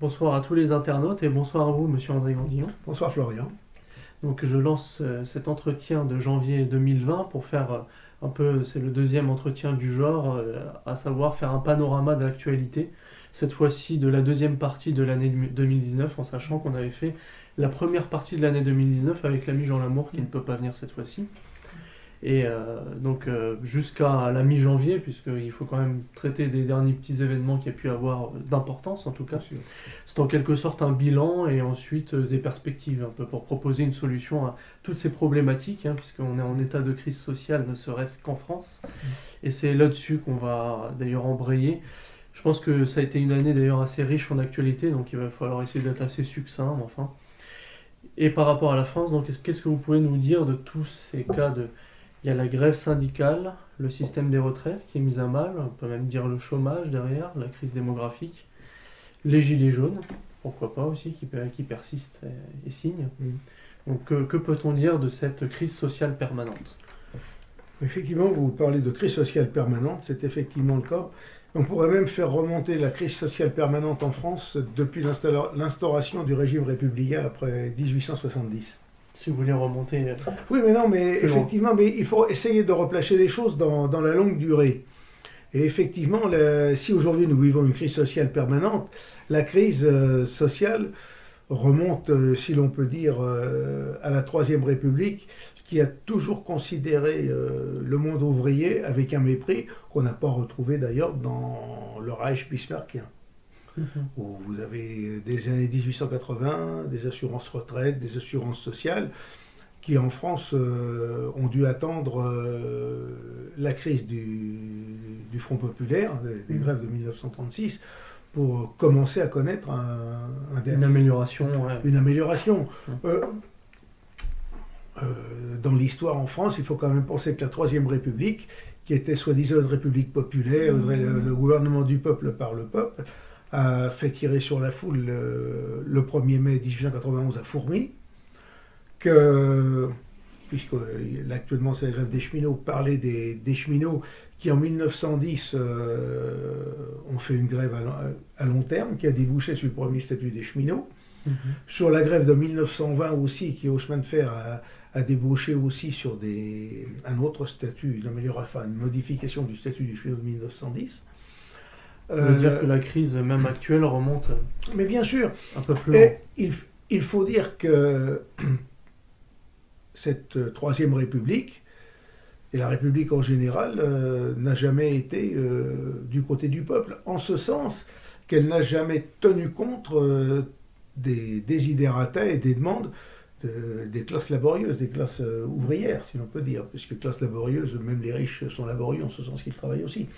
Bonsoir à tous les internautes et bonsoir à vous, monsieur André Gandillon. Bonsoir Florian. Donc je lance cet entretien de janvier 2020 pour faire un peu, c'est le deuxième entretien du genre, à savoir faire un panorama de l'actualité, cette fois-ci de la deuxième partie de l'année 2019, en sachant qu'on avait fait la première partie de l'année 2019 avec l'ami Jean Lamour qui ne peut pas venir cette fois-ci. Et jusqu'à la mi-janvier, puisqu'il faut quand même traiter des derniers petits événements qu'il y a pu avoir d'importance en tout cas. C'est en quelque sorte un bilan et ensuite des perspectives, un peu pour proposer une solution à toutes ces problématiques, hein, puisqu'on est en état de crise sociale, ne serait-ce qu'en France. Et c'est là-dessus qu'on va d'ailleurs embrayer. Je pense que ça a été une année d'ailleurs assez riche en actualité, donc il va falloir essayer d'être assez succinct, enfin. Et par rapport à la France, donc qu'est-ce que vous pouvez nous dire de tous ces cas de... Il y a la grève syndicale, le système des retraites qui est mis à mal, on peut même dire le chômage derrière, la crise démographique, les gilets jaunes, pourquoi pas aussi, qui persistent et signent. Donc que peut-on dire de cette crise sociale permanente ? Effectivement, vous parlez de crise sociale permanente, c'est effectivement le cas. On pourrait même faire remonter la crise sociale permanente en France depuis l'instauration du régime républicain après 1870. Si vous voulez remonter... Oui, mais non, mais effectivement, mais il faut essayer de replacer les choses dans la longue durée. Et effectivement, si aujourd'hui nous vivons une crise sociale permanente, la crise sociale remonte, si l'on peut dire, à la Troisième République, qui a toujours considéré le monde ouvrier avec un mépris qu'on n'a pas retrouvé d'ailleurs dans le Reich bismarckien. Où vous avez des années 1880, des assurances retraite, des assurances sociales, qui en France ont dû attendre la crise du Front populaire, des grèves de 1936, pour commencer à connaître une amélioration. Ouais. Une amélioration. Dans l'histoire en France, il faut quand même penser que la Troisième République, qui était soi-disant une république populaire, le gouvernement du peuple par le peuple, a fait tirer sur la foule le 1er mai 1891 à Fourmi, puisque actuellement c'est la grève des cheminots, parler des cheminots qui en 1910 ont fait une grève à long terme, qui a débouché sur le premier statut des cheminots. Sur la grève de 1920 aussi, qui au chemin de fer a débouché aussi sur un autre statut, une modification du statut du cheminot de 1910. Ça veut dire que la crise, même actuelle, remonte mais bien sûr, un peu plus loin. Il faut dire que cette Troisième République, et la République en général, n'a jamais été du côté du peuple, en ce sens qu'elle n'a jamais tenu compte des desiderata et des demandes des classes laborieuses, des classes ouvrières, si l'on peut dire, puisque classes laborieuses, même les riches sont laborieux en ce sens qu'ils travaillent aussi.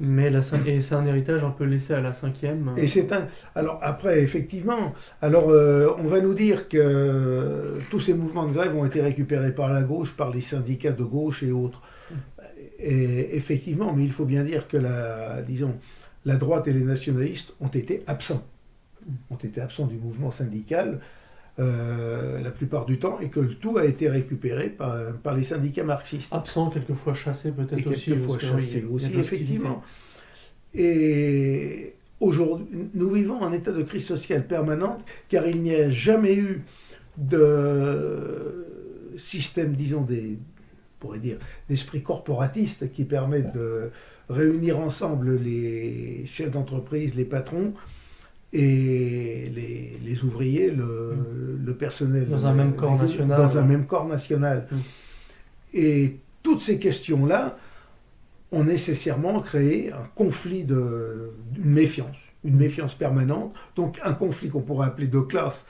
Mais c'est un héritage un peu laissé à la cinquième. Et alors après, effectivement, on va nous dire que tous ces mouvements de grève ont été récupérés par la gauche, par les syndicats de gauche et autres. Et effectivement, mais il faut bien dire que la droite et les nationalistes ont été absents du mouvement syndical la plupart du temps, et que le tout a été récupéré par les syndicats marxistes. Absents, quelquefois chassés peut-être et aussi. Quelquefois chassés aussi, effectivement. Et aujourd'hui, nous vivons un état de crise sociale permanente, car il n'y a jamais eu de système, disons, d'esprit corporatiste qui permette de réunir ensemble les chefs d'entreprise, les patrons, et les ouvriers, le personnel dans un même corps national. Dans un même corps national. Et toutes ces questions-là ont nécessairement créé un conflit une méfiance permanente, donc un conflit qu'on pourrait appeler de classe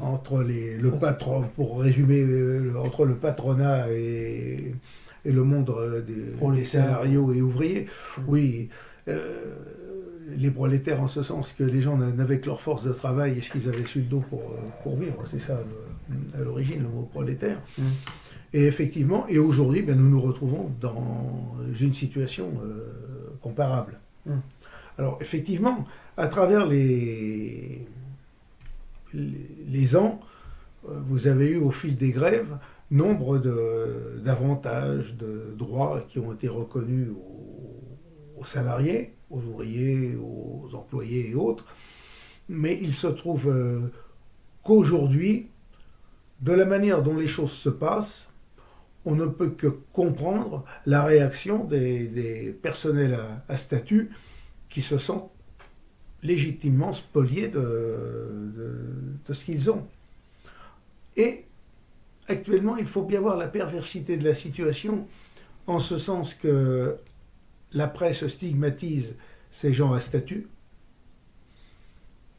entre le patron, pour résumer, entre le patronat et le monde des salariés et ouvriers. Oui. Les prolétaires en ce sens que les gens n'avaient que leur force de travail et ce qu'ils avaient sur le dos pour vivre, c'est ça à l'origine le mot prolétaire. Et effectivement, et aujourd'hui, nous nous retrouvons dans une situation comparable. Alors effectivement, à travers les ans, vous avez eu au fil des grèves nombre d'avantages, de droits qui ont été reconnus aux salariés, aux ouvriers, aux employés et autres. Mais il se trouve qu'aujourd'hui, de la manière dont les choses se passent, on ne peut que comprendre la réaction des personnels à statut qui se sentent légitimement spoliés de ce qu'ils ont. Et actuellement, il faut bien voir la perversité de la situation, en ce sens que la presse stigmatise ces gens à statut,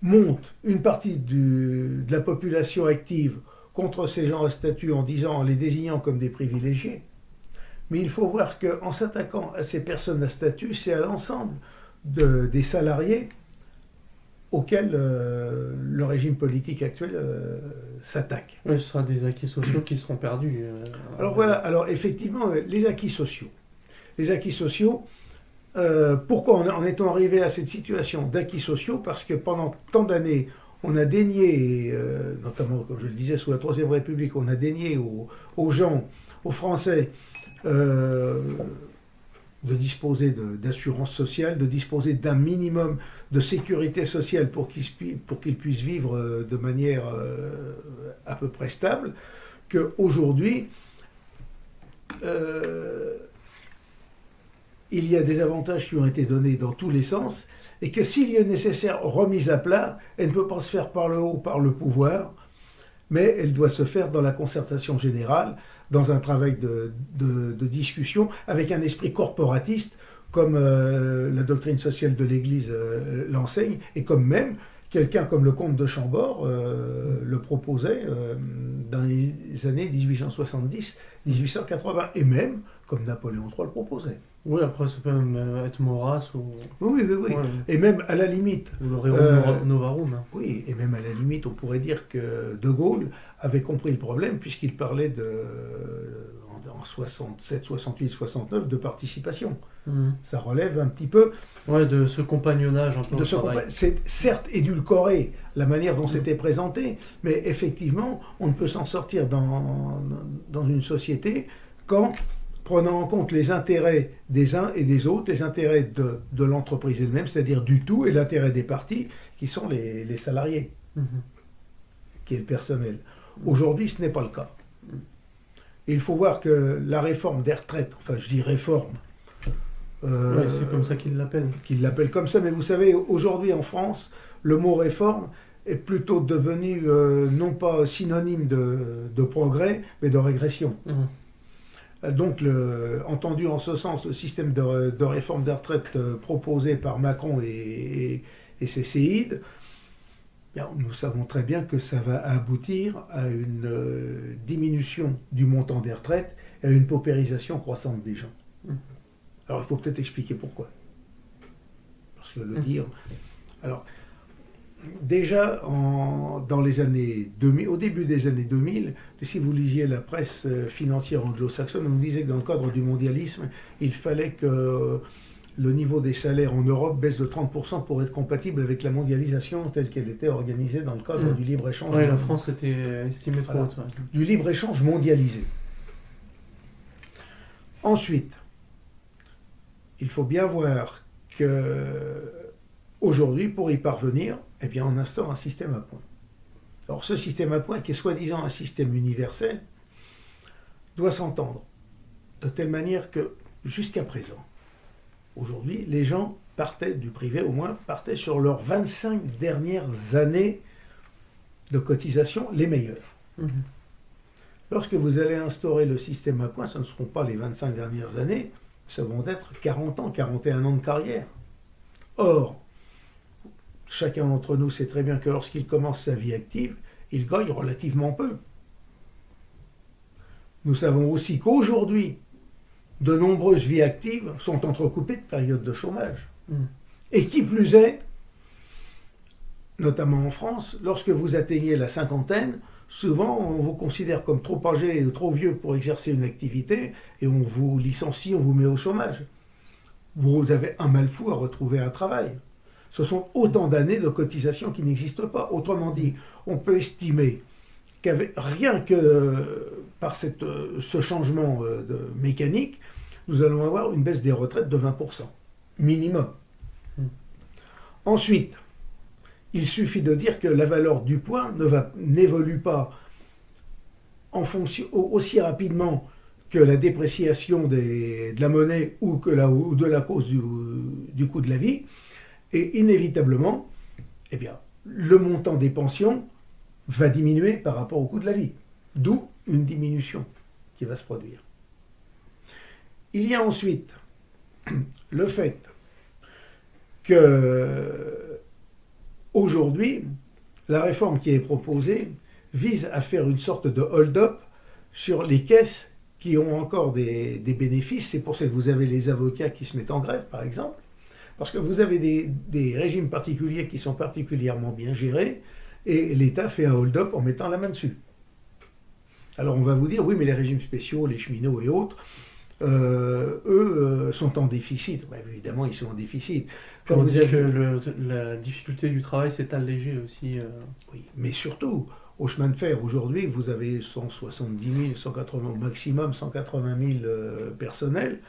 monte une partie de la population active contre ces gens à statut en les désignant comme des privilégiés. Mais il faut voir qu'en s'attaquant à ces personnes à statut, c'est à l'ensemble des salariés auxquels le régime politique actuel s'attaque. Oui, ce sera des acquis sociaux qui seront perdus. Alors voilà, alors effectivement, les acquis sociaux. Les acquis sociaux, pourquoi en est-on arrivé à cette situation d'acquis sociaux? Parce que pendant tant d'années, on a dénié, notamment, comme je le disais, sous la Troisième République, on a dénié aux gens, aux Français, de disposer d'assurance sociale, de disposer d'un minimum de sécurité sociale pour qu'ils puissent vivre de manière à peu près stable, qu'aujourd'hui, il y a des avantages qui ont été donnés dans tous les sens, et que s'il est nécessaire remise à plat, elle ne peut pas se faire par le haut, par le pouvoir, mais elle doit se faire dans la concertation générale, dans un travail de discussion, avec un esprit corporatiste, comme la doctrine sociale de l'Église l'enseigne, et comme même quelqu'un comme le comte de Chambord le proposait dans les années 1870-1880, et même comme Napoléon III le proposait. Oui, après ça peut même être Maurras ou... Oui. Ouais. Et même à la limite... Ou le Rerum Novarum. Oui, et même à la limite, on pourrait dire que De Gaulle avait compris le problème, puisqu'il parlait en 67, 68, 69 de participation. Ça relève un petit peu... Ouais, de ce compagnonnage un peu au travail. C'est certes édulcoré la manière dont c'était présenté, mais effectivement, on ne peut s'en sortir dans une société qu'en prenant en compte les intérêts des uns et des autres, les intérêts de l'entreprise elle-même, c'est-à-dire du tout, et l'intérêt des partis, qui sont les salariés, qui est le personnel. Aujourd'hui, ce n'est pas le cas. Et il faut voir que la réforme des retraites, enfin je dis réforme, ouais, c'est comme ça qu'ils l'appellent. Qu'ils l'appellent comme ça, mais vous savez, aujourd'hui en France, le mot réforme est plutôt devenu non pas synonyme de progrès, mais de régression. Donc, entendu en ce sens, le système de réforme des retraites proposé par Macron et ses séides, bien, nous savons très bien que ça va aboutir à une diminution du montant des retraites et à une paupérisation croissante des gens. Alors, il faut peut-être expliquer pourquoi. Parce que le dire... Alors, déjà, dans les années 2000, au début des années 2000, si vous lisiez la presse financière anglo-saxonne, on nous disait que dans le cadre du mondialisme, il fallait que le niveau des salaires en Europe baisse de 30% pour être compatible avec la mondialisation telle qu'elle était organisée dans le cadre du libre-échange. Oui, la France était estimée trop haute. Ouais. Du libre-échange mondialisé. Ensuite, il faut bien voir que aujourd'hui, pour y parvenir, eh bien, on instaure un système à points. Alors, ce système à points, qui est soi-disant un système universel, doit s'entendre de telle manière que, jusqu'à présent, aujourd'hui, les gens partaient du privé, au moins, partaient sur leurs 25 dernières années de cotisation, les meilleures. Lorsque vous allez instaurer le système à points, ce ne seront pas les 25 dernières années, ça vont être 40 ans, 41 ans de carrière. Or, chacun d'entre nous sait très bien que lorsqu'il commence sa vie active, il gagne relativement peu. Nous savons aussi qu'aujourd'hui, de nombreuses vies actives sont entrecoupées de périodes de chômage. Et qui plus est, notamment en France, lorsque vous atteignez la cinquantaine, souvent on vous considère comme trop âgé ou trop vieux pour exercer une activité et on vous licencie, on vous met au chômage. Vous avez un mal fou à retrouver un travail. Ce sont autant d'années de cotisation qui n'existent pas. Autrement dit, on peut estimer rien que par ce changement de mécanique, nous allons avoir une baisse des retraites de 20%. minimum. Mm. Ensuite, il suffit de dire que la valeur du point n'évolue pas en fonction, aussi rapidement que la dépréciation de la monnaie ou de la cause du coût de la vie. Et inévitablement, eh bien, le montant des pensions va diminuer par rapport au coût de la vie. D'où une diminution qui va se produire. Il y a ensuite le fait que aujourd'hui, la réforme qui est proposée vise à faire une sorte de hold-up sur les caisses qui ont encore des bénéfices. C'est pour ça que vous avez les avocats qui se mettent en grève, par exemple, parce que vous avez des régimes particuliers qui sont particulièrement bien gérés, et l'État fait un hold-up en mettant la main dessus. Alors on va vous dire, oui, mais les régimes spéciaux, les cheminots et autres, eux sont en déficit. Ben, évidemment, ils sont en déficit. Quand vous dites que la difficulté du travail s'est allégée aussi. Oui, mais surtout, au chemin de fer, aujourd'hui, vous avez 170 000, 180, au maximum 180 000 personnels,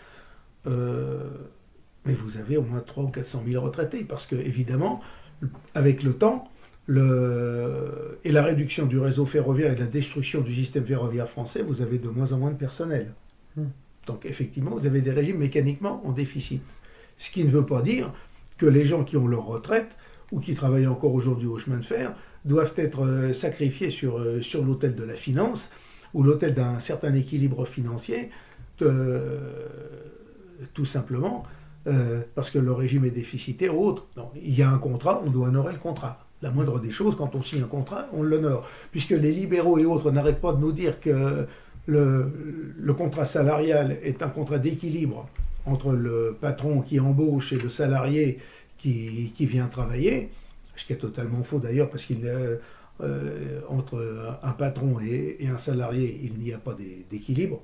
mais vous avez au moins 300 ou 400 000 retraités, parce que, évidemment, avec le temps, et la réduction du réseau ferroviaire et de la destruction du système ferroviaire français, vous avez de moins en moins de personnel. Donc, effectivement, vous avez des régimes mécaniquement en déficit. Ce qui ne veut pas dire que les gens qui ont leur retraite, ou qui travaillent encore aujourd'hui au chemin de fer, doivent être sacrifiés sur l'autel de la finance, ou l'autel d'un certain équilibre financier, tout simplement parce que le régime est déficitaire ou autre. Non, il y a un contrat, on doit honorer le contrat. La moindre des choses, quand on signe un contrat, on l'honore. Puisque les libéraux et autres n'arrêtent pas de nous dire que le contrat salarial est un contrat d'équilibre entre le patron qui embauche et le salarié qui vient travailler, ce qui est totalement faux d'ailleurs, parce qu'entre un patron et un salarié, il n'y a pas d'équilibre.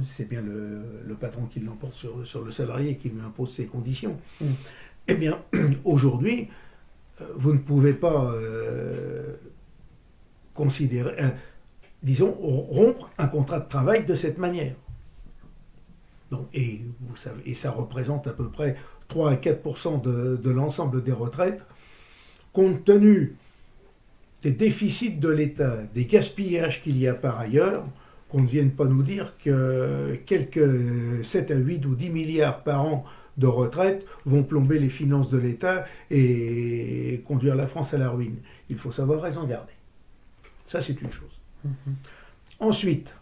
C'est bien le patron qui l'emporte sur le salarié et qui lui impose ses conditions. Eh bien, aujourd'hui, vous ne pouvez pas considérer, disons, rompre un contrat de travail de cette manière. Donc, et ça représente à peu près 3 à 4% de l'ensemble des retraites, compte tenu des déficits de l'État, des gaspillages qu'il y a par ailleurs, qu'on ne vienne pas nous dire que quelques 7 à 8 ou 10 milliards par an de retraite vont plomber les finances de l'État et conduire la France à la ruine. Il faut savoir raison garder. Ça, c'est une chose. Ensuite,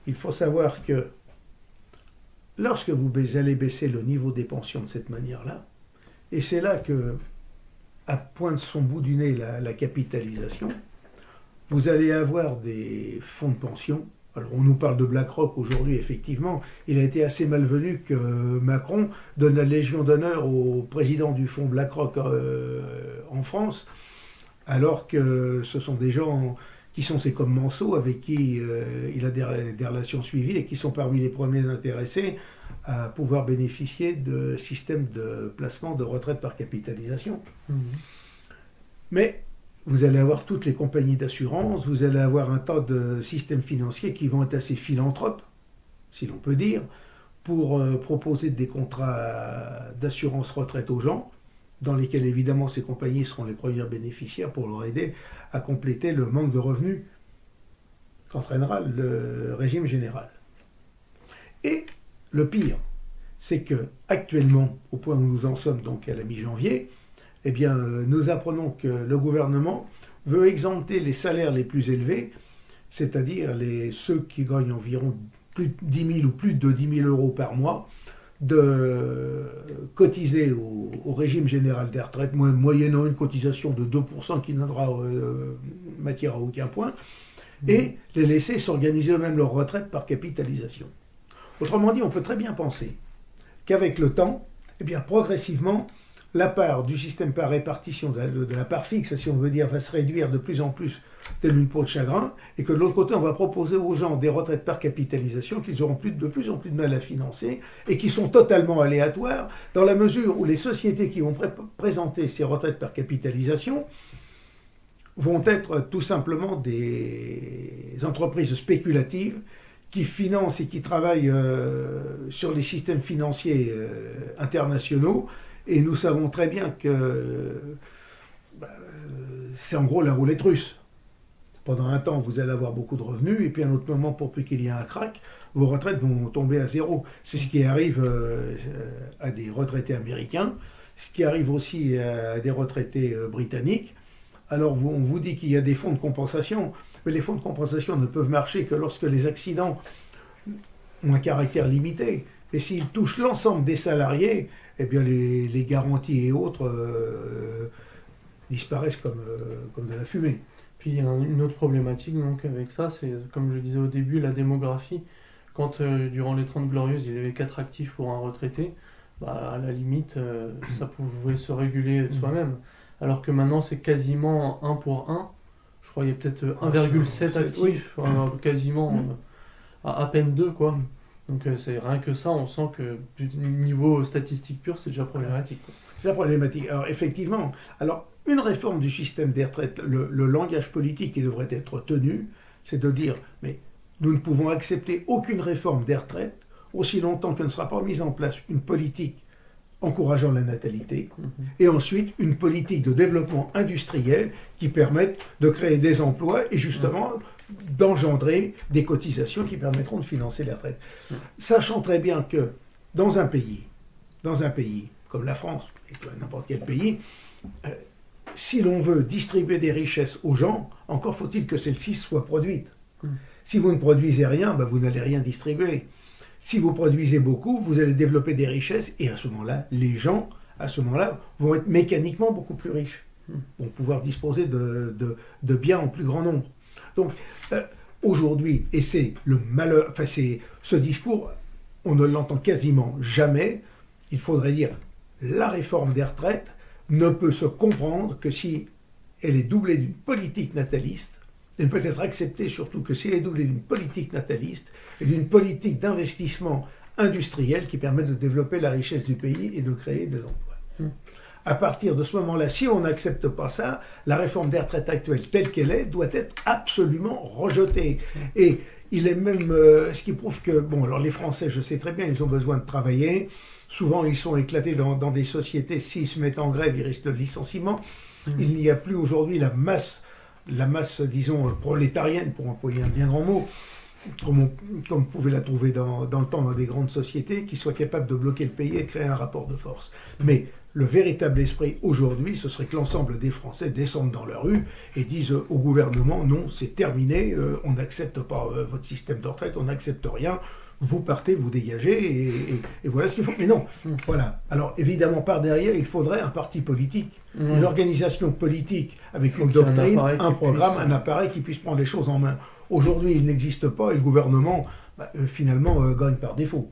il faut savoir que lorsque vous allez baisser le niveau des pensions de cette manière-là, et c'est là que pointe son bout du nez la capitalisation, vous allez avoir des fonds de pension. Alors on nous parle de BlackRock aujourd'hui, effectivement. Il a été assez malvenu que Macron donne la Légion d'honneur au président du fonds BlackRock en France, alors que ce sont des gens qui sont ses commensaux, avec qui il a des relations suivies et qui sont parmi les premiers intéressés à pouvoir bénéficier de systèmes de placement de retraite par capitalisation. Mais vous allez avoir toutes les compagnies d'assurance, vous allez avoir un tas de systèmes financiers qui vont être assez philanthropes, si l'on peut dire, pour proposer des contrats d'assurance retraite aux gens, dans lesquels évidemment ces compagnies seront les premières bénéficiaires pour leur aider à compléter le manque de revenus qu'entraînera le régime général. Et le pire, c'est que actuellement, au point où nous en sommes donc à la mi-janvier, eh bien, nous apprenons que le gouvernement veut exempter les salaires les plus élevés, c'est-à-dire ceux qui gagnent environ plus de 10 000 ou plus de 10 000 euros par mois, de cotiser au régime général des retraites, moyennant une cotisation de 2% qui n'aura matière à aucun point, et les laisser s'organiser eux-mêmes leur retraite par capitalisation. Autrement dit, on peut très bien penser qu'avec le temps, eh bien, progressivement, la part du système par répartition, de la part fixe, si on veut dire, va se réduire de plus en plus telle une peau de chagrin, et que de l'autre côté, on va proposer aux gens des retraites par capitalisation qu'ils auront de plus en plus de mal à financer, et qui sont totalement aléatoires, dans la mesure où les sociétés qui vont présenter ces retraites par capitalisation vont être tout simplement des entreprises spéculatives qui finance et qui travaille sur les systèmes financiers internationaux, et nous savons très bien que c'est en gros la roulette russe. Pendant un temps, vous allez avoir beaucoup de revenus, et puis à un autre moment, pour peu qu'il y ait un crack, vos retraites vont tomber à zéro. C'est ce qui arrive à des retraités américains, ce qui arrive aussi à des retraités britanniques. Alors on vous dit qu'il y a des fonds de compensation, mais les fonds de compensation ne peuvent marcher que lorsque les accidents ont un caractère limité. Et s'ils touchent l'ensemble des salariés, eh bien les garanties et autres disparaissent comme de la fumée. Puis il y a une autre problématique donc, avec ça, c'est comme je disais au début, la démographie. Quand durant les 30 Glorieuses, il y avait 4 actifs pour un retraité, à la limite, ça pouvait se réguler de soi-même. Alors que maintenant, c'est quasiment 1 pour 1. Je crois qu'il y a peut-être 1,7 actifs, oui. Quasiment à peine 2, quoi. Donc c'est rien que ça, on sent que du niveau statistique pur, c'est déjà problématique, quoi. C'est déjà problématique. Alors effectivement, une réforme du système des retraites, le langage politique qui devrait être tenu, c'est de dire, mais nous ne pouvons accepter aucune réforme des retraites aussi longtemps que ne sera pas mise en place une politique encourageant la natalité, et ensuite une politique de développement industriel qui permette de créer des emplois et justement d'engendrer des cotisations qui permettront de financer les retraites. Sachant très bien que dans un pays comme la France, et n'importe quel pays, si l'on veut distribuer des richesses aux gens, encore faut-il que celles-ci soient produites. Si vous ne produisez rien, vous n'allez rien distribuer. Si vous produisez beaucoup, vous allez développer des richesses, et à ce moment-là, les gens, vont être mécaniquement beaucoup plus riches, vont pouvoir disposer de biens en plus grand nombre. Donc, aujourd'hui, et c'est le malheur, ce discours, on ne l'entend quasiment jamais, il faudrait dire, la réforme des retraites ne peut se comprendre que si elle est doublée d'une politique nataliste. Elle ne peut être acceptée surtout que si elle est doublée d'une politique nataliste et d'une politique d'investissement industriel qui permet de développer la richesse du pays et de créer des emplois. À partir de ce moment-là, si on n'accepte pas ça, la réforme des retraites actuelle telle qu'elle est doit être absolument rejetée. Et il est même ce qui prouve que, alors les Français, je sais très bien, ils ont besoin de travailler. Souvent, ils sont éclatés dans des sociétés. S'ils se mettent en grève, ils risquent de licenciement. Il n'y a plus aujourd'hui la masse, disons, prolétarienne, pour employer un bien grand mot, comme on pouvait la trouver dans le temps dans des grandes sociétés, qui soient capables de bloquer le pays et de créer un rapport de force. Mais le véritable esprit aujourd'hui, ce serait que l'ensemble des Français descendent dans la rue et disent au gouvernement, non, c'est terminé, on n'accepte pas votre système de retraite, on n'accepte rien, vous partez, vous dégagez, et voilà ce qu'il faut. Mais non, voilà. Alors évidemment, par derrière, il faudrait un parti politique, une organisation politique avec une doctrine, un programme, un appareil qui puisse prendre les choses en main. Aujourd'hui, il n'existe pas et le gouvernement, finalement, gagne par défaut.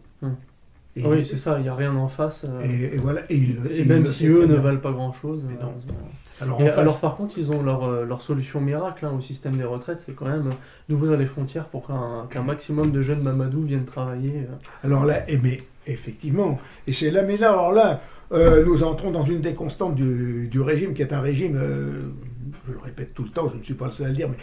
Oui, c'est ça, il n'y a rien en face. Et voilà. Et même si eux ne valent pas grand-chose. Alors par contre, ils ont leur solution miracle au système des retraites, c'est quand même d'ouvrir les frontières pour qu'un maximum de jeunes Mamadou viennent travailler. Alors là, mais effectivement, et c'est là, nous entrons dans une des constantes du régime, qui est un régime, je le répète tout le temps, je ne suis pas le seul à le dire, mais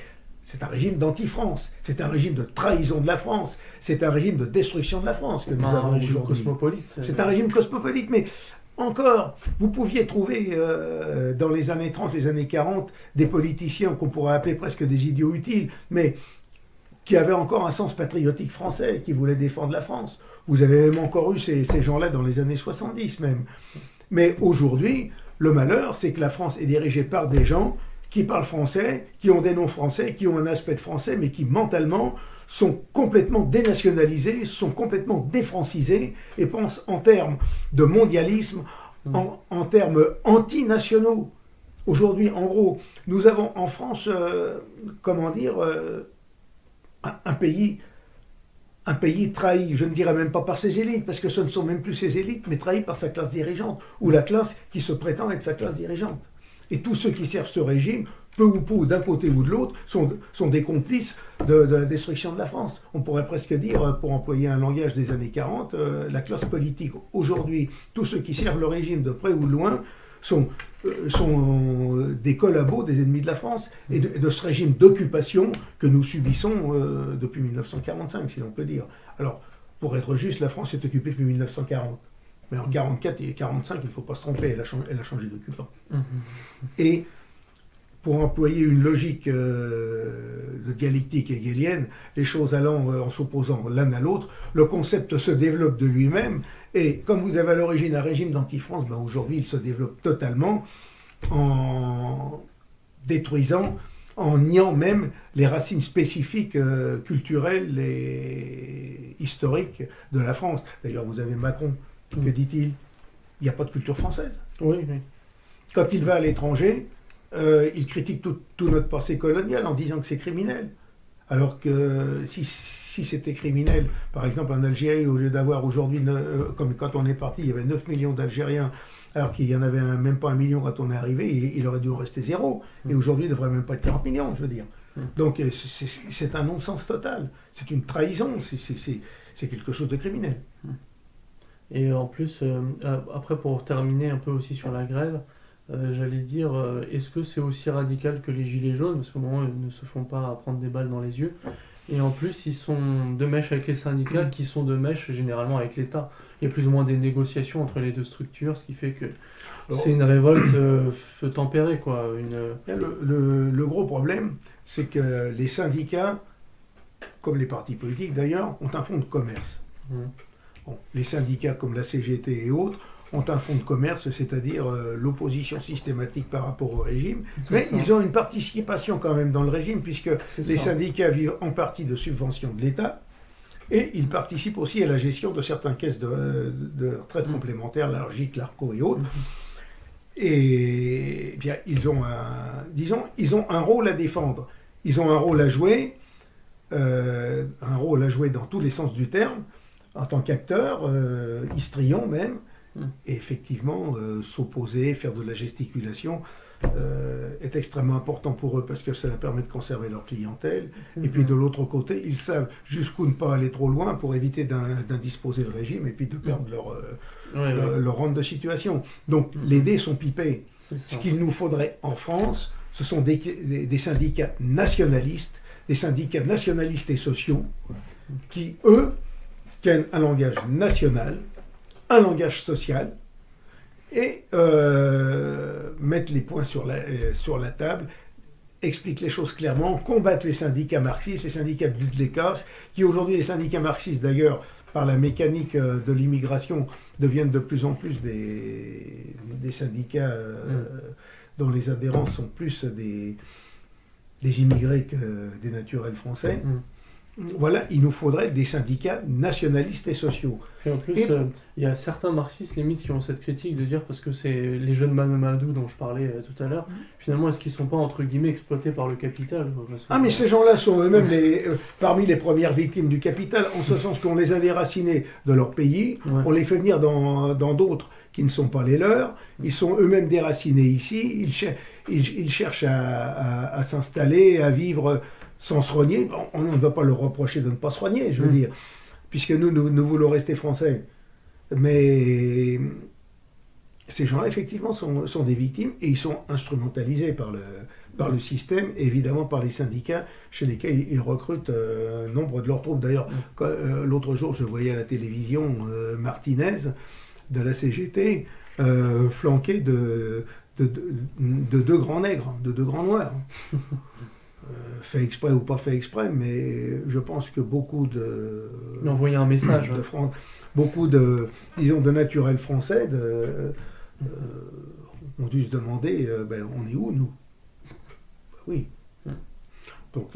c'est un régime d'anti-France, c'est un régime de trahison de la France, c'est un régime de destruction de la France que nous avons aujourd'hui. C'est un régime cosmopolite, mais encore, vous pouviez trouver dans les années 30, les années 40, des politiciens qu'on pourrait appeler presque des idiots utiles, mais qui avaient encore un sens patriotique français, qui voulaient défendre la France. Vous avez même encore eu ces gens-là dans les années 70 même. Mais aujourd'hui, le malheur, c'est que la France est dirigée par des gens qui parlent français, qui ont des noms français, qui ont un aspect de français, mais qui mentalement sont complètement dénationalisés, sont complètement défrancisés et pensent en termes de mondialisme, en termes antinationaux. Aujourd'hui, en gros, nous avons en France, un pays trahi, je ne dirais même pas par ses élites, parce que ce ne sont même plus ses élites, mais trahi par sa classe dirigeante, ou la classe qui se prétend être sa classe dirigeante. Et tous ceux qui servent ce régime, peu ou peu, d'un côté ou de l'autre, sont des complices de la destruction de la France. On pourrait presque dire, pour employer un langage des années 40, la classe politique aujourd'hui, tous ceux qui servent le régime de près ou de loin, sont des collabos des ennemis de la France et de ce régime d'occupation que nous subissons depuis 1945, si l'on peut dire. Alors, pour être juste, la France est occupée depuis 1940. Mais en 1944 et 1945, il ne faut pas se tromper, elle a changé d'occupant. Et pour employer une logique de dialectique hegélienne, les choses allant en s'opposant l'un à l'autre, le concept se développe de lui-même, et comme vous avez à l'origine un régime d'anti-France, ben aujourd'hui il se développe totalement en détruisant, en niant même les racines spécifiques culturelles et historiques de la France. D'ailleurs, vous avez Macron, que dit-il? Il n'y a pas de culture française. Oui, oui. Quand il va à l'étranger, il critique tout notre passé colonial en disant que c'est criminel. Alors que si c'était criminel, par exemple en Algérie, au lieu d'avoir aujourd'hui, comme quand on est parti, il y avait 9 millions d'Algériens, alors qu'il n'y en avait même pas 1 million quand on est arrivé, il aurait dû en rester zéro. Et aujourd'hui, il ne devrait même pas être 40 millions, je veux dire. Donc c'est un non-sens total. C'est une trahison, c'est quelque chose de criminel. Et en plus, après pour terminer un peu aussi sur la grève, j'allais dire, est-ce que c'est aussi radical que les gilets jaunes? Parce qu'au moment, ils ne se font pas prendre des balles dans les yeux. Et en plus, ils sont de mèche avec les syndicats, qui sont de mèche généralement avec l'État. Il y a plus ou moins des négociations entre les deux structures, ce qui fait que c'est une révolte tempérée, quoi. Le gros problème, c'est que les syndicats, comme les partis politiques d'ailleurs, ont un fonds de commerce. Bon, les syndicats comme la CGT et autres ont un fonds de commerce, c'est-à-dire l'opposition systématique par rapport au régime, mais ils ont une participation quand même dans le régime, puisque les syndicats vivent en partie de subventions de l'État, et ils participent aussi à la gestion de certaines caisses de retraite complémentaires, l'ARGIC, l'ARCO et autres. Et bien, ils ont un rôle à défendre, ils ont un rôle à jouer dans tous les sens du terme, en tant qu'acteurs, histrions même, et effectivement, s'opposer, faire de la gesticulation est extrêmement important pour eux parce que cela permet de conserver leur clientèle. Et puis de l'autre côté, ils savent jusqu'où ne pas aller trop loin pour éviter d'indisposer le régime et puis de perdre leur rente de situation. Donc les dés sont pipés. Ce qu'il nous faudrait en France, ce sont des syndicats nationalistes et sociaux qui, eux, tiennent un langage national, un langage social, et mettent les points sur la table, expliquent les choses clairement, combattent les syndicats marxistes, les syndicats de l'UDLECAS, qui aujourd'hui, les syndicats marxistes d'ailleurs, par la mécanique de l'immigration, deviennent de plus en plus des syndicats dont les adhérents sont plus des immigrés que des naturels français. Voilà, il nous faudrait des syndicats nationalistes et sociaux. Et en plus, il y a certains marxistes limite qui ont cette critique de dire, parce que c'est les jeunes Mamadou dont je parlais tout à l'heure, finalement, est-ce qu'ils ne sont pas, entre guillemets, exploités par le capital? Mais ces gens-là sont eux-mêmes parmi les premières victimes du capital, en ce sens qu'on les a déracinés de leur pays, on les fait venir dans d'autres qui ne sont pas les leurs, ils sont eux-mêmes déracinés ici, ils cherchent à s'installer, à vivre sans se renier. On ne va pas leur reprocher de ne pas se renier, je veux dire, puisque nous voulons rester français. Mais ces gens-là, effectivement, sont des victimes et ils sont instrumentalisés par le système, et évidemment par les syndicats chez lesquels ils recrutent nombre de leurs troupes. D'ailleurs, l'autre jour, je voyais à la télévision Martinez de la CGT flanqué de deux grands nègres, de deux grands noirs. Fait exprès ou pas fait exprès, mais je pense que beaucoup d'envoyer un message de France, beaucoup de naturels français ont dû se demander on est où nous? Oui. Donc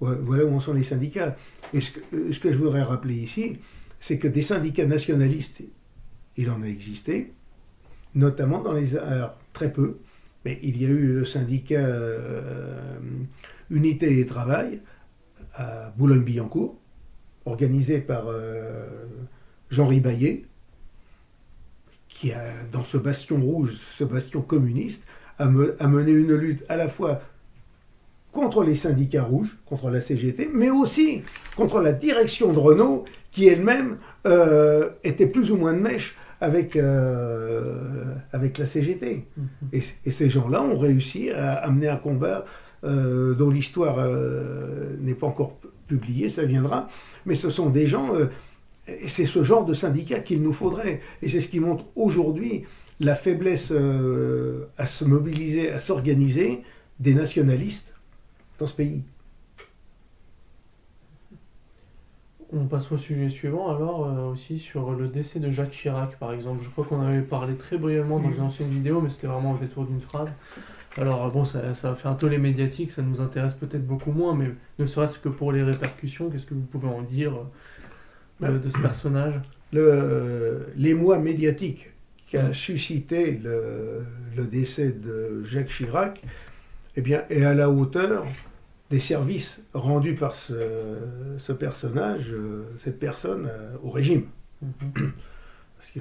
voilà où en sont les syndicats. Et ce que je voudrais rappeler ici, c'est que des syndicats nationalistes, il en a existé, notamment dans les arts, très peu. Mais il y a eu le syndicat Unité et Travail à Boulogne-Billancourt, organisé par Jean Ribaillet, qui a, dans ce bastion rouge, ce bastion communiste, a mené une lutte à la fois contre les syndicats rouges, contre la CGT, mais aussi contre la direction de Renault, qui elle-même était plus ou moins de mèche avec la CGT. Mhm. Et ces gens-là ont réussi à amener un combat dont l'histoire n'est pas encore publiée, ça viendra, mais ce sont des gens, et c'est ce genre de syndicat qu'il nous faudrait. Et c'est ce qui montre aujourd'hui la faiblesse à se mobiliser, à s'organiser des nationalistes dans ce pays. On passe au sujet suivant, alors aussi sur le décès de Jacques Chirac, par exemple. Je crois qu'on avait parlé très brièvement dans une ancienne vidéo, mais c'était vraiment au détour d'une phrase. Alors bon, ça a fait un tollé médiatique, ça nous intéresse peut-être beaucoup moins, mais ne serait-ce que pour les répercussions, qu'est-ce que vous pouvez en dire de ce personnage? L'émoi médiatique qu'a suscité le décès de Jacques Chirac, eh bien, est à la hauteur des services rendus par ce personnage, cette personne, au régime. Mhm. Parce que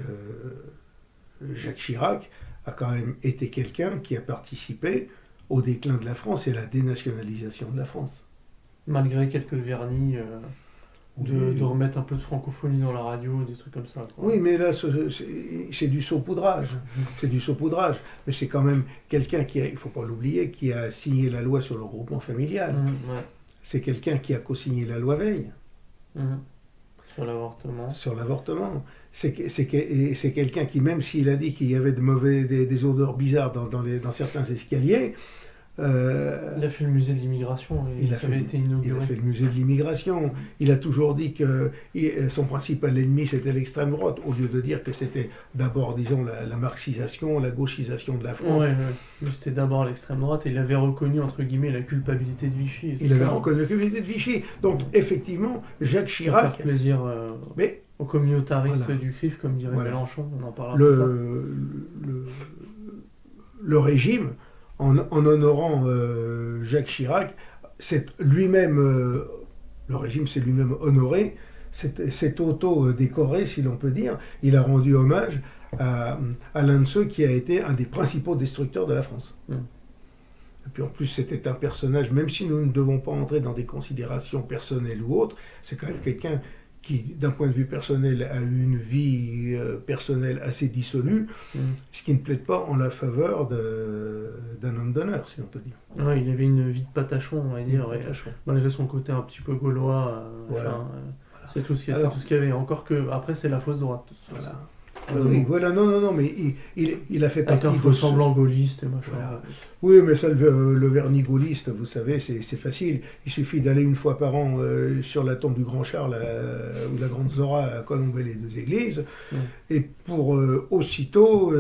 Jacques Chirac a quand même été quelqu'un qui a participé au déclin de la France et à la dénationalisation de la France. Malgré quelques vernis, Oui. de remettre un peu de francophonie dans la radio, des trucs comme ça, quoi. Oui, mais là, c'est du saupoudrage. C'est du saupoudrage. Mais c'est quand même quelqu'un qui, il ne faut pas l'oublier, qui a signé la loi sur le regroupement familial. Ouais. C'est quelqu'un qui a co-signé la loi Veil Mhm. Sur l'avortement. sur l'avortement. C'est quelqu'un qui, même s'il a dit qu'il y avait des odeurs bizarres dans certains escaliers, Il a fait le musée de l'immigration et ça avait été il inauguré. a fait le musée de l'immigration. Il a toujours dit que son principal ennemi c'était l'extrême droite, au lieu de dire que c'était d'abord, disons, la marxisation, la gauchisation de la France. Ouais. Lui, c'était d'abord l'extrême droite et il avait reconnu, entre guillemets, la culpabilité de Vichy. Et tout Il avait ça. reconnu la communauté de Vichy. Donc, effectivement, Jacques Pour Chirac, faire plaisir mais aux communautaristes Voilà. du CRIF, comme dirait Voilà. Mélenchon, on en parlera plus tard. le régime, en honorant Jacques Chirac, le régime s'est lui-même honoré, s'est auto-décoré, si l'on peut dire. Il a rendu hommage à l'un de ceux qui a été un des principaux destructeurs de la France. Mm. Et puis en plus, c'était un personnage, même si nous ne devons pas entrer dans des considérations personnelles ou autres, c'est quand même quelqu'un qui, d'un point de vue personnel, a eu une vie personnelle assez dissolue, ce qui ne plaide pas en la faveur d'un homme d'honneur, si on peut dire. Ouais, il avait une vie de patachon, on va dire, et, Patachon. malgré son côté un petit peu gaulois, Voilà. machin, c'est tout ce qu'il y a, Alors- c'est tout ce qu'il y avait. Encore que, après, c'est la fausse droite. de toute façon. Voilà. Oui, voilà, non, mais il a fait Avec partie un de faux ce- semblant gaulliste et machin. Voilà. Oui, mais ça, le vernis gaulliste, vous savez, c'est facile. Il suffit d'aller une fois par an sur la tombe du Grand Charles ou de la Grande Zora à Colombey-les-Deux-Églises, et pour aussitôt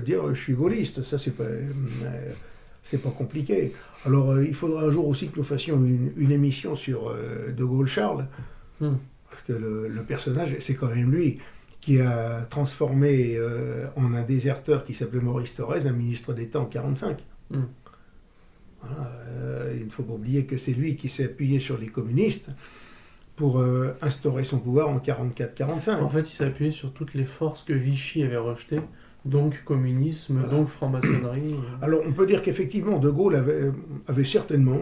dire je suis gaulliste. Ça, c'est pas compliqué. Alors, il faudra un jour aussi que nous fassions une émission sur De Gaulle-Charles, Mm. parce que le personnage, c'est quand même lui qui a transformé en un déserteur qui s'appelait Maurice Thorez, un ministre d'État en 1945. Mm. Voilà, il ne faut pas oublier que c'est lui qui s'est appuyé sur les communistes pour instaurer son pouvoir en 1944-1945. En fait, il s'est appuyé sur toutes les forces que Vichy avait rejetées, donc communisme, Voilà. donc franc-maçonnerie. Alors on peut dire qu'effectivement, De Gaulle avait certainement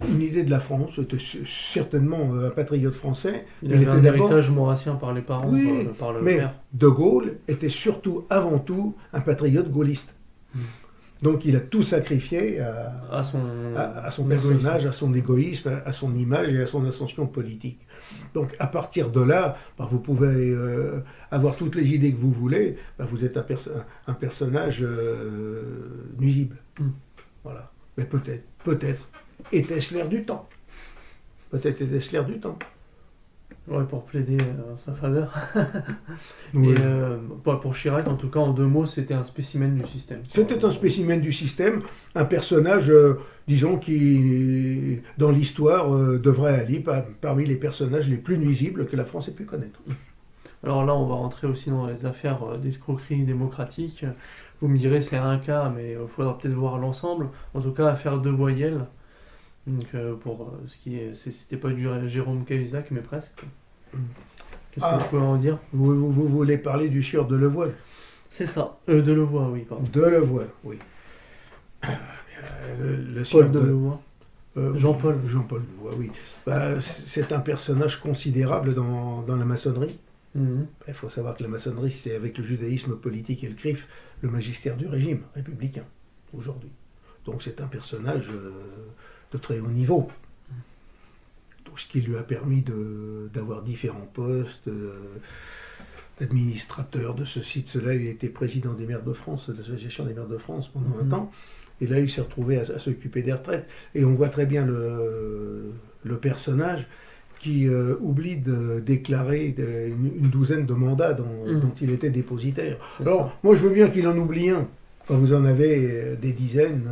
une idée de la France, était certainement un patriote français. Il avait était un d'abord- héritage maurassien par les parents, Oui, par le mais père. De Gaulle était surtout, avant tout, un patriote gaulliste. Donc il a tout sacrifié À son égoïsme. personnage, à son égoïsme, à son image et à son ascension politique. Donc à partir de là, vous pouvez avoir toutes les idées que vous voulez, vous êtes un personnage nuisible. Mm. Voilà. Mais peut-être était-ce l'air du temps. Peut-être était-ce l'air du temps. Ouais, pour plaider en sa faveur. Oui. Et pour Chirac, en tout cas, en 2 mots, c'était un spécimen du système. C'était un spécimen du système, un personnage, disons, qui, dans l'histoire, devrait aller parmi les personnages les plus nuisibles que la France ait pu connaître. Alors là, on va rentrer aussi dans les affaires d'escroquerie démocratique. Vous me direz, c'est un cas, mais il faudra peut-être voir l'ensemble. En tout cas, affaire de voyelles. Donc, pour ce qui est. C'était pas du Jérôme Cahuzac, mais presque. Qu'est-ce que vous pouvez en dire? Vous voulez parler du sieur Delevoye? C'est ça. Delevoye, oui, pardon. Delevoye, oui. Le sieur Paul Delevoye. Jean-Paul. Jean-Paul Delevoye, oui. C'est un personnage considérable dans la maçonnerie. Mhm. Il faut savoir que la maçonnerie, c'est avec le judaïsme politique et le CRIF, le magistère du régime républicain, aujourd'hui. Donc c'est un personnage de très haut niveau. Donc, ce qui lui a permis d'avoir différents postes, d'administrateur de ceci, de cela. Il a été président des maires de France, de l'association des maires de France pendant un temps. Et là, il s'est retrouvé à s'occuper des retraites. Et on voit très bien le personnage qui oublie de déclarer une douzaine de mandats dont il était dépositaire. Alors, moi, je veux bien qu'il en oublie un. Quand vous en avez des dizaines,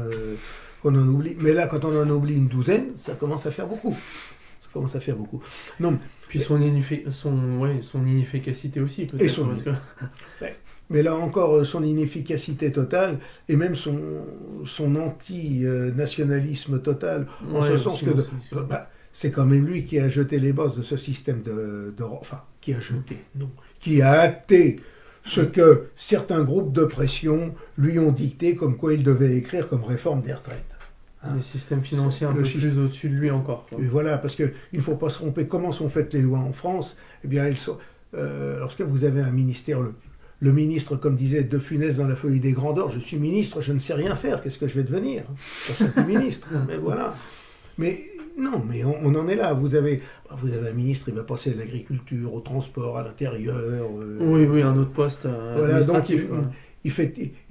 qu'on en oublie. Mais là, quand on en oublie une douzaine, ça commence à faire beaucoup. Ça commence à faire beaucoup. Non, puis son inefficacité aussi, peut-être. Parce que... Mais là encore, son inefficacité totale, et même son anti-nationalisme total, en ce sens que c'est quand même lui qui a jeté les bases de ce système enfin, qui a jeté, non, qui a acté ce que certains groupes de pression lui ont dicté comme quoi il devait écrire comme réforme des retraites. Les systèmes financiers un peu plus au-dessus de lui encore. Quoi. Et voilà, parce qu'il ne faut pas se tromper. Comment sont faites les lois en France? Eh bien, lorsque vous avez un ministère... Le ministre, comme disait De Funès dans La Folie des Grandeurs, je suis ministre, je ne sais rien faire, qu'est-ce que je vais devenir? Je suis plus ministre, mais voilà. Mais non, mais on en est là. Vous avez un ministre, il va passer à l'agriculture, au transport, à l'intérieur. Oui, un autre poste administratif. Voilà, donc il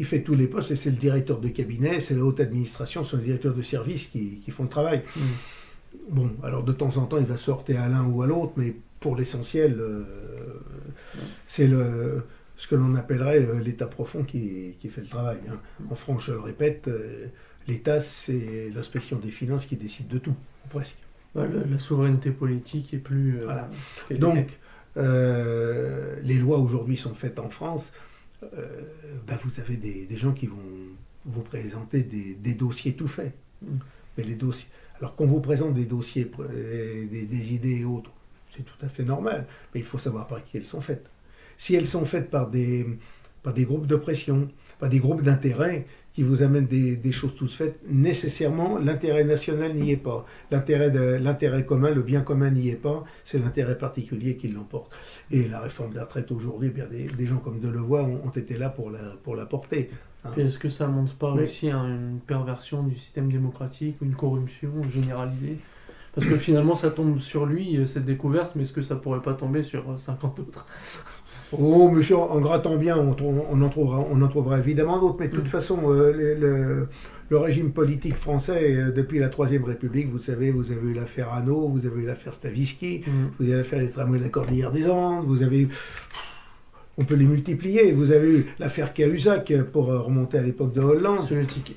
fait tous les postes, et c'est le directeur de cabinet, c'est la haute administration, c'est le directeur de service qui font le travail. Bon, alors de temps en temps, il va se heurter à l'un ou à l'autre, mais pour l'essentiel, c'est ce que l'on appellerait l'État profond qui fait le travail. Hein. En France, je le répète, l'État, c'est l'inspection des finances qui décide de tout, presque. La souveraineté politique est plus... Voilà. Donc, les lois aujourd'hui sont faites en France. Vous avez des gens qui vont vous présenter des dossiers tout faits. Mais les dossiers... Alors, qu'on vous présente des dossiers, des idées et autres, c'est tout à fait normal. Mais il faut savoir par qui elles sont faites. Si elles sont faites par des groupes de pression, par des groupes d'intérêt qui vous amènent des choses toutes faites, nécessairement, l'intérêt national n'y est pas. L'intérêt commun, le bien commun n'y est pas, c'est l'intérêt particulier qui l'emporte. Et la réforme de la retraite aujourd'hui, bien des gens comme Delevoye ont été là pour la porter. Hein. Puis est-ce que ça ne montre pas aussi une perversion du système démocratique, une corruption généralisée? Parce que finalement, ça tombe sur lui, cette découverte, mais est-ce que ça ne pourrait pas tomber sur 50 autres? Oh, monsieur, en grattant bien, on en trouvera évidemment d'autres, mais de toute façon, le régime politique français, depuis la Troisième République, vous savez, vous avez eu l'affaire Hano, vous avez eu l'affaire Stavisky, vous avez l'affaire des tramways de la Cordillère des Andes, vous avez eu... On peut les multiplier. Vous avez eu l'affaire Cahuzac pour remonter à l'époque de Hollande.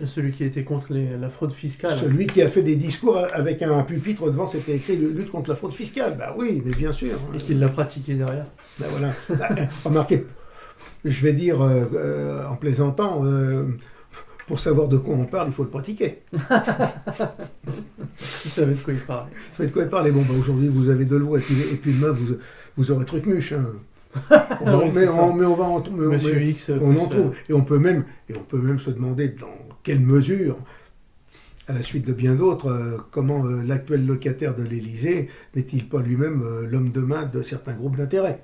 Celui qui était contre la fraude fiscale. Celui qui a fait des discours avec un pupitre devant, c'était écrit « Lutte contre la fraude fiscale ». Ben oui, mais bien sûr. Et qu'il l'a pratiqué derrière. Ben voilà. Remarquez, je vais dire en plaisantant, pour savoir de quoi on parle, il faut le pratiquer. Il savait de quoi il parlait. Il savait de quoi il parlait. Bon, aujourd'hui, vous avez Delevoye et puis demain, vous aurez Trucmuche. Hein. Mais on va en trouver. On en trouve. Et on peut même se demander dans quelle mesure, à la suite de bien d'autres, comment l'actuel locataire de l'Élysée n'est-il pas lui-même l'homme de main de certains groupes d'intérêt.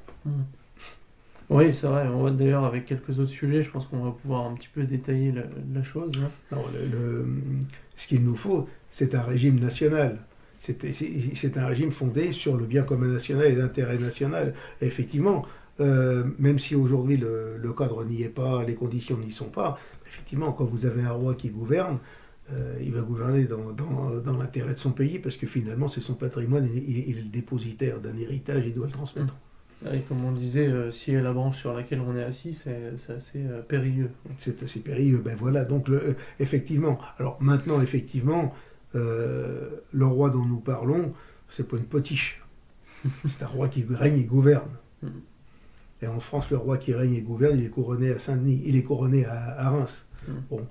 Oui, c'est vrai. On va d'ailleurs avec quelques autres sujets, je pense qu'on va pouvoir un petit peu détailler la chose. Hein. Non, ce qu'il nous faut, c'est un régime national. C'est un régime fondé sur le bien commun national et l'intérêt national. Et effectivement, même si aujourd'hui le cadre n'y est pas, les conditions n'y sont pas, effectivement, quand vous avez un roi qui gouverne, il va gouverner dans l'intérêt de son pays, parce que finalement, c'est son patrimoine, il est le dépositaire d'un héritage, il doit le transmettre. Et comme on disait, si la branche sur laquelle on est assis, c'est assez périlleux. C'est assez périlleux, ben voilà, donc effectivement. Alors maintenant, effectivement, le roi dont nous parlons, c'est pas une potiche. C'est un roi qui règne et gouverne. Et en France, le roi qui règne et gouverne, il est couronné à Saint-Denis, il est couronné à Reims. Bon,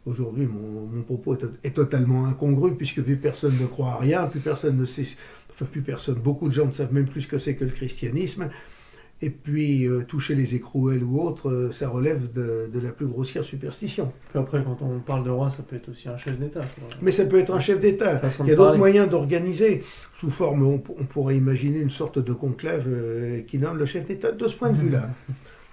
aujourd'hui, mon propos est totalement incongru, puisque plus personne ne croit à rien, plus personne ne sait, beaucoup de gens ne savent même plus ce que c'est que le christianisme. Et puis, toucher les écrouelles ou autre, ça relève de la plus grossière superstition. Puis après, quand on parle de roi, ça peut être aussi un chef d'État, quoi. Mais ça peut être un chef d'État. Façon Il de y a d'autres parler. moyens d'organiser. Sous forme, on pourrait imaginer une sorte de conclave qui nomme le chef d'État. De ce point de vue-là,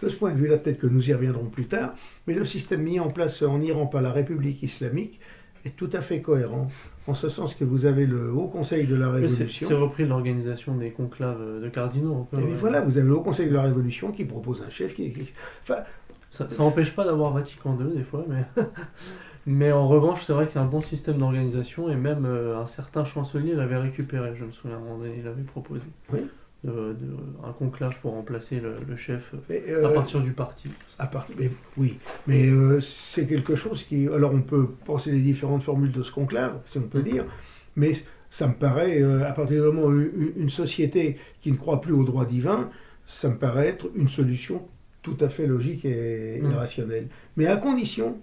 peut-être que nous y reviendrons plus tard, mais le système mis en place en Iran par la République islamique est tout à fait cohérent, en ce sens que vous avez le Haut Conseil de la Mais Révolution. c'est repris de l'organisation des conclaves de cardinaux, un peu, Et bien ouais. voilà, vous avez le Haut Conseil de la Révolution qui propose un chef enfin, Ça n'empêche pas d'avoir Vatican II, des fois, mais... mais en revanche, c'est vrai que c'est un bon système d'organisation, et même un certain chancelier l'avait récupéré, je me souviens, à un moment donné, il l'avait proposé. Oui. Un conclave pour remplacer le chef mais, à partir du parti. oui, mais c'est quelque chose qui... Alors on peut penser les différentes formules de ce conclave, si on peut dire, mais ça me paraît, à partir du moment où une société qui ne croit plus au droit divin, ça me paraît être une solution tout à fait logique et irrationnelle. Mais à condition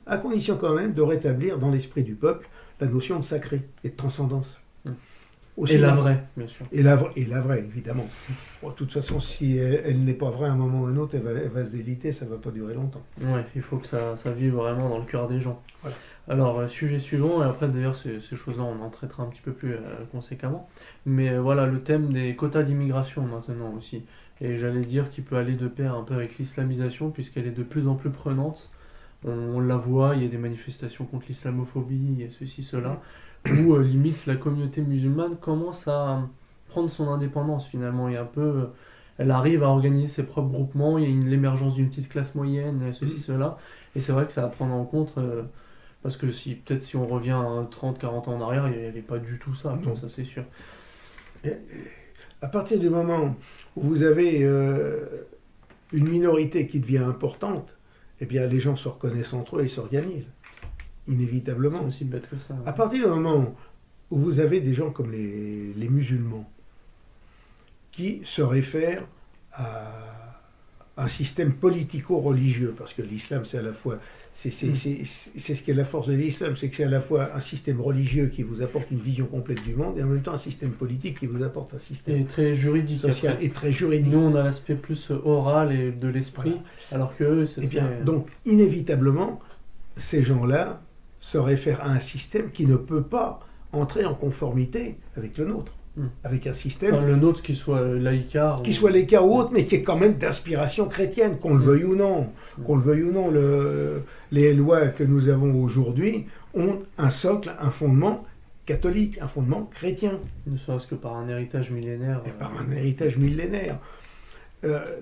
quand même de rétablir dans l'esprit du peuple la notion de sacré et de transcendance. Aussi Et la vraie, bien sûr. Et la vraie, évidemment. Bon, de toute façon, si elle n'est pas vraie à un moment ou à un autre, elle va se déliter, ça ne va pas durer longtemps. Ouais, il faut que ça vive vraiment dans le cœur des gens. Voilà. Alors, sujet suivant, et après d'ailleurs ces choses-là on en traitera un petit peu plus conséquemment, mais voilà le thème des quotas d'immigration maintenant aussi. Et j'allais dire qu'il peut aller de pair un peu avec l'islamisation, puisqu'elle est de plus en plus prenante. On la voit, il y a des manifestations contre l'islamophobie, et ceci, cela, où limite la communauté musulmane commence à prendre son indépendance finalement, et un peu... elle arrive à organiser ses propres groupements, il y a l'émergence d'une petite classe moyenne, ceci, cela, et c'est vrai que ça va prendre en compte... parce que peut-être si on revient à 30-40 ans en arrière, il n'y avait pas du tout ça, Non. ça c'est sûr. À partir du moment où vous avez une minorité qui devient importante, eh bien les gens se reconnaissent entre eux et s'organisent, C'est inévitablement. aussi bête que ça. À partir du moment où vous avez des gens comme les musulmans qui se réfèrent à un système politico-religieux, parce que l'islam c'est à la fois... C'est ce qui est la force de l'islam, c'est que c'est à la fois un système religieux qui vous apporte une vision complète du monde et en même temps un système politique qui vous apporte un système Et très juridique social après. et très juridique. Nous on a l'aspect plus oral et de l'esprit, Voilà. alors que eux c'est Eh bien, très... donc, inévitablement, ces gens-là se réfèrent à un système qui ne peut pas entrer en conformité avec le nôtre. Avec un système Enfin, le nôtre qui soit laïcard. qui soit l'écart ou autre, mais qui est quand même d'inspiration chrétienne, qu'on le veuille ou non. Qu'on le veuille ou non, les lois que nous avons aujourd'hui ont un socle, un fondement catholique, un fondement chrétien. Ne serait-ce que par un héritage millénaire. Et par un héritage millénaire.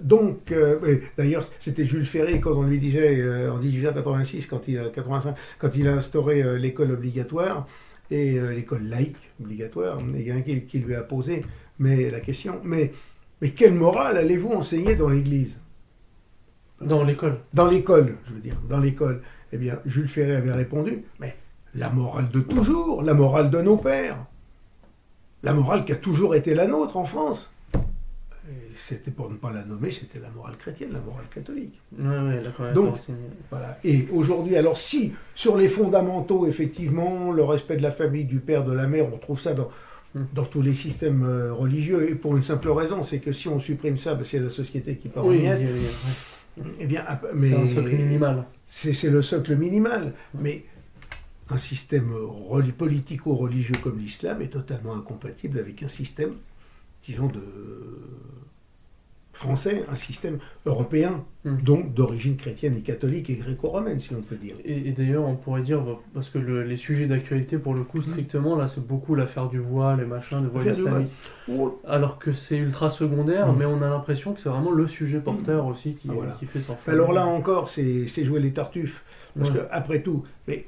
D'ailleurs, c'était Jules Ferry quand on lui disait en 1886, quand il a instauré l'école obligatoire et l'école laïque obligatoire, il y a un qui lui a posé la question, mais quelle morale allez-vous enseigner dans l'Église ? Dans l'école. Dans l'école, je veux dire, dans l'école. Eh bien, Jules Ferry avait répondu, mais la morale de toujours, la morale de nos pères, la morale qui a toujours été la nôtre en France. Et c'était pour ne pas la nommer, c'était la morale chrétienne, la morale catholique. Ouais, là quand même. Donc, voilà. Et aujourd'hui, alors si, sur les fondamentaux, effectivement, le respect de la famille, du père, de la mère, on trouve ça dans tous les systèmes religieux, et pour une simple raison, c'est que si on supprime ça, c'est la société qui part en miettes. Eh bien, mais c'est un socle minimal. C'est le socle minimal. Mais un système politico-religieux comme l'islam est totalement incompatible avec un système, disons, français, un système européen, donc d'origine chrétienne et catholique et gréco-romaine, si on peut dire. Et d'ailleurs, on pourrait dire, parce que les sujets d'actualité, pour le coup, strictement, là, c'est beaucoup l'affaire du voile, les machins, le voile islamique. Alors que c'est ultra secondaire, mais on a l'impression que c'est vraiment le sujet porteur aussi qui fait s'enfler. Alors là encore, c'est jouer les tartuffes. Parce que, après tout, mais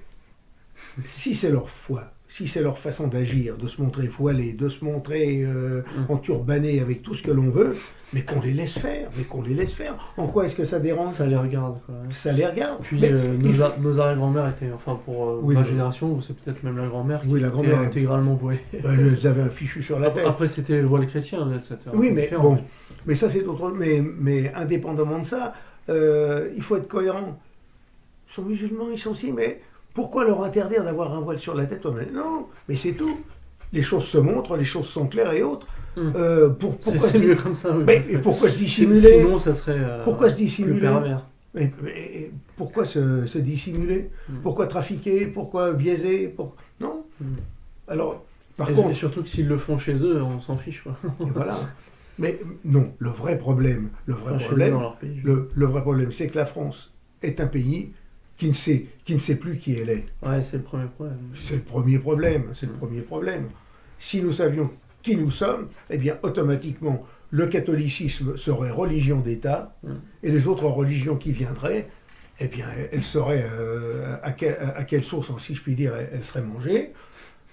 si c'est leur foi, si c'est leur façon d'agir, de se montrer voilés, de se montrer enturbanés avec tout ce que l'on veut, mais qu'on les laisse faire, En quoi est-ce que ça dérange ? Ça les regarde, quoi. Ça les regarde. Puis nos arrière-grand-mères étaient, enfin pour ma génération, ou c'est peut-être même la grand-mère qui était intégralement voilée. Ils avaient un fichu sur la tête. Après c'était le voile chrétien, oui, mais différent. Bon, mais ça c'est autre. Mais indépendamment de ça, il faut être cohérent. Ils sont musulmans, ils sont si, mais pourquoi leur interdire d'avoir un voile sur la tête ? Non, mais c'est tout. les choses se montrent, les choses sont claires et autres. Pourquoi C'est mieux comme ça, oui. et pourquoi se dissimuler? Sinon, ça serait Pourquoi se plus dissimuler? pervers. Mais pourquoi se dissimuler? Pourquoi trafiquer? Pourquoi biaiser? Non. Alors, par contre... Et surtout que s'ils le font chez eux, on s'en fiche, quoi. Et voilà. Mais non, le vrai problème, Chez eux, dans leur pays. le vrai problème, c'est que la France est un pays qui ne sait plus qui elle est. Ouais, c'est le premier problème. C'est le premier problème. C'est le premier problème. Si nous savions qui nous sommes, eh bien, automatiquement, le catholicisme serait religion d'État, et les autres religions qui viendraient, eh bien, elles seraient à quelle source, si je puis dire, elles seraient mangées.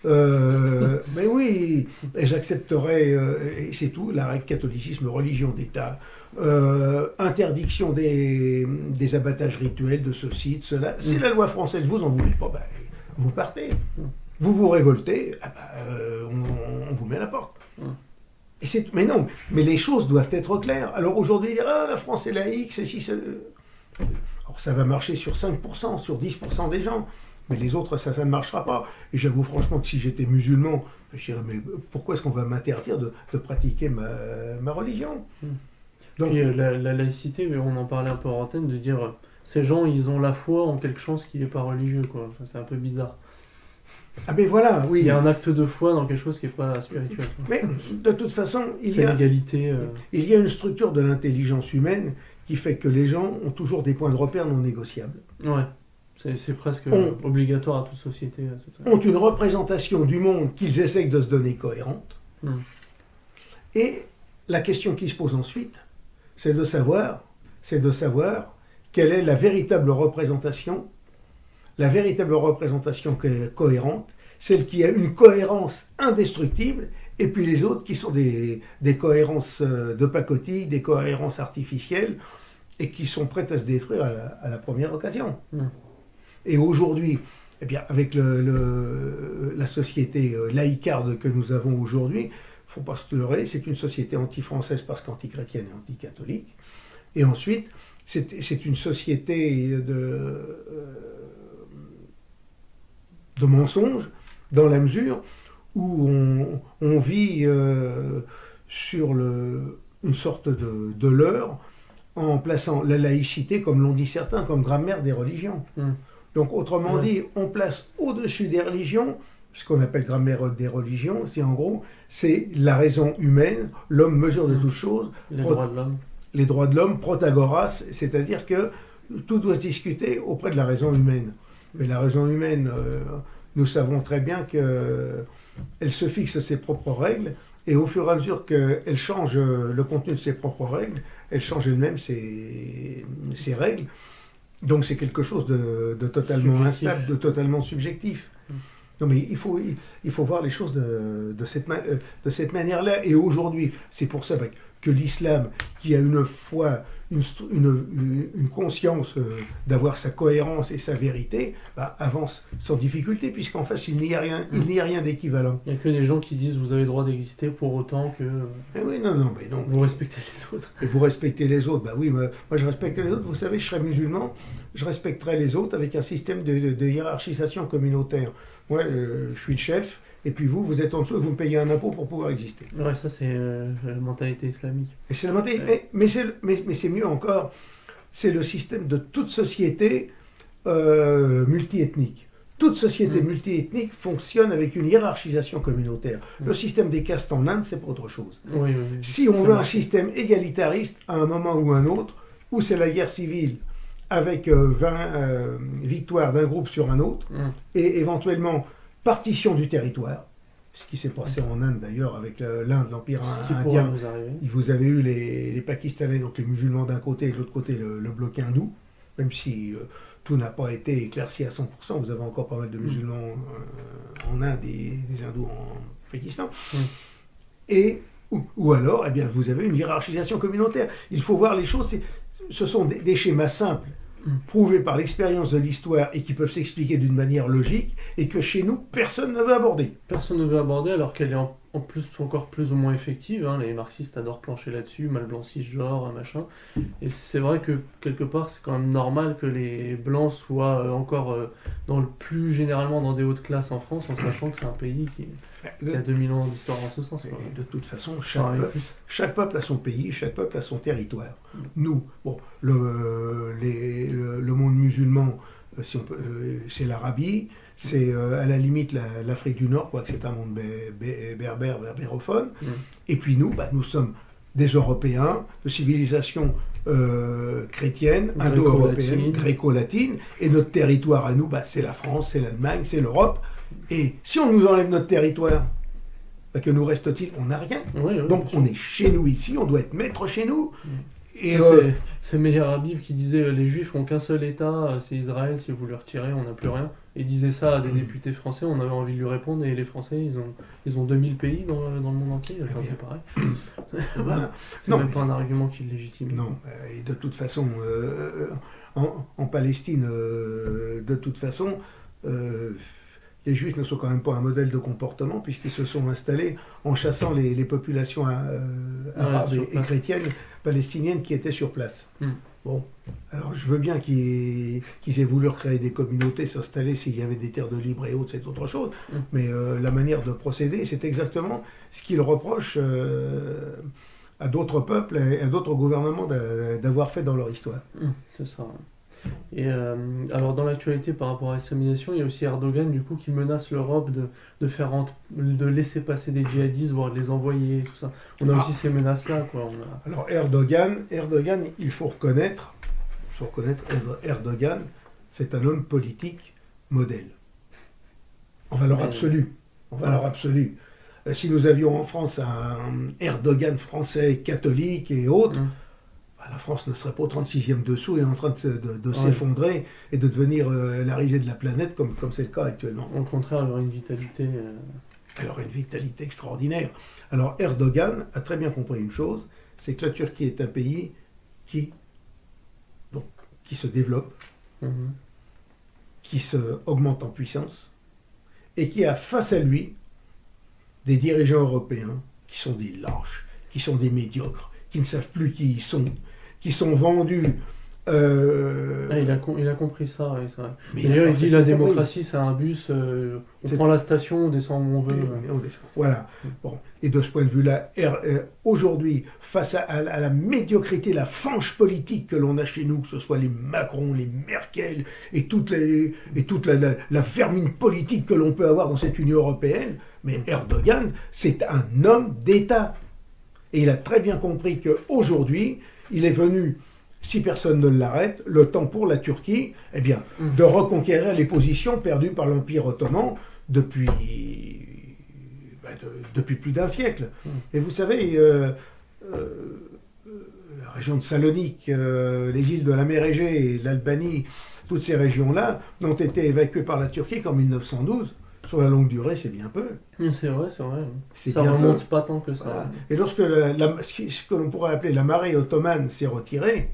Mais oui, j'accepterais, et c'est tout, la règle catholicisme, religion d'État, interdiction des abattages rituels, de ceci, de cela. Si la loi française, vous en voulez pas, ben, vous partez. Vous vous révoltez, on vous met à la porte. Mais non, mais les choses doivent être claires. Alors aujourd'hui, dire, la France est laïque, ceci, cela. Alors ça va marcher sur 5%, sur 10% des gens. Mais les autres, ça ne marchera pas. Et j'avoue franchement que si j'étais musulman, je dirais, mais pourquoi est-ce qu'on va m'interdire de pratiquer ma religion? Donc, puis la laïcité, on en parlait un peu en antenne, de dire, ces gens, ils ont la foi en quelque chose qui n'est pas religieux, quoi. Enfin, c'est un peu bizarre. Ah ben voilà, oui. Il y a un acte de foi dans quelque chose qui n'est pas spirituel, quoi. Mais de toute façon, il y a une structure de l'intelligence humaine qui fait que les gens ont toujours des points de repère non négociables. Ouais. C'est presque obligatoire à toute société. Ont une représentation du monde qu'ils essayent de se donner cohérente. Et la question qui se pose ensuite, c'est de savoir quelle est la véritable représentation cohérente, celle qui a une cohérence indestructible, et puis les autres qui sont des cohérences de pacotille, des cohérences artificielles, et qui sont prêtes à se détruire à la première occasion. Et aujourd'hui, eh bien, avec la société laïcarde que nous avons aujourd'hui, il ne faut pas se leurrer, c'est une société anti-française parce qu'anti-chrétienne et anti-catholique. Et ensuite, c'est une société de mensonges, dans la mesure où on vit sur une sorte de leurre, en plaçant la laïcité, comme l'ont dit certains, comme grammaire des religions. Donc, autrement dit, on place au-dessus des religions, ce qu'on appelle grammaire des religions, c'est en gros, c'est la raison humaine, l'homme mesure de toutes choses. Les droits de l'homme. Les droits de l'homme, Protagoras, c'est-à-dire que tout doit se discuter auprès de la raison humaine. Mais la raison humaine, nous savons très bien qu'elle se fixe ses propres règles, et au fur et à mesure qu'elle change le contenu de ses propres règles, elle change elle-même ses règles. Donc c'est quelque chose de totalement instable, de totalement subjectif. Non mais il faut voir les choses de cette manière-là. Et aujourd'hui, c'est pour ça que l'islam, qui a une foi, une conscience d'avoir sa cohérence et sa vérité, avance sans difficulté, puisqu'en face, il n'y a rien d'équivalent. Il n'y a que des gens qui disent vous avez le droit d'exister pour autant que oui, non. Vous respectez les autres. Et vous respectez les autres, oui, moi je respecte les autres. Vous savez, je serais musulman, je respecterais les autres avec un système de hiérarchisation communautaire. Moi, je suis le chef, et puis vous êtes en dessous et vous me payez un impôt pour pouvoir exister. Ouais, ça c'est la mentalité islamique. Et c'est la mentalité, mais c'est mieux encore, c'est le système de toute société multiethnique. Toute société multiethnique fonctionne avec une hiérarchisation communautaire. Le système des castes en Inde, c'est pas autre chose. Oui. Si on veut un système égalitariste à un moment ou un autre, où c'est la guerre civile, avec 20 victoires d'un groupe sur un autre, et éventuellement partition du territoire, ce qui s'est passé en Inde d'ailleurs avec l'Inde, l'Empire indien. Vous avez eu les Pakistanais, donc les musulmans d'un côté, et de l'autre côté le bloc hindou, même si tout n'a pas été éclairci à 100%, vous avez encore pas mal de musulmans en Inde et des hindous en Pakistan. Et, ou alors, eh bien, vous avez une hiérarchisation communautaire. Il faut voir les choses, ce sont des schémas simples, prouvés par l'expérience de l'histoire et qui peuvent s'expliquer d'une manière logique, et que chez nous, personne ne veut aborder. Personne ne veut aborder alors qu'elle est en plus encore plus ou moins effective, hein. Les marxistes adorent plancher là-dessus, mal blanc cisgenre, machin. Et c'est vrai que quelque part c'est quand même normal que les blancs soient encore plus généralement dans des hautes classes en France, en sachant que c'est un pays qui a 2000 ans d'histoire en ce sens, quoi. Et de toute façon, Enfin, et plus. chaque peuple a son pays, chaque peuple a son territoire. Nous, bon, le monde musulman, si on peut, c'est l'Arabie, c'est à la limite l'Afrique du Nord, quoique c'est un monde berbérophone. Et puis nous, nous sommes des Européens de civilisation chrétienne, indo-européenne, gréco-latine, et notre territoire à nous, c'est la France, c'est l'Allemagne, c'est l'Europe. Et si on nous enlève notre territoire, que nous reste-t-il? On n'a rien. Oui, donc on est chez nous ici, on doit être maître chez nous. Et c'est Meir Habib qui disait les Juifs n'ont qu'un seul État, c'est Israël, si vous le retirez, on n'a plus rien. Et il disait ça à des députés français, on avait envie de lui répondre, et les Français, ils ont 2000 pays dans le monde entier, enfin c'est pareil. Voilà. C'est même pas un argument qui le légitime. Non, et de toute façon, en Palestine, de toute façon, les Juifs ne sont quand même pas un modèle de comportement, puisqu'ils se sont installés en chassant les populations arabes et chrétiennes palestiniennes qui étaient sur place. Bon, alors je veux bien qu'ils aient voulu recréer des communautés, s'installer s'il y avait des terres de libre et autres, c'est autre chose, mais la manière de procéder, c'est exactement ce qu'ils reprochent à d'autres peuples et à d'autres gouvernements d'avoir fait dans leur histoire. C'est ça. Et alors dans l'actualité par rapport à l'islamisation, il y a aussi Erdogan du coup qui menace l'Europe de laisser passer des djihadistes, voire de les envoyer, tout ça. On a aussi ces menaces-là, quoi. Alors Erdogan, il faut reconnaître, Erdogan, c'est un homme politique modèle. En valeur absolue. Si nous avions en France un Erdogan français catholique et autres, la France ne serait pas au 36e dessous et en train de s'effondrer et de devenir la risée de la planète comme c'est le cas actuellement. Au contraire, elle aurait une vitalité... Elle aurait une vitalité extraordinaire. Alors Erdogan a très bien compris une chose, c'est que la Turquie est un pays qui se développe, qui se augmente en puissance et qui a face à lui des dirigeants européens qui sont des lâches, qui sont des médiocres, qui ne savent plus qui ils sont, qui sont vendus... il a compris ça, ouais, c'est vrai. D'ailleurs, il dit la démocratie, c'est un bus, on prend la station, on descend où on veut. On descend. Voilà. Bon. Et de ce point de vue-là, aujourd'hui, face à la médiocrité, la fange politique que l'on a chez nous, que ce soit les Macron, les Merkel, et toute la vermine politique que l'on peut avoir dans cette Union européenne, mais Erdogan, c'est un homme d'État. Et il a très bien compris qu'aujourd'hui, il est venu, si personne ne l'arrête, le temps pour la Turquie, de reconquérir les positions perdues par l'Empire ottoman depuis plus d'un siècle. Et vous savez, la région de Salonique, les îles de la mer Égée, l'Albanie, toutes ces régions-là n'ont été évacuées par la Turquie qu'en 1912. Sur la longue durée, c'est bien peu. C'est vrai. Ça bien remonte pas tant que ça. Voilà. Et lorsque ce que l'on pourrait appeler la marée ottomane s'est retirée,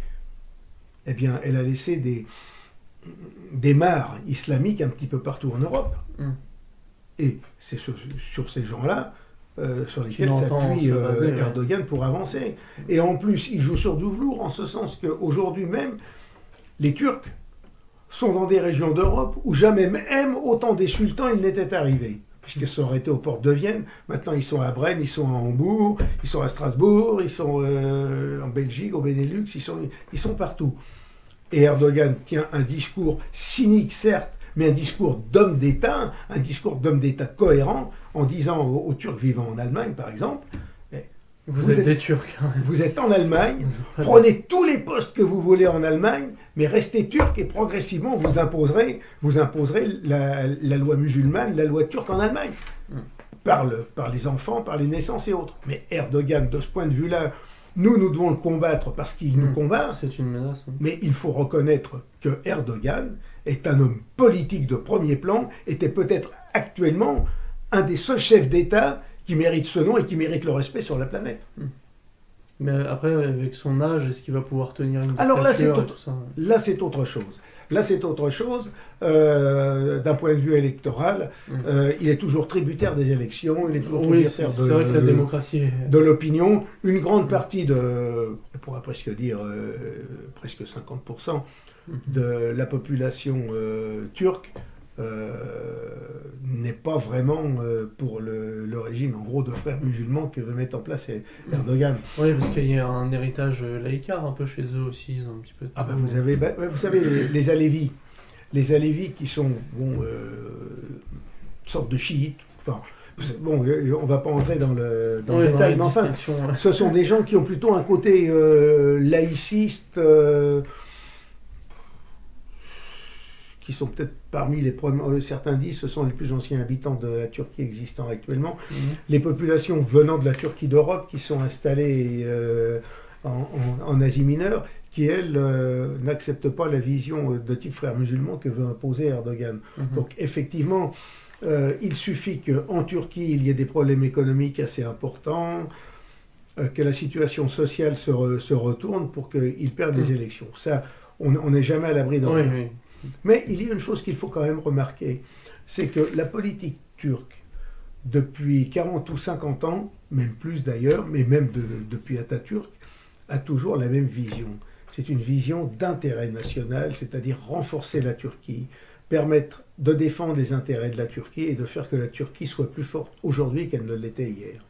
elle a laissé des mares islamiques un petit peu partout en Europe. Et c'est sur ces gens-là sur lesquels s'appuie Erdogan pour avancer. Et en plus, il joue sur du velours, en ce sens qu'aujourd'hui même, les Turcs sont dans des régions d'Europe où jamais même autant des sultans ils n'étaient arrivés. Puisqu'ils sont arrêtés aux portes de Vienne, maintenant ils sont à Brême, ils sont à Hambourg, ils sont à Strasbourg, ils sont en Belgique, au Benelux, ils sont partout. Et Erdogan tient un discours cynique, certes, mais un discours d'homme d'État, un discours d'homme d'État cohérent, en disant aux Turcs vivant en Allemagne, par exemple, vous êtes des Turcs. Vous êtes en Allemagne, prenez tous les postes que vous voulez en Allemagne, mais restez turc et progressivement vous imposerez la loi musulmane, la loi turque en Allemagne. Par les enfants, par les naissances et autres. Mais Erdogan, de ce point de vue-là, nous devons le combattre parce qu'il nous combat. C'est une menace. Mais il faut reconnaître que Erdogan est un homme politique de premier plan, était peut-être actuellement un des seuls chefs d'État qui mérite ce nom et qui mérite le respect sur la planète. Mais après, avec son âge, est-ce qu'il va pouvoir tenir une Alors là, dictature et tout ça? là, c'est autre chose. Là, c'est autre chose. D'un point de vue électoral, il est toujours tributaire des élections, il est toujours Oui, tributaire c'est vrai que la démocratie de l'opinion. Une grande partie on pourrait presque dire presque 50% de la population turque n'est pas vraiment pour le régime, en gros, de frères musulmans que veut mettre en place Erdogan. Oui, parce qu'il y a un héritage laïcard un peu chez eux aussi, ils ont un petit peu de Ah ben tout. vous savez, les Alévis. Les Alévis qui sont une sorte de chiites, enfin, bon, on va pas entrer dans le détail, mais enfin, ce sont des gens qui ont plutôt un côté laïciste, qui sont peut-être parmi les premiers, certains disent ce sont les plus anciens habitants de la Turquie existant actuellement. Les populations venant de la Turquie d'Europe qui sont installées en Asie mineure, qui, elles, n'acceptent pas la vision de type frère musulman que veut imposer Erdogan. Donc, effectivement, il suffit qu'en Turquie, il y ait des problèmes économiques assez importants, que la situation sociale se retourne pour qu'ils perdent les élections. Ça, on n'est jamais à l'abri de rien. Oui. Mais il y a une chose qu'il faut quand même remarquer, c'est que la politique turque, depuis 40 ou 50 ans, même plus d'ailleurs, mais même depuis Atatürk, a toujours la même vision. C'est une vision d'intérêt national, c'est-à-dire renforcer la Turquie, permettre de défendre les intérêts de la Turquie et de faire que la Turquie soit plus forte aujourd'hui qu'elle ne l'était hier.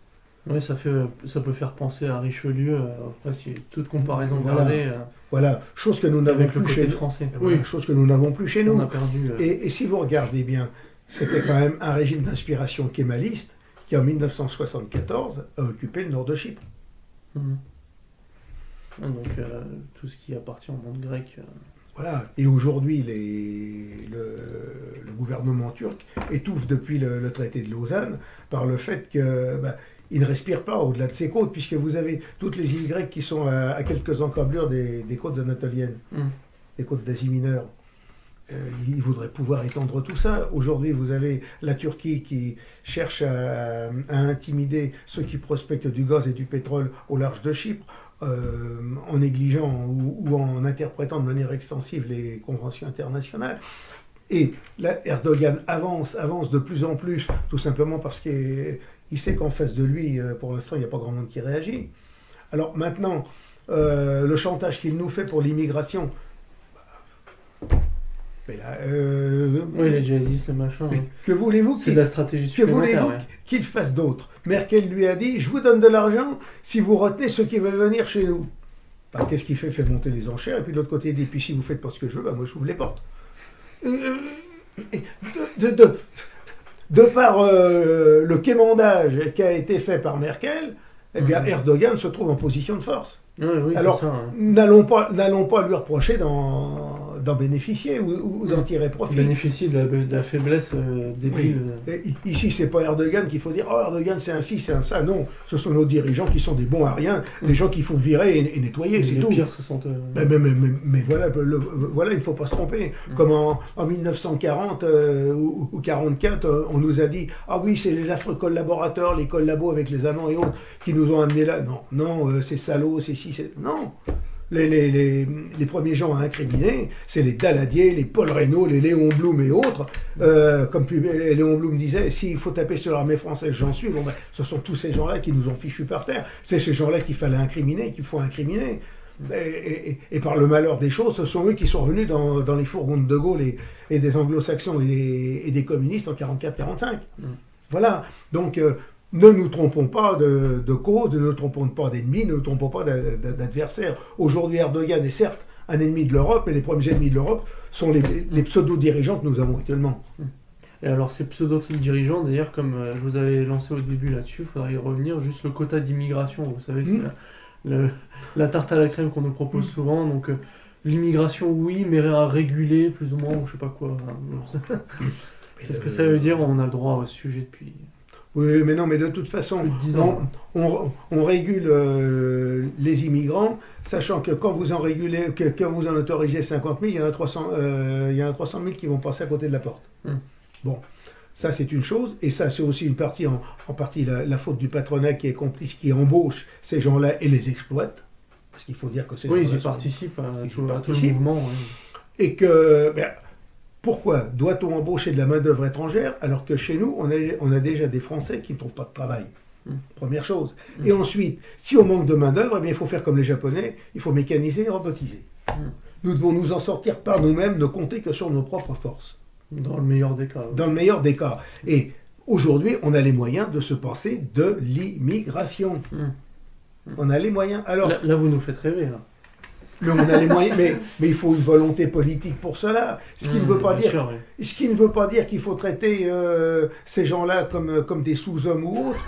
Oui, ça peut faire penser à Richelieu, après, si toute comparaison gardée. Voilà, chose que nous n'avons plus chez nous. Français. Voilà, chose que nous n'avons plus chez nous. On a perdu. Et si vous regardez bien, c'était quand même un régime d'inspiration kémaliste qui, en 1974, a occupé le nord de Chypre. Donc, tout ce qui appartient au monde grec. Voilà. Et aujourd'hui, le gouvernement turc étouffe depuis le traité de Lausanne par le fait que il ne respire pas au-delà de ses côtes, puisque vous avez toutes les îles grecques qui sont à quelques encablures des côtes anatoliennes, des côtes d'Asie mineure. Il voudrait pouvoir étendre tout ça. Aujourd'hui, vous avez la Turquie qui cherche à intimider ceux qui prospectent du gaz et du pétrole au large de Chypre, en négligeant ou en interprétant de manière extensive les conventions internationales. Et là, Erdogan avance de plus en plus, tout simplement parce qu'il sait qu'en face de lui, pour l'instant, il n'y a pas grand monde qui réagit. Alors maintenant, le chantage qu'il nous fait pour l'immigration, oui, les djihadistes, le machin. Que voulez-vous c'est de la stratégie supplémentaire. Qu'il fasse d'autre? Merkel lui a dit, je vous donne de l'argent si vous retenez ceux qui veulent venir chez nous. Enfin, qu'est-ce qu'il fait? Fait monter les enchères. Et puis de l'autre côté, il dit, puis si vous faites pas ce que je veux, moi je ouvre les portes. De par le quémandage qui a été fait par Merkel, eh bien, Erdogan se trouve en position de force. Oui, alors, ça, n'allons pas lui reprocher d'en bénéficier ou d'en tirer profit. Bénéficier de la faiblesse débile. Oui. Ici, c'est pas Erdogan qu'il faut dire « Oh, Erdogan, c'est un ci, c'est un ça ». Non, ce sont nos dirigeants qui sont des bons à rien, des gens qu'il faut virer et nettoyer, c'est tout. Les pires, ce sont... Mais voilà, il ne faut pas se tromper. Comme en 1940 ou 1944, on nous a dit « Ah oui, c'est les affreux collaborateurs, les collabos avec les Allemands et autres qui nous ont amenés là. » Non, c'est salaud, c'est ci, c'est... Non. Les premiers gens à incriminer, c'est les Daladier, les Paul Reynaud, les Léon Blum et autres. Comme Léon Blum disait, s'il faut taper sur l'armée française, j'en suis. Bon, ce sont tous ces gens-là qui nous ont fichus par terre. C'est ces gens-là qu'il fallait incriminer, qu'il faut incriminer. Et par le malheur des choses, ce sont eux qui sont venus dans les fourgons de Gaulle et des anglo-saxons et des communistes en 1944-1945. Voilà. Donc, ne nous trompons pas de cause, ne nous trompons pas d'ennemis, ne nous trompons pas d'adversaires. Aujourd'hui, Erdogan est certes un ennemi de l'Europe, mais les premiers ennemis de l'Europe sont les pseudo-dirigeants que nous avons actuellement. Et alors, ces pseudo-dirigeants, d'ailleurs, comme je vous avais lancé au début là-dessus, il faudrait y revenir, juste le quota d'immigration. Vous savez, c'est la tarte à la crème qu'on nous propose souvent. Donc, l'immigration, oui, mais à réguler, plus ou moins, ou je sais pas quoi. C'est ce que ça veut dire, on a le droit au sujet depuis... Oui, mais non, mais de toute façon, on régule les immigrants, sachant que quand vous en régulez, quand vous en autorisez 50 000, il y en a 300 000 qui vont passer à côté de la porte. Bon, Ça, c'est une chose, et ça, c'est aussi une partie, en partie, la faute du patronat qui est complice, qui embauche ces gens-là et les exploite. Parce qu'il faut dire que ces Oui, gens-là ils y participent à ils y tout le participent. mouvement. Oui. Et que, pourquoi doit-on embaucher de la main-d'œuvre étrangère alors que chez nous, on a déjà des Français qui ne trouvent pas de travail? Première chose. Et ensuite, si on manque de main-d'œuvre, eh bien, il faut faire comme les Japonais, il faut mécaniser et robotiser. Nous devons nous en sortir par nous-mêmes, ne compter que sur nos propres forces. Dans le meilleur des cas. Oui. Dans le meilleur des cas. Et aujourd'hui, on a les moyens de se passer de l'immigration. On a les moyens. Alors, Là, vous nous faites rêver. Là. on a les moyens, mais il faut une volonté politique pour cela. Ce qui ne veut pas bien dire, sûr, oui. ce qui ne veut pas dire qu'il faut traiter ces gens-là comme des sous-hommes ou autres.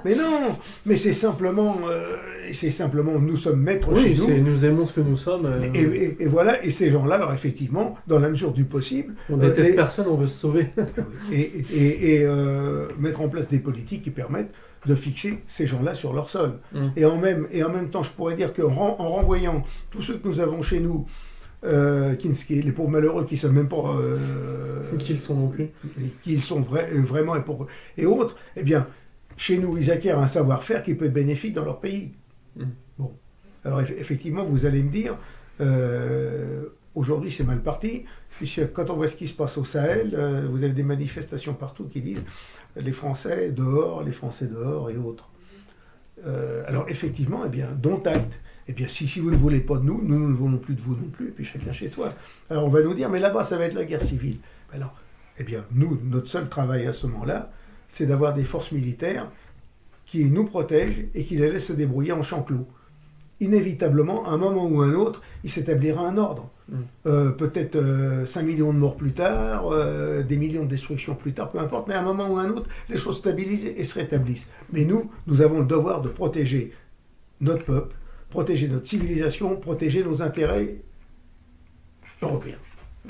Mais non, mais c'est simplement, nous sommes maîtres chez Oui, nous. nous aimons ce que nous sommes. Et voilà, et ces gens-là, alors effectivement, dans la mesure du possible, On déteste personne, on veut se sauver. et mettre en place des politiques qui permettent de fixer ces gens-là sur leur sol. Et en même temps, je pourrais dire qu'en renvoyant tous ceux que nous avons chez nous, les pauvres malheureux qui ne savent même pas Qui le sont non plus. qui ils sont vraiment et autres, eh bien, chez nous, ils acquièrent un savoir-faire qui peut être bénéfique dans leur pays. Bon. Alors effectivement, vous allez me dire, aujourd'hui c'est mal parti, puisque quand on voit ce qui se passe au Sahel, vous avez des manifestations partout qui disent les Français dehors et autres. Alors effectivement, eh bien, dont acte. Eh bien, si vous ne voulez pas de nous, nous ne voulons plus de vous non plus, puis chacun chez soi. Alors on va nous dire, mais là-bas, ça va être la guerre civile. Alors, eh bien, nous, notre seul travail à ce moment-là, c'est d'avoir des forces militaires qui nous protègent et qui les laissent se débrouiller en champ clos. Inévitablement, à un moment ou à un autre, il s'établira un ordre. Peut-être 5 millions de morts plus tard, des millions de destructions plus tard, peu importe, mais à un moment ou à un autre, les choses stabilisent et se rétablissent. Mais nous avons le devoir de protéger notre peuple, protéger notre civilisation, protéger nos intérêts européens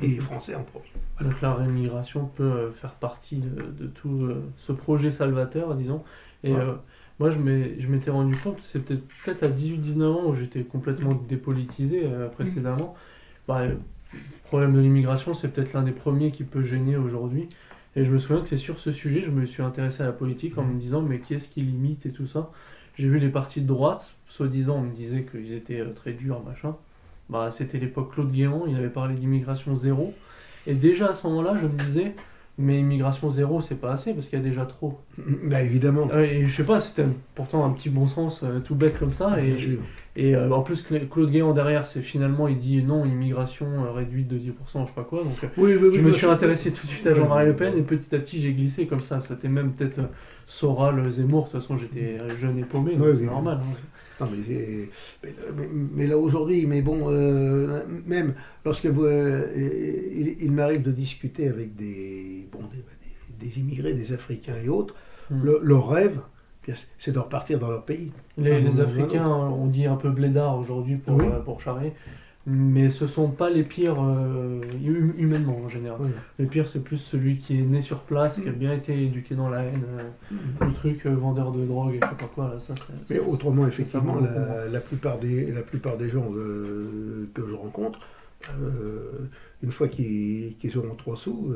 et français en premier. Donc la rémigration peut faire partie de tout ce projet salvateur, disons. Et moi, je m'étais rendu compte, c'est peut-être à 18-19 ans où j'étais complètement dépolitisé précédemment. Le problème de l'immigration, c'est peut-être l'un des premiers qui peut gêner aujourd'hui. Et je me souviens que c'est sur ce sujet, je me suis intéressé à la politique en me disant, mais qui est-ce qui limite et tout ça. J'ai vu les partis de droite, soi-disant, on me disait qu'ils étaient très durs, machin. C'était l'époque Claude Guéant, il avait parlé d'immigration zéro. Et déjà à ce moment-là, je me disais, mais immigration zéro, c'est pas assez parce qu'il y a déjà trop. Évidemment. Et je sais pas, c'était pourtant un petit bon sens tout bête comme ça. Et en plus, Claude Guéant derrière, finalement, il dit non, immigration réduite de 10%, je sais pas quoi. Donc je me suis intéressé tout de suite à Jean-Marie Le Pen et petit à petit, j'ai glissé comme ça. C'était même peut-être Soral, Zemmour. De toute façon, j'étais jeune et paumé, donc c'est normal. Hein. Non, mais là aujourd'hui, mais bon, même lorsque il m'arrive de discuter avec des immigrés, des Africains et autres, leur rêve, c'est de repartir dans leur pays. Les Africains, on dit un peu blédards aujourd'hui pour charrer, mais ce sont pas les pires humainement en général. Oui. Le pire, c'est plus celui qui est né sur place, qui a bien été éduqué dans la haine, le truc vendeur de drogue et je sais pas quoi. Là, mais autrement, effectivement, la plupart des gens que je rencontre, une fois qu'ils auront 3 sous,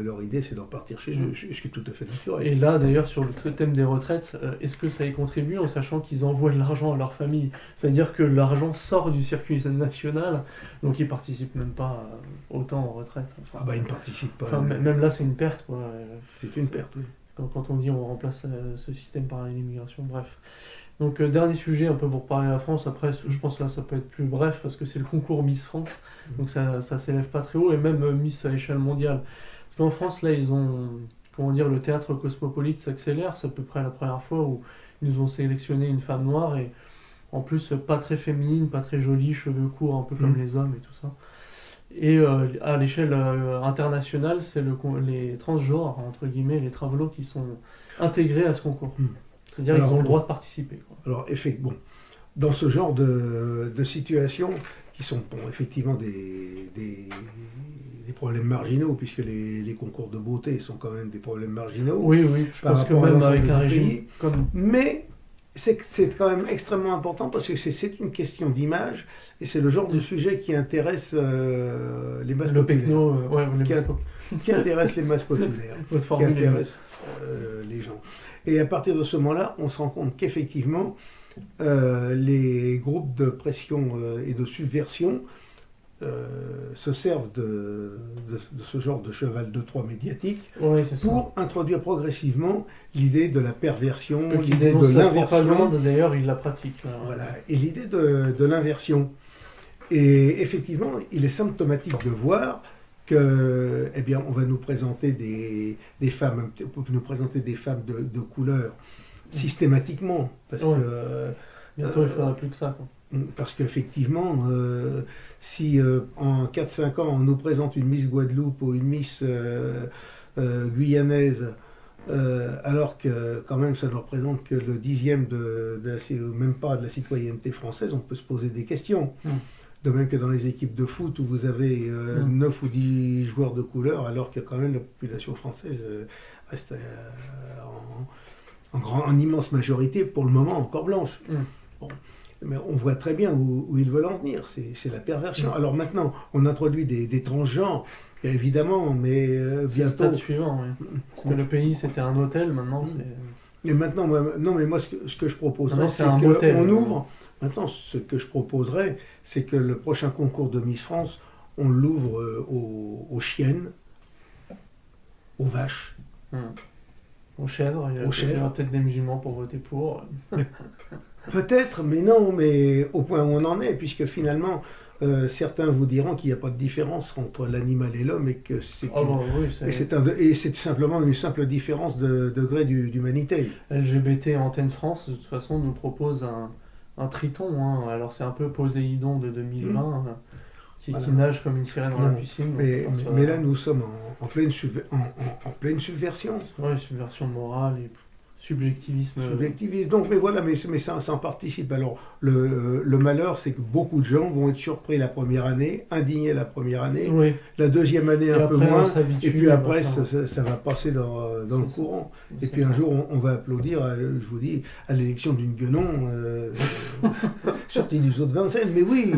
leur idée c'est de repartir chez eux, ce qui est tout à fait naturel. Et là d'ailleurs sur le thème des retraites, est-ce que ça y contribue en sachant qu'ils envoient de l'argent à leur famille? C'est-à-dire que l'argent sort du circuit national, donc ils participent même pas autant en retraite. Ils ne participent pas. Même là c'est une perte, quoi. C'est une perte, oui. Quand on dit on remplace ce système par l'immigration, bref. Donc dernier sujet un peu pour parler de la France, après je pense que là ça peut être plus bref parce que c'est le concours Miss France, donc ça s'élève pas très haut, et même Miss à l'échelle mondiale. Parce qu'en France là ils ont, le théâtre cosmopolite s'accélère, c'est à peu près la première fois où ils nous ont sélectionné une femme noire, et en plus pas très féminine, pas très jolie, cheveux courts un peu comme les hommes et tout ça. Et à l'échelle internationale, c'est les transgenres, entre guillemets, les travelots qui sont intégrés à ce concours. C'est-à-dire qu'ils ont le droit de participer. Quoi. Alors, dans ce genre de situations, qui sont effectivement des problèmes marginaux, puisque les concours de beauté sont quand même des problèmes marginaux. Oui, je pense que même avec un régime pays, mais c'est quand même extrêmement important parce que c'est une question d'image et c'est le genre de sujet qui intéresse les masses Le populaires. pecno, ouais, les Qui, masses qui intéresse les masses populaires, Votre qui formule est intéresse les gens. Et à partir de ce moment-là, on se rend compte qu'effectivement, les groupes de pression et de subversion se servent de ce genre de cheval de Troie médiatique ouais, c'est ça. pour introduire progressivement l'idée de la perversion, Qui l'idée de dénonce la l'inversion. propagande, d'ailleurs, il la pratique. Voilà, et l'idée de l'inversion. Et effectivement, il est symptomatique de voir que, eh bien, on va nous présenter des femmes, on peut nous présenter des femmes de couleur systématiquement, parce Ouais. que Bientôt, il faudra plus que ça. Quoi. parce qu'effectivement, si en 4-5 ans on nous présente une Miss Guadeloupe ou une Miss guyanaise, alors que quand même ça ne représente que le 10e même pas de la citoyenneté française, on peut se poser des questions. De même que dans les équipes de foot où vous avez 9 ou 10 joueurs de couleur, alors que quand même la population française reste en immense majorité, pour le moment, encore blanche. Bon. Mais on voit très bien où ils veulent en venir, c'est la perversion. Alors maintenant, on introduit des transgenres, évidemment, mais C'est le bientôt... stade suivant, oui. Parce que le pays, c'était un hôtel, maintenant, c'est... Et maintenant, non, mais moi, ce que je proposerais, Maintenant, c'est c'est un motel. qu'on ouvre. Maintenant, ce que je proposerais, c'est que le prochain concours de Miss France, on l'ouvre aux chiennes, aux vaches. Aux chèvres, il y aura peut-être des musulmans pour voter pour. Peut-être, mais non, mais au point où on en est, puisque finalement, certains vous diront qu'il n'y a pas de différence entre l'animal et l'homme et que c'est c'est tout simplement une simple différence de degré d'humanité. LGBT Antenne France, de toute façon, nous propose un triton. Hein. Alors c'est un peu Poséidon de 2020, qui nage comme une sirène dans la piscine. Mais là, nous sommes en pleine subversion. Oui, subversion morale et subjectivisme. Donc, mais voilà, mais ça en participe. Alors, le malheur, c'est que beaucoup de gens vont être surpris la première année, indignés la première année, la deuxième année un peu moins, et puis après, ça va passer dans le courant. Et puis un jour, on va applaudir, je vous dis, à l'élection d'une guenon sortie du zoo de Vincennes. Mais oui.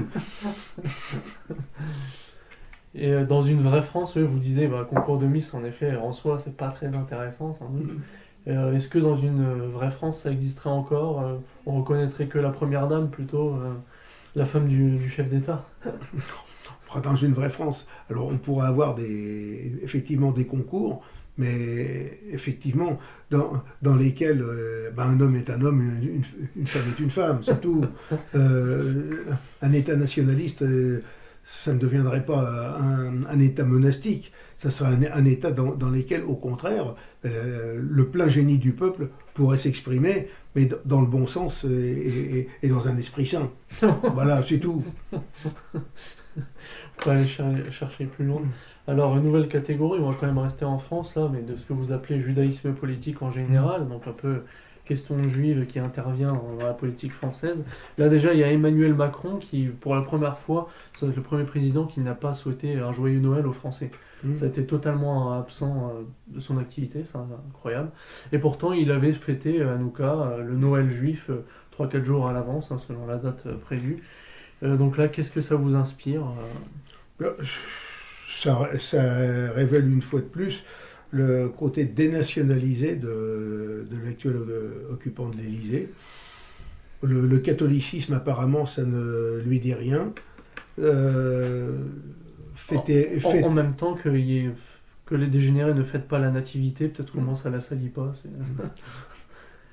Et dans une vraie France, vous disiez, concours de Miss, en effet, en soi, c'est pas très intéressant, sans doute. Est-ce que dans une vraie France, ça existerait encore on reconnaîtrait que la première dame, plutôt la femme du chef d'État? Dans une vraie France, alors on pourrait avoir effectivement des concours, mais effectivement, dans lesquels un homme est un homme, une femme est une femme, c'est tout. Un État nationaliste, ça ne deviendrait pas un État monastique, ça serait un État dans lequel, au contraire, le plein génie du peuple pourrait s'exprimer, mais dans le bon sens et dans un esprit sain. Voilà, c'est tout. On va aller chercher plus loin. Alors, une nouvelle catégorie, on va quand même rester en France, là, mais de ce que vous appelez judaïsme politique en général, donc un peu question juive qui intervient dans la politique française. Là, déjà, il y a Emmanuel Macron qui, pour la première fois, c'est le premier président qui n'a pas souhaité un joyeux Noël aux Français. Ça a été totalement absent de son activité, c'est incroyable. Et pourtant, il avait fêté à Hanouka le Noël juif 3-4 jours à l'avance, selon la date prévue. Donc là, qu'est-ce que ça vous inspire ça révèle une fois de plus le côté dénationalisé de l'actuel occupant de l'Élysée. Le catholicisme, apparemment, ça ne lui dit rien. En même temps que les dégénérés ne fêtent pas la nativité, peut-être comment ça la salit pas.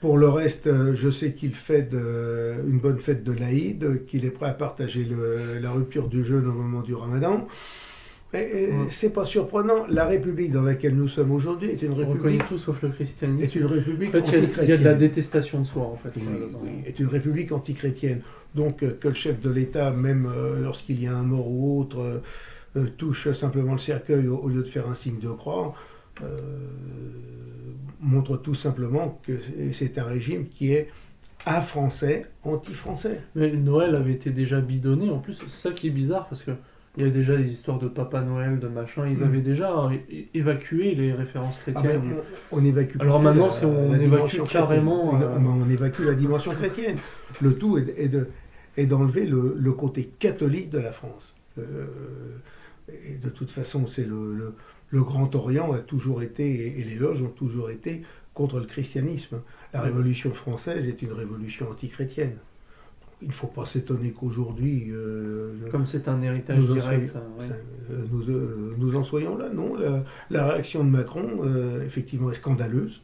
Pour le reste, je sais qu'il fête une bonne fête de l'Aïd, qu'il est prêt à partager la rupture du jeûne au moment du Ramadan. C'est pas surprenant. La République dans laquelle nous sommes aujourd'hui est une On république. reconnaît tout sauf le christianisme. Est une république en fait, antichrétienne. Il y a de la détestation de soi, en fait. Oui, est une république antichrétienne. Donc, que le chef de l'État, même lorsqu'il y a un mort ou autre, touche simplement le cercueil au lieu de faire un signe de croix, montre tout simplement que c'est un régime qui est français, anti-français. Mais Noël avait été déjà bidonné. En plus, c'est ça qui est bizarre, parce que Il y a déjà des histoires de Papa Noël, de machin. Ils avaient déjà évacué les références Ah chrétiennes. ben, on évacue Alors plutôt maintenant, on évacue dimension carrément. chrétienne. On évacue la dimension chrétienne. Le tout est d'enlever le côté catholique de la France. Et de toute façon, c'est le Grand Orient a toujours été, et les loges ont toujours été contre le christianisme. La Révolution française est une révolution antichrétienne. Il ne faut pas s'étonner qu'aujourd'hui... Comme c'est un héritage direct. Nous en soyons là, non. La réaction de Macron, effectivement, est scandaleuse.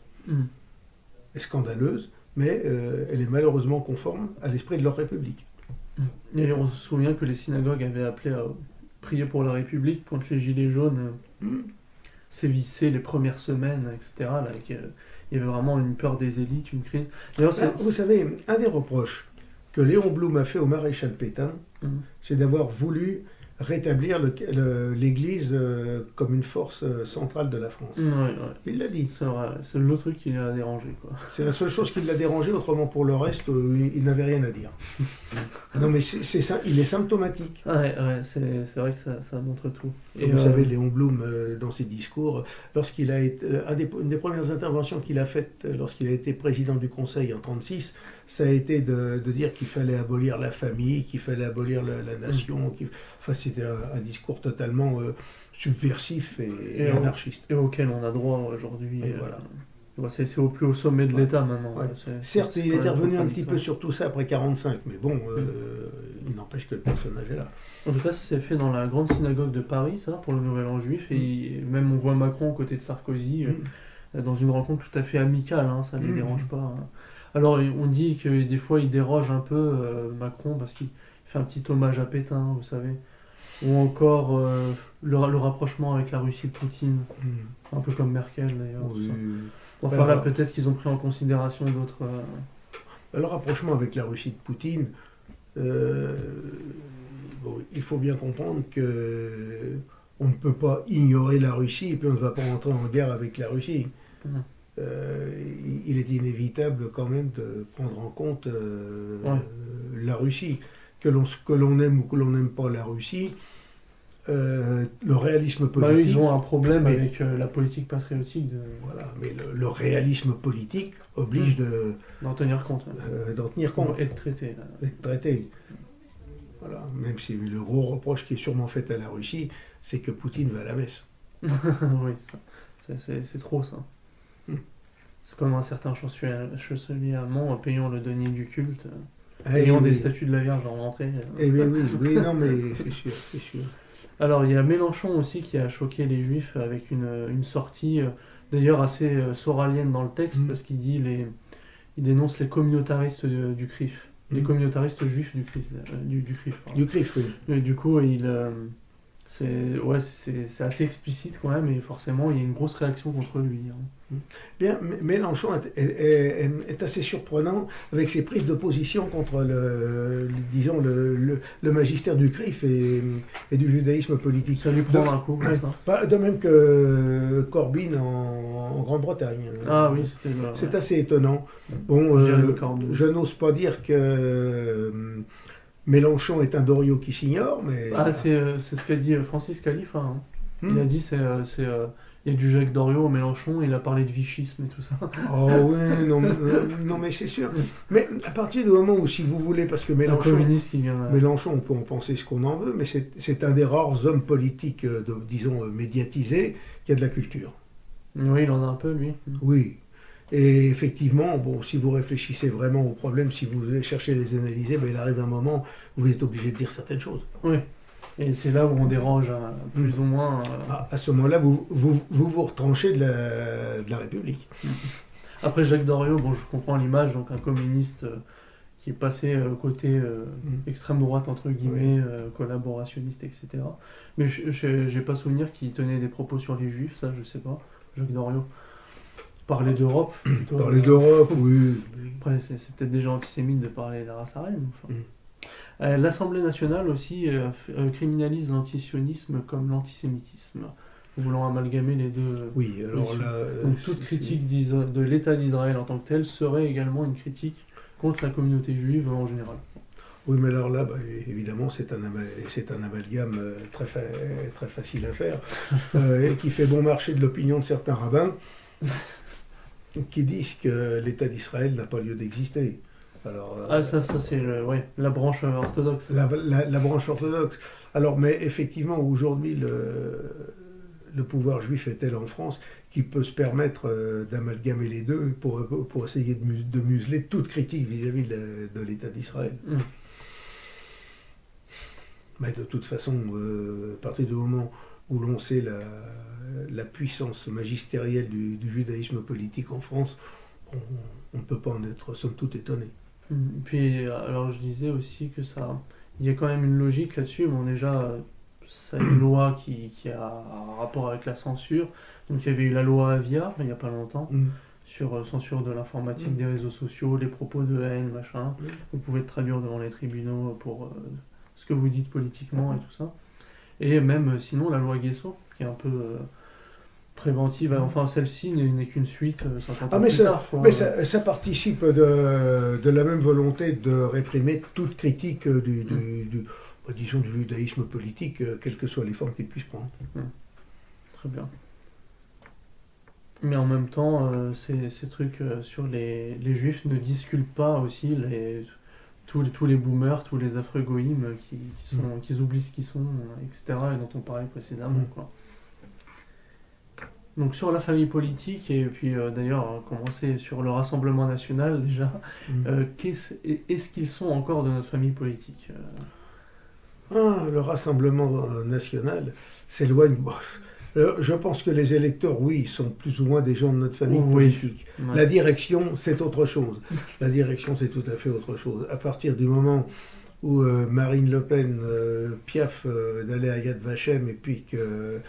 Est scandaleuse, mais elle est malheureusement conforme à l'esprit de leur République. Et on se souvient que les synagogues avaient appelé à prier pour la République quand les Gilets jaunes sévissaient les premières semaines, etc. Là, il y avait vraiment une peur des élites, une crise. D'ailleurs, vous savez, un des reproches que Léon Blum a fait au maréchal Pétain, c'est d'avoir voulu rétablir l'Église comme une force centrale de la France. Il l'a dit. C'est vrai, c'est le truc qui l'a dérangé, quoi. C'est la seule chose qui l'a dérangé, autrement pour le reste, il n'avait rien à dire. Non mais c'est ça, il est symptomatique. Ouais, c'est vrai que ça montre tout. Et vous savez, Léon Blum, dans ses discours, lorsqu'il a été, une des premières interventions qu'il a faites lorsqu'il a été président du Conseil en 1936, ça a été de dire qu'il fallait abolir la famille, qu'il fallait abolir la nation. Enfin, c'était un discours totalement subversif et anarchiste. Et auquel on a droit aujourd'hui. Voilà. C'est au plus haut sommet de l'État maintenant. Ouais. Certes, il est revenu un petit peu sur tout ça après 1945, mais bon, il n'empêche que le personnage est là. En tout cas, ça s'est fait dans la grande synagogue de Paris, ça, pour le Nouvel An juif, et même on voit Macron aux côtés de Sarkozy, dans une rencontre tout à fait amicale, ça ne les dérange pas. Alors, on dit que des fois, il déroge un peu, Macron, parce qu'il fait un petit hommage à Pétain, vous savez. Ou encore le rapprochement avec la Russie de Poutine, un peu comme Merkel d'ailleurs. Oui. Enfin là, peut-être qu'ils ont pris en considération d'autres... Le rapprochement avec la Russie de Poutine, il faut bien comprendre que on ne peut pas ignorer la Russie et puis on ne va pas rentrer en guerre avec la Russie. Il est inévitable quand même de prendre en compte la Russie. Que l'on aime ou que l'on n'aime pas la Russie, le réalisme politique... ils ont un problème avec la politique patriotique. Voilà, mais le réalisme politique oblige d'en tenir compte. D'en tenir compte. Et de traiter. D'être traité. Voilà, même si le gros reproche qui est sûrement fait à la Russie, c'est que Poutine va à la messe. Oui, c'est trop ça. C'est comme un certain chancelier allemand payant le denier du culte, ayant des statues de la Vierge dans l'entrée. Oui, non mais c'est sûr. Alors il y a Mélenchon aussi qui a choqué les Juifs avec une sortie, d'ailleurs assez soralienne dans le texte, parce qu'il dit il dénonce les communautaristes du CRIF. Les communautaristes juifs du CRIF. Du CRIF, oui. Et du coup, c'est assez explicite quand même, et forcément, il y a une grosse réaction contre lui. Bien, Mélenchon est assez surprenant avec ses prises de position contre le magistère du CRIF et du judaïsme politique. Ça lui prend un coup, ça. De même que Corbyn en Grande-Bretagne. Ah oui, c'est assez étonnant. Bon, je n'ose pas dire que Mélenchon est un Doriot qui s'ignore, mais... c'est ce qu'a dit Francis Khalifa. Il a dit il y a du Jacques Doriot au Mélenchon, il a parlé de vichisme et tout ça. Oh oui, non mais c'est sûr. Mais à partir du moment où, si vous voulez, parce que Mélenchon, on peut en penser ce qu'on en veut, mais c'est un des rares hommes politiques, disons, médiatisés, qui a de la culture. Oui, il en a un peu, lui. Oui. Et effectivement, si vous réfléchissez vraiment aux problèmes, si vous cherchez à les analyser, il arrive un moment où vous êtes obligé de dire certaines choses. Oui. Et c'est là où on déroge plus ou moins... À ce moment-là, vous retranchez de la République. Après, Jacques Doriot, je comprends l'image, donc un communiste qui est passé côté extrême droite, entre guillemets, collaborationniste, etc. Mais j'ai pas souvenir qu'il tenait des propos sur les Juifs, ça, je sais pas, Jacques Doriot. Parler d'Europe, plutôt. Parler d'Europe, oui. Après, c'est peut-être déjà antisémite de parler d'Aras Arim. L'Assemblée nationale aussi criminalise l'antisionisme comme l'antisémitisme, voulant amalgamer les deux. Oui, alors là... Donc toute critique de l'État d'Israël en tant que tel serait également une critique contre la communauté juive en général. Oui, mais alors là, bah, évidemment, c'est un amalgame très facile à faire, et qui fait bon marché de l'opinion de certains rabbins qui disent que l'État d'Israël n'a pas lieu d'exister. Alors, Ah, ça c'est ouais, la branche orthodoxe. la branche orthodoxe. Alors, mais effectivement, aujourd'hui, le pouvoir juif est tel en France qu'il peut se permettre d'amalgamer les deux pour essayer de museler toute critique vis-à-vis de l'État d'Israël. Mais de toute façon, à partir du moment où l'on sait la puissance magistérielle du judaïsme politique en France, on ne peut pas en être somme toute étonné. Puis, alors je disais aussi que ça, il y a quand même une logique là-dessus. Bon, déjà, c'est une loi qui a un rapport avec la censure. Donc, il y avait eu la loi Avia, il n'y a pas longtemps, sur censure de l'informatique, des réseaux sociaux, les propos de haine, machin. Vous pouvez traduire devant les tribunaux pour ce que vous dites politiquement et tout ça. Et même, sinon, la loi Guesso, qui est un peu préventive. Enfin, celle-ci n'est qu'une suite 50 ans plus tard. Quoi. Mais ça participe de la même volonté de réprimer toute critique disons, du judaïsme politique, quelles que soient les formes qu'il puisse prendre. Très bien. Mais en même temps, ces trucs sur les juifs ne disculpent pas aussi tous les boomers, tous les affreux goïms qui oublient ce qu'ils sont, etc., et dont on parlait précédemment. Quoi. Donc sur la famille politique, et puis d'ailleurs commencer sur le Rassemblement national déjà, est-ce qu'ils sont encore de notre famille politique Le Rassemblement national s'éloigne. Je pense que les électeurs, oui, sont plus ou moins des gens de notre famille politique. Ouais. La direction, c'est autre chose. La direction, c'est tout à fait autre chose. À partir du moment où Marine Le Pen piaffe d'aller à Yad Vashem, et puis que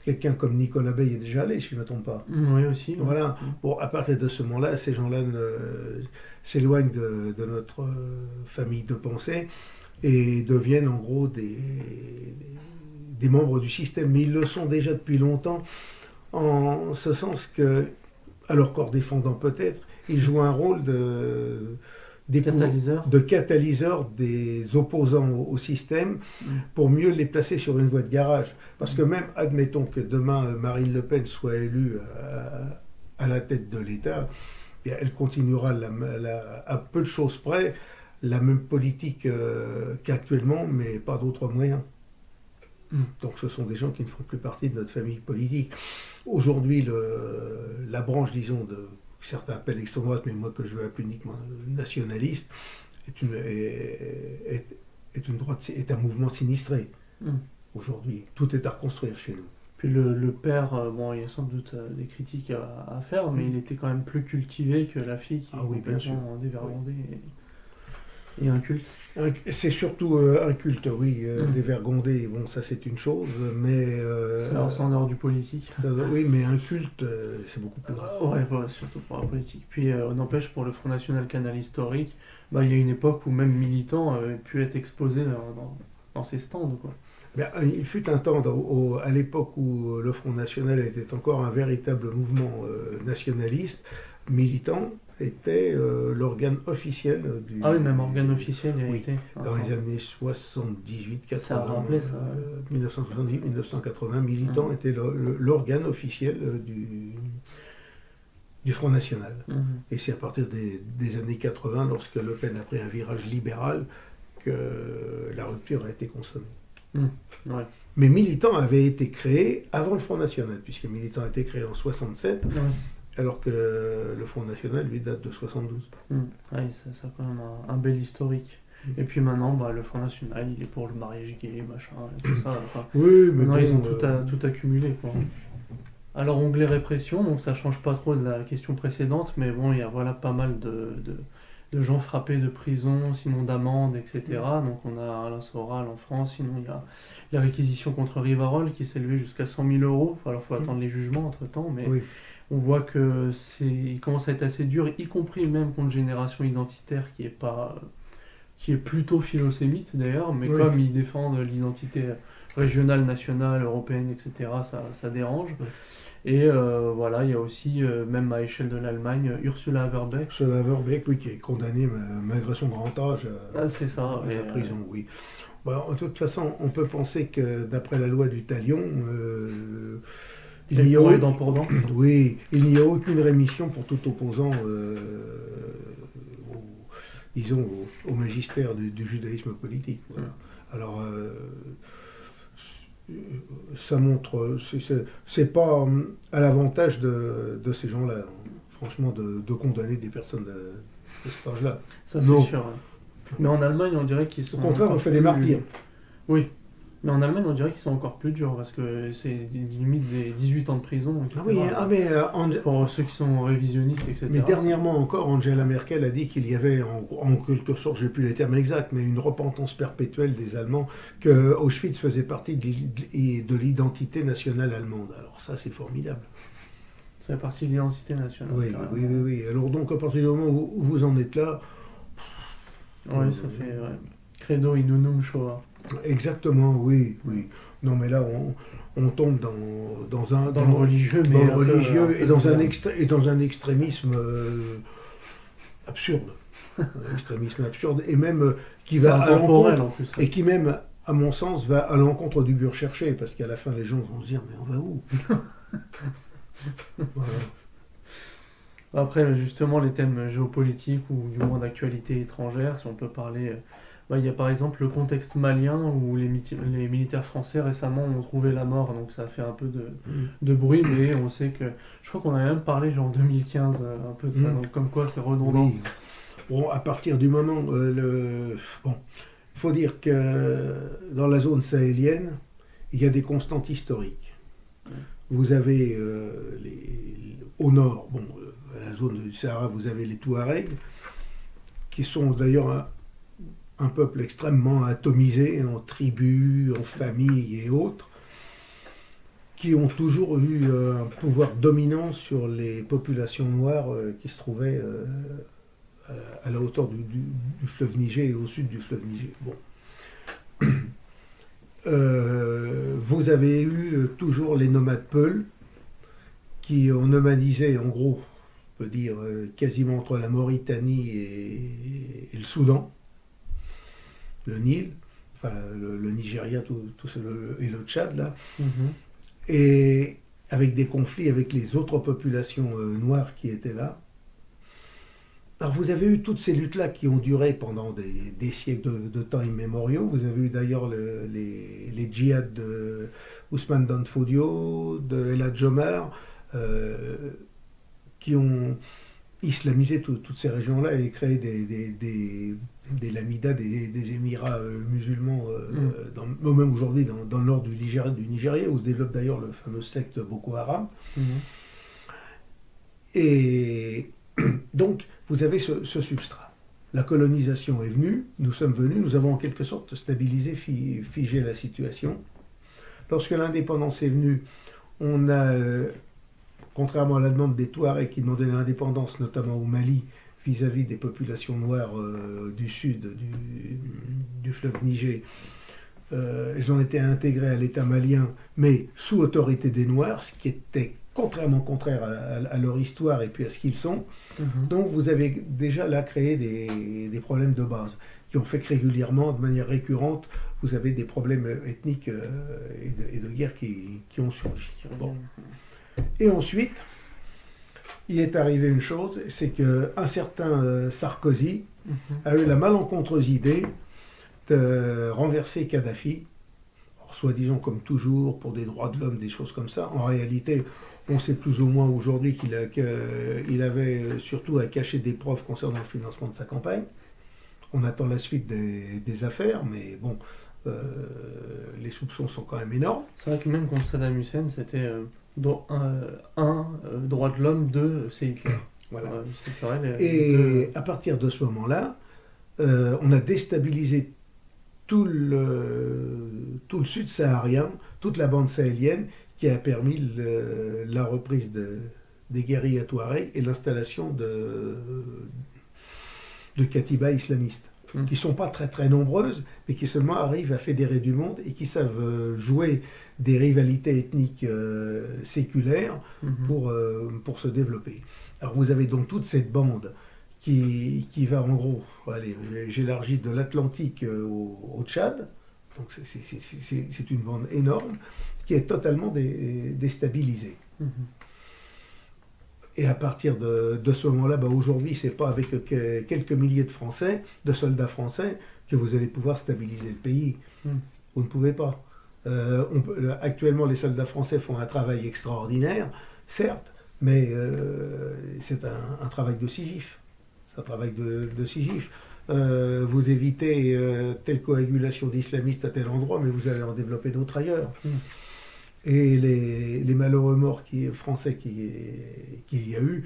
quelqu'un comme Nicolas Bay est déjà allé, si je ne me trompe pas. Oui, aussi. Voilà. Bon, à partir de ce moment-là, ces gens-là s'éloignent de notre famille de pensée et deviennent en gros des membres du système. Mais ils le sont déjà depuis longtemps, en ce sens que, à leur corps défendant peut-être, ils jouent un rôle de catalyseur des opposants au système pour mieux les placer sur une voie de garage. Parce que même, admettons que demain Marine Le Pen soit élue à la tête de l'État, bien, elle continuera à peu de choses près la même politique qu'actuellement, mais pas d'autres moyens. Donc ce sont des gens qui ne font plus partie de notre famille politique. Aujourd'hui, la branche, disons, certains appellent extrême droite, mais moi que je veux appeler uniquement nationaliste, est un mouvement sinistré. Aujourd'hui, tout est à reconstruire chez nous. Puis le père, bon, il y a sans doute des critiques à faire, mais il était quand même plus cultivé que la fille qui est complètement dévergondée et un culte. C'est surtout un culte, oui, dévergondé, bon, ça c'est une chose, mais... c'est en dehors du politique. Oui, mais un culte, c'est beaucoup plus grave. Ouais, surtout pour la politique. Puis, n'empêche, pour le Front National Canal Historique, il y a une époque où même militants avaient pu être exposés dans ces stands, quoi. Bien, il fut un temps, à l'époque où le Front National était encore un véritable mouvement nationaliste, militant était l'organe officiel du... Ah oui, même organe officiel, il a été. Dans les années 78-80, ça a rappelé ça. 1970-1980, militant était l'organe officiel du Front National. Et c'est à partir des années 80, lorsque Le Pen a pris un virage libéral, que la rupture a été consommée. Ouais. Mais Militant avait été créé avant le Front National, puisque Militant a été créé en 67, alors que le Front National, lui, date de 72. Oui, ça a quand même un bel historique. Et puis maintenant, le Front National, il est pour le mariage gay, machin, tout ça. Enfin, oui, mais maintenant, ils ont tout accumulé, quoi. Alors, onglet répression, donc ça change pas trop de la question précédente, mais bon, il y a pas mal de gens frappés de prison, sinon d'amende, etc. Donc on a Alain Soral en France, sinon il y a la réquisition contre Rivarol qui s'est élevée jusqu'à 100 000 €. Alors il faut attendre les jugements entre-temps, mais on voit que il commence à être assez dur, y compris même contre Génération Identitaire qui est plutôt philosémite d'ailleurs, mais comme ils défendent l'identité régionale, nationale, européenne, etc., ça dérange. Et voilà, il y a aussi, même à échelle de l'Allemagne, Ursula Verbeck. Ce Haverbeck, oui, qui est condamné malgré son grand âge Ah, c'est ça. à Et, la prison, oui. Bon, de toute façon, on peut penser que d'après la loi du talion, il n'y a, pour et dent pour dent. oui, il n'y a aucune rémission pour tout opposant, disons, au magistère du judaïsme politique. Voilà. Alors, ça montre, c'est pas à l'avantage de ces gens-là, hein, franchement, de condamner des personnes de cet âge-là. Ça, c'est Non. sûr. Ouais. Mais en Allemagne, on dirait qu'ils Au sont. contraire, on encore fait des plus- martyrs. Oui. Mais en Allemagne, on dirait qu'ils sont encore plus durs parce que c'est limite des 18 ans de prison, etc. Ah oui, ah, mais, Pour ceux qui sont révisionnistes, etc. mais dernièrement encore, Angela Merkel a dit qu'il y avait, en quelque sorte, je n'ai plus les termes exacts, mais une repentance perpétuelle des Allemands, que Auschwitz faisait partie de l'identité nationale allemande. Alors ça, c'est formidable. Ça fait partie de l'identité nationale. Oui, carrément. oui, oui, oui. Alors donc, à partir du moment où vous en êtes là, Oui, ça fait. Ouais. Credo in unum Shoah. exactement, oui, oui. Non, mais là, on tombe Dans le religieux, mais. dans le un peu, religieux un et peu dans un extrémisme absurde. Un extrémisme absurde, et même qui C'est va à intemporel l'encontre, en plus. et qui même, à mon sens, va à l'encontre du but recherché, parce qu'à la fin, les gens vont se dire, mais on va où? Voilà. Après, justement, les thèmes géopolitiques ou du moins d'actualité étrangère, si on peut parler, il y a par exemple le contexte malien où les militaires français récemment ont trouvé la mort, donc ça a fait un peu de bruit, mais on sait que. Je crois qu'on a même parlé, genre en 2015, un peu de ça, donc comme quoi c'est redondant. Oui. Bon, à partir du moment, bon, il faut dire que dans la zone sahélienne, il y a des constantes historiques. Vous avez au nord, bon, la zone du Sahara, vous avez les Touaregs, qui sont d'ailleurs un peuple extrêmement atomisé en tribus, en familles et autres, qui ont toujours eu un pouvoir dominant sur les populations noires qui se trouvaient à la hauteur du fleuve Niger et au sud du fleuve Niger. Bon. Vous avez eu toujours les nomades Peuls qui ont nomadisé, en gros, on peut dire quasiment entre la Mauritanie et le Soudan, le Nil, enfin le Nigeria et le Tchad, là, et avec des conflits avec les autres populations noires qui étaient là. Alors vous avez eu toutes ces luttes-là qui ont duré pendant des siècles de temps immémoriaux. Vous avez eu d'ailleurs les djihad de Ousmane Dan Fodio, de El Hadj Omar, qui ont islamisé toutes ces régions-là et créé des lamidas, des émirats musulmans, même aujourd'hui dans le nord du Nigeria, où se développe d'ailleurs le fameux secte Boko Haram. Et donc, vous avez ce substrat. La colonisation est venue, nous sommes venus, nous avons en quelque sorte stabilisé, figé la situation. Lorsque l'indépendance est venue, on a, contrairement à la demande des Touaregs qui demandaient l'indépendance, notamment au Mali, vis-à-vis des populations noires du sud du fleuve Niger, ils ont été intégrés à l'État malien, mais sous autorité des Noirs, ce qui était contraire à leur histoire et puis à ce qu'ils sont. Donc vous avez déjà là créé des problèmes de base qui ont fait que régulièrement, de manière récurrente, vous avez des problèmes ethniques et de guerre qui ont surgi. Bon. Et ensuite, il est arrivé une chose, c'est qu'un certain Sarkozy a eu la malencontreuse idée de renverser Kadhafi, soi-disant comme toujours pour des droits de l'homme, des choses comme ça. En réalité, on sait plus ou moins aujourd'hui qu'il avait surtout à cacher des preuves concernant le financement de sa campagne. On attend la suite des affaires, mais bon, les soupçons sont quand même énormes. C'est vrai que même contre Saddam Hussein, c'était droit de l'homme, 2, c'est Hitler. Voilà. C'est vrai, Et à partir de ce moment-là, on a déstabilisé tout le sud saharien, toute la bande sahélienne, qui a permis la reprise des guérillas touaregs et l'installation de katibas islamistes. qui ne sont pas très très nombreuses, mais qui seulement arrivent à fédérer du monde et qui savent jouer des rivalités ethniques séculaires pour se développer. Alors vous avez donc toute cette bande qui va en gros, allez, j'élargis de l'Atlantique au Tchad, donc c'est une bande énorme qui est totalement déstabilisée. Et à partir de ce moment-là, aujourd'hui, c'est pas avec quelques milliers de soldats français, que vous allez pouvoir stabiliser le pays. Vous ne pouvez pas. Actuellement, les soldats français font un travail extraordinaire, certes, mais c'est un travail de Sisyphe. C'est un travail de Sisyphe. Vous évitez telle coagulation d'islamistes à tel endroit, mais vous allez en développer d'autres ailleurs. Et les malheureux morts français qu'il y a eu,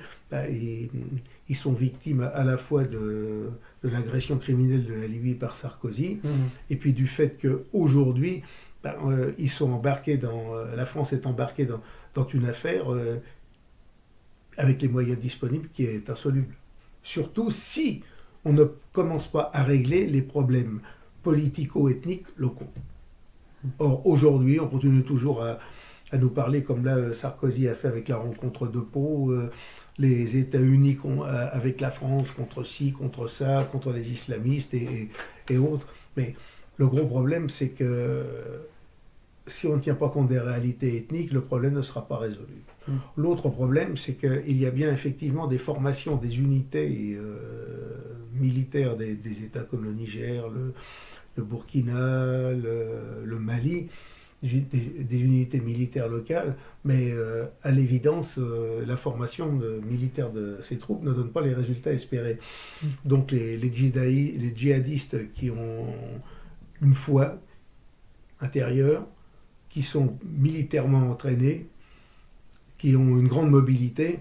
ils sont victimes à la fois de l'agression criminelle de la Libye par Sarkozy, et puis du fait qu'aujourd'hui, ils sont embarqués la France est embarquée dans une affaire avec les moyens disponibles qui est insoluble. Surtout si on ne commence pas à régler les problèmes politico-ethniques locaux. Or, aujourd'hui, on continue toujours à nous parler, comme là Sarkozy a fait avec la rencontre de Pau, les États-Unis avec la France, contre ci, contre ça, contre les islamistes et autres. Mais le gros problème, c'est que si on ne tient pas compte des réalités ethniques, le problème ne sera pas résolu. L'autre problème, c'est qu'il y a bien effectivement des formations, des unités militaires des États comme le Niger, le Burkina, le Mali, des unités militaires locales, mais à l'évidence, la formation militaire de ces troupes ne donne pas les résultats espérés. Donc les djihadistes qui ont une foi intérieure, qui sont militairement entraînés, qui ont une grande mobilité,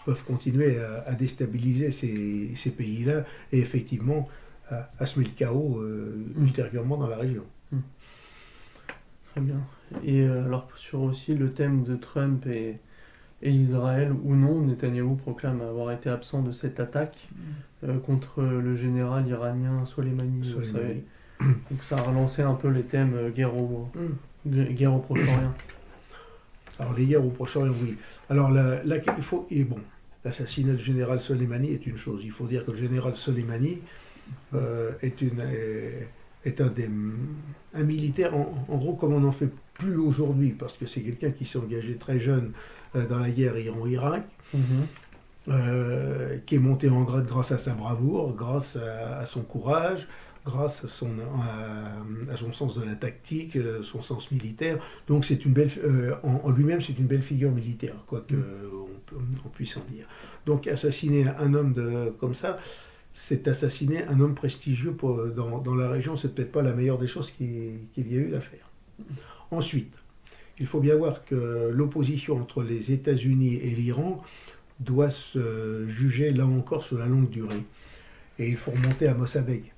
peuvent continuer à déstabiliser ces pays-là et effectivement à semer le chaos ultérieurement dans la région. Très bien. Et alors sur aussi le thème de Trump et Israël ou non, Netanyahou proclame avoir été absent de cette attaque contre le général iranien Soleimani. Vous savez. Donc ça a relancé un peu les thèmes guerre au Proche-Orient. Alors les guerres au Proche-Orient, oui. Alors là, il faut... Et bon, l'assassinat du général Soleimani est une chose. Il faut dire que le général Soleimani est un militaire, en gros, comme on n'en fait plus aujourd'hui, parce que c'est quelqu'un qui s'est engagé très jeune dans la guerre Iran-Irak, qui est monté en grade grâce à sa bravoure, grâce à son courage, grâce à son sens de la tactique, son sens militaire. Donc c'est une belle, en lui-même, c'est une belle figure militaire, quoi qu'on puisse en dire. Donc assassiner un homme comme ça, c'est assassiner un homme prestigieux dans la région, c'est peut-être pas la meilleure des choses qu'il y a eu à faire. Ensuite, il faut bien voir que l'opposition entre les États-Unis et l'Iran doit se juger là encore sur la longue durée. Et il faut remonter à Mossadegh,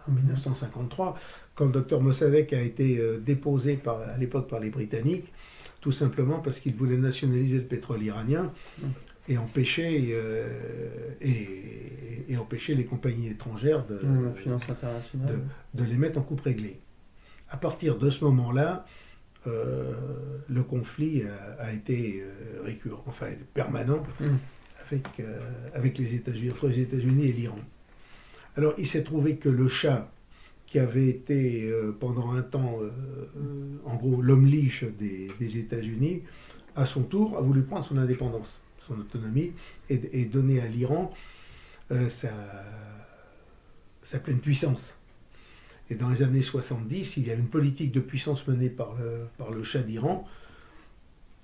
en 1953, quand le docteur Mossadegh a été déposé à l'époque par les Britanniques, tout simplement parce qu'il voulait nationaliser le pétrole iranien et empêcher les compagnies étrangères de les mettre en coupe réglée. À partir de ce moment-là, le conflit a été récurrent, enfin permanent, avec les États-Unis, entre les États-Unis et l'Iran. Alors il s'est trouvé que le Shah, qui avait été pendant un temps, en gros, l'homme liche des États-Unis, à son tour a voulu prendre son indépendance, son autonomie, et donner à l'Iran sa pleine puissance. Et dans les années 70, il y a une politique de puissance menée par le Shah d'Iran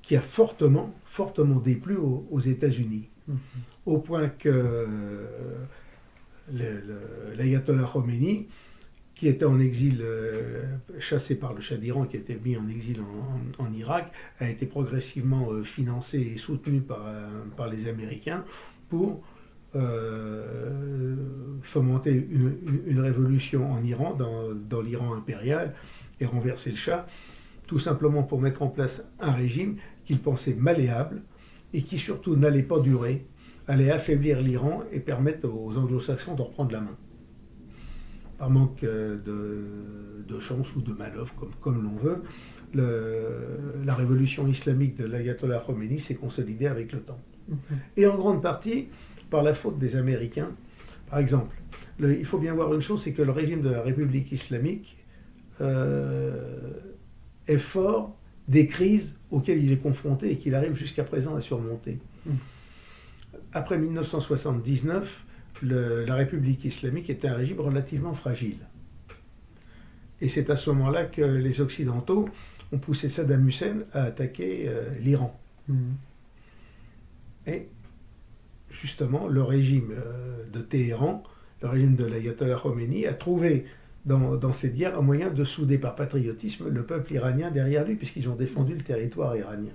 qui a fortement déplu aux États-Unis. Au point que l'ayatollah Khomeini, qui était en exil, chassé par le Shah d'Iran, qui était mis en exil en Irak, a été progressivement financé et soutenu par les Américains pour fomenter une révolution en Iran, dans l'Iran impérial, et renverser le Shah, tout simplement pour mettre en place un régime qu'il pensait malléable et qui surtout n'allait pas durer, allait affaiblir l'Iran et permettre aux anglo-saxons de reprendre la main. Par manque de chance ou de malheur, comme l'on veut, la révolution islamique de l'ayatollah Khomeini s'est consolidée avec le temps. Et en grande partie par la faute des Américains. Par exemple, il faut bien voir une chose, c'est que le régime de la République islamique est fort des crises auxquelles il est confronté et qu'il arrive jusqu'à présent à surmonter. Après 1979, la République islamique était un régime relativement fragile. Et c'est à ce moment-là que les Occidentaux ont poussé Saddam Hussein à attaquer l'Iran. Et justement, le régime de Téhéran, le régime de l'ayatollah Khomeini, a trouvé dans cette guerre un moyen de souder par patriotisme le peuple iranien derrière lui, puisqu'ils ont défendu le territoire iranien.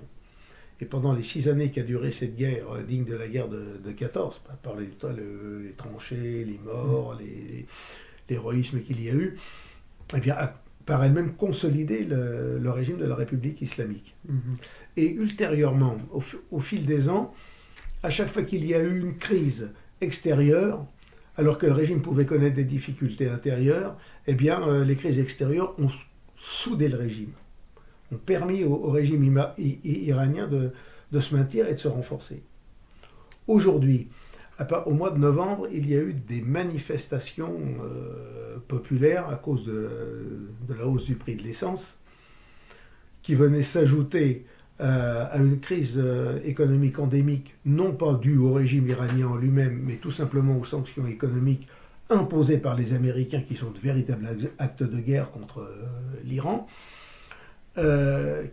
Et pendant les 6 années qu'a duré cette guerre, digne de la guerre de 14, par les tranchées, les morts, l'héroïsme qu'il y a eu, eh bien, a par elle-même consolidé le régime de la République islamique. Et ultérieurement, au fil des ans, à chaque fois qu'il y a eu une crise extérieure, alors que le régime pouvait connaître des difficultés intérieures, eh bien, les crises extérieures ont soudé le régime, ont permis au régime iranien de se maintenir et de se renforcer. Aujourd'hui, au mois de novembre, il y a eu des manifestations populaires à cause de la hausse du prix de l'essence, qui venaient s'ajouter à une crise économique endémique, non pas due au régime iranien en lui-même, mais tout simplement aux sanctions économiques imposées par les Américains, qui sont de véritables actes de guerre contre l'Iran,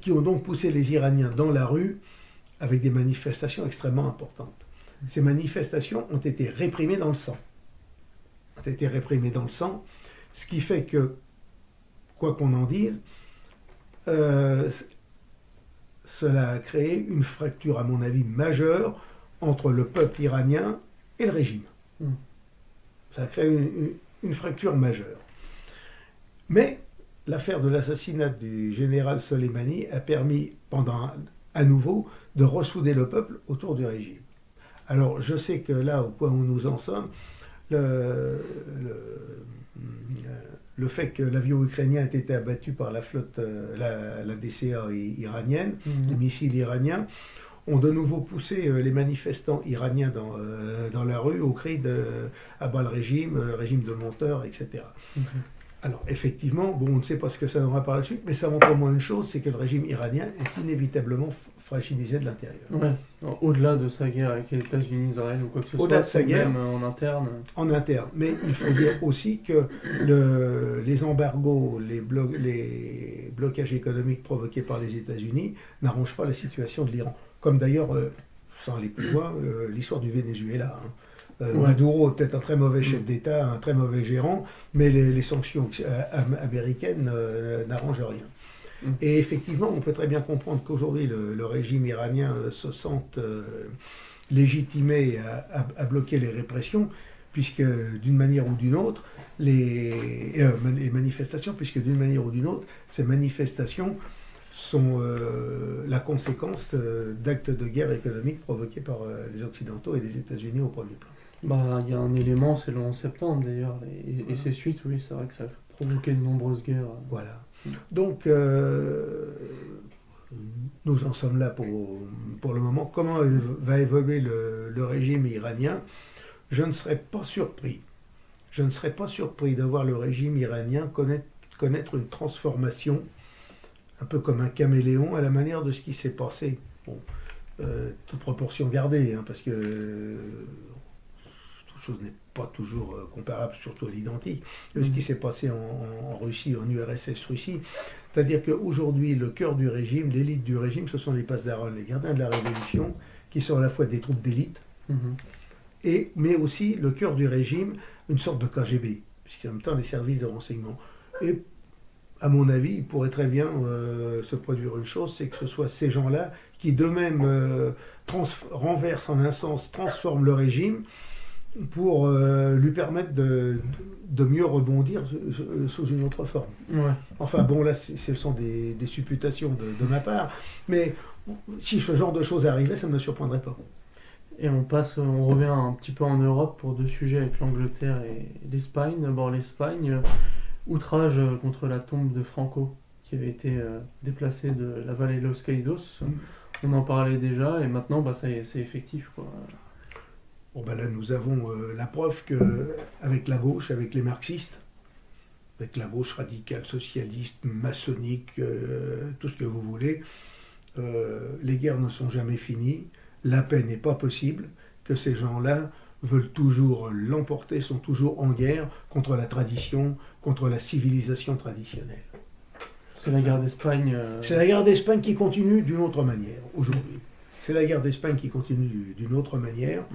qui ont donc poussé les Iraniens dans la rue avec des manifestations extrêmement importantes. Ces manifestations ont été réprimées dans le sang. Ce qui fait que, quoi qu'on en dise, cela a créé une fracture, à mon avis, majeure entre le peuple iranien et le régime. Ça a créé une fracture majeure. Mais l'affaire de l'assassinat du général Soleimani a permis, à nouveau, de ressouder le peuple autour du régime. Alors, je sais que là, au point où nous en sommes, le fait que l'avion ukrainien ait été abattu par la flotte, la DCA iranienne, les missiles iraniens, ont de nouveau poussé les manifestants iraniens dans la rue au cri de « à bas le régime, régime de menteurs », etc. Alors, effectivement, on ne sait pas ce que ça donnera par la suite, mais ça montre au moins une chose, c'est que le régime iranien est inévitablement fragilisé de l'intérieur. Ouais. Au-delà de sa guerre avec les États-Unis, Israël ou quoi que ce Au-delà soit, de sa guerre, même en interne. En interne. Mais il faut dire aussi que les embargos, les blocages économiques provoqués par les États-Unis n'arrangent pas la situation de l'Iran. Comme d'ailleurs, sans aller plus loin, l'histoire du Venezuela. Maduro est peut-être un très mauvais chef d'État, un très mauvais gérant, mais les sanctions américaines n'arrangent rien. Et effectivement, on peut très bien comprendre qu'aujourd'hui, le régime iranien se sente légitimé à bloquer les répressions, puisque d'une manière ou d'une autre, les manifestations, puisque d'une manière ou d'une autre, ces manifestations sont la conséquence d'actes de guerre économique provoqués par les Occidentaux et les États-Unis au premier plan. Il y a un élément, c'est le 11 septembre d'ailleurs, et ses suites, oui, c'est vrai que ça a provoqué de nombreuses guerres. Voilà. Donc, nous en sommes là pour le moment. Comment va évoluer le régime iranien? Je ne serais pas surpris. Je ne serais pas surpris de voir le régime iranien connaître une transformation, un peu comme un caméléon, à la manière de ce qui s'est passé. Bon, toute proportion gardée, parce que toute chose n'est pas toujours comparable, surtout à l'identique, ce qui s'est passé en Russie, en URSS Russie. C'est-à-dire qu'aujourd'hui, le cœur du régime, l'élite du régime, ce sont les pasdaron, les gardiens de la révolution, qui sont à la fois des troupes d'élite, mais aussi le cœur du régime, une sorte de KGB, puisqu'en même temps les services de renseignement. Et à mon avis, il pourrait très bien se produire une chose, c'est que ce soit ces gens-là qui d'eux-mêmes renversent en un sens, transforment le régime pour lui permettre de mieux rebondir sous une autre forme. Ouais. Enfin bon, là, ce sont des supputations de ma part, mais si ce genre de choses arrivait, ça ne me surprendrait pas. Et on revient un petit peu en Europe pour deux sujets avec l'Angleterre et l'Espagne. D'abord l'Espagne, outrage contre la tombe de Franco, qui avait été déplacée de la vallée Los Caídos. Mm. On en parlait déjà, et maintenant, ça y est, c'est effectif, quoi. Bon, ben là, nous avons la preuve que avec la gauche, avec les marxistes, avec la gauche radicale, socialiste, maçonnique, tout ce que vous voulez, les guerres ne sont jamais finies, la paix n'est pas possible, que ces gens-là veulent toujours l'emporter, sont toujours en guerre contre la tradition, contre la civilisation traditionnelle. C'est la guerre d'Espagne. C'est la guerre d'Espagne qui continue d'une autre manière, aujourd'hui. C'est la guerre d'Espagne qui continue d'une autre manière.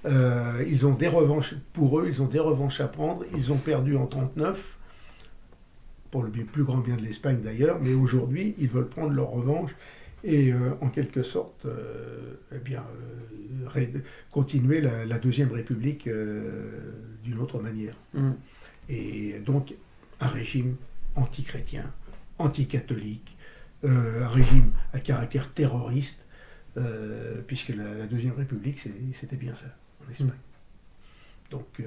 Ils ont des revanches, pour eux, ils ont des revanches à prendre. Ils ont perdu en 1939, pour le plus grand bien de l'Espagne d'ailleurs, mais aujourd'hui, ils veulent prendre leur revanche et en quelque sorte continuer la Deuxième République d'une autre manière. Et donc, un régime anti-chrétien, anti-catholique, un régime à caractère terroriste, puisque la Deuxième République, c'était bien ça, en Espagne. Donc,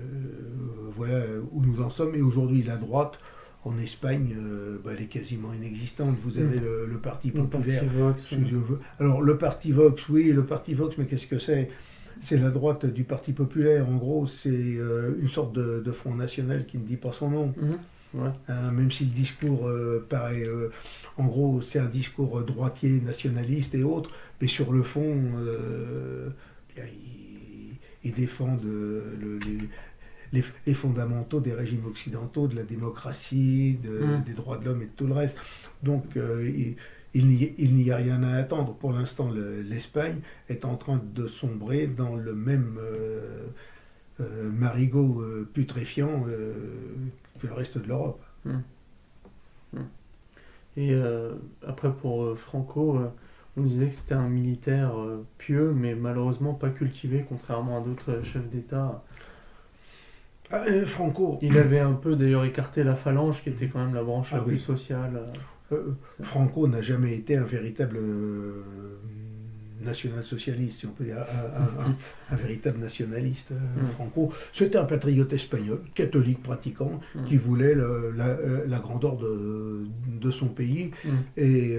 voilà où nous en sommes. Et aujourd'hui, la droite, en Espagne, elle est quasiment inexistante. Vous avez le Parti populaire. Le Parti Vox. Alors, le Parti Vox, oui, le Parti Vox, mais qu'est-ce que c'est ? C'est la droite du Parti populaire. En gros, c'est une sorte de Front National qui ne dit pas son nom. Ouais. Même si le discours paraît... en gros, c'est un discours droitier, nationaliste et autres, mais sur le fond, ils défendent les fondamentaux des régimes occidentaux, de la démocratie, des droits de l'homme et de tout le reste. Donc, il n'y a rien à attendre. Pour l'instant, l'Espagne est en train de sombrer dans le même marigot putréfiant que le reste de l'Europe. Et après, pour Franco, on disait que c'était un militaire pieux, mais malheureusement pas cultivé, contrairement à d'autres chefs d'État. Franco. Il avait un peu d'ailleurs écarté la phalange, qui était quand même la branche la plus sociale. Franco n'a jamais été un véritable national-socialiste, si on peut dire, un véritable nationaliste. Franco, c'était un patriote espagnol, catholique pratiquant, qui voulait la grandeur de son pays. Et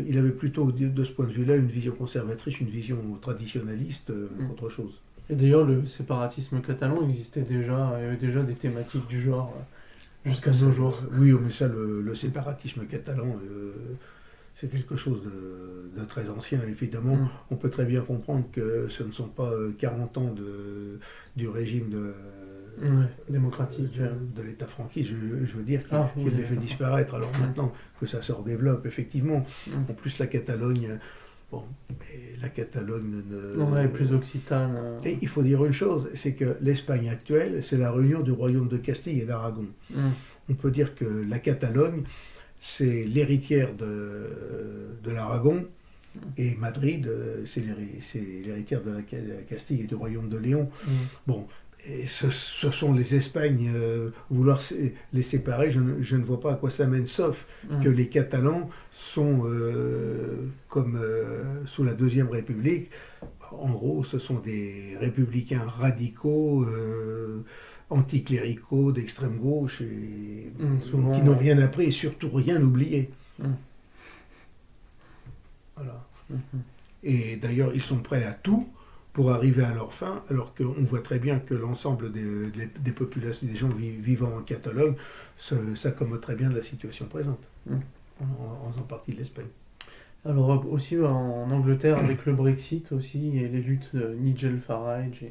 il avait plutôt, de ce point de vue-là, une vision conservatrice, une vision traditionnaliste qu'autre chose. Et d'ailleurs, le séparatisme catalan existait déjà, il y avait déjà des thématiques du genre jusqu'à nos jours. Oui, mais ça, le séparatisme catalan, c'est quelque chose de très ancien, évidemment. On peut très bien comprendre que ce ne sont pas 40 ans du régime démocratique de l'État franquiste, je veux dire, qui les fait disparaître. Alors maintenant que ça se redéveloppe, effectivement, en plus la Catalogne... Bon, mais la Catalogne est plus occitane. Et il faut dire une chose, c'est que l'Espagne actuelle, c'est la réunion du royaume de Castille et d'Aragon. On peut dire que la Catalogne, c'est l'héritière de l'Aragon, et Madrid, c'est l'héritière de la Castille et du royaume de Léon. Bon, et ce sont les Espagnes, vouloir les séparer, je ne vois pas à quoi ça mène, sauf que les Catalans sont, comme sous la Deuxième République, en gros, ce sont des républicains radicaux, anticléricaux, d'extrême gauche, et qui n'ont rien appris et surtout rien oublié. Voilà. Et d'ailleurs, ils sont prêts à tout pour arriver à leur fin, alors qu'on voit très bien que l'ensemble des populations, des gens vivant en Catalogne, s'accommodent très bien de la situation présente, en faisant partie de l'Espagne. Alors aussi en Angleterre, avec le Brexit aussi, et les luttes de Nigel Farage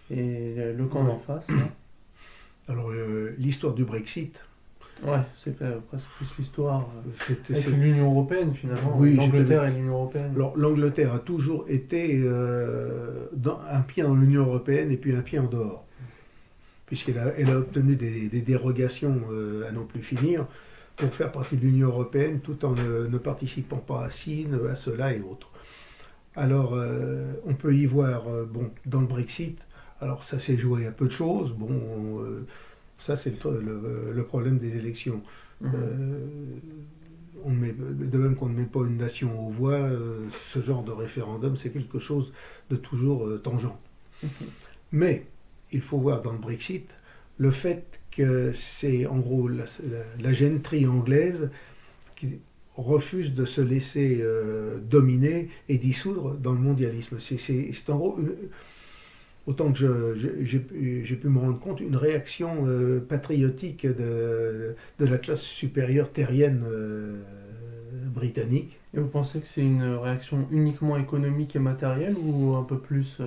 et le camp d'en face. Alors l'histoire du Brexit... Ouais, c'est presque plus l'histoire avec c'est l'Union Européenne finalement, l'Angleterre et l'Union Européenne. Alors l'Angleterre a toujours été un pied dans l'Union Européenne et puis un pied en dehors, puisqu'elle a obtenu des dérogations à non plus finir pour faire partie de l'Union Européenne tout en ne participant pas à ci, à cela et autres. Alors on peut y voir, dans le Brexit, alors ça s'est joué à peu de choses, ça, c'est le problème des élections. de même qu'on ne met pas une nation aux voix, ce genre de référendum, c'est quelque chose de toujours tangent. Mais il faut voir dans le Brexit le fait que c'est en gros la gentry anglaise qui refuse de se laisser dominer et dissoudre dans le mondialisme. C'est en gros, autant que j'ai pu me rendre compte, une réaction patriotique de la classe supérieure terrienne britannique. Et vous pensez que c'est une réaction uniquement économique et matérielle ou un peu plus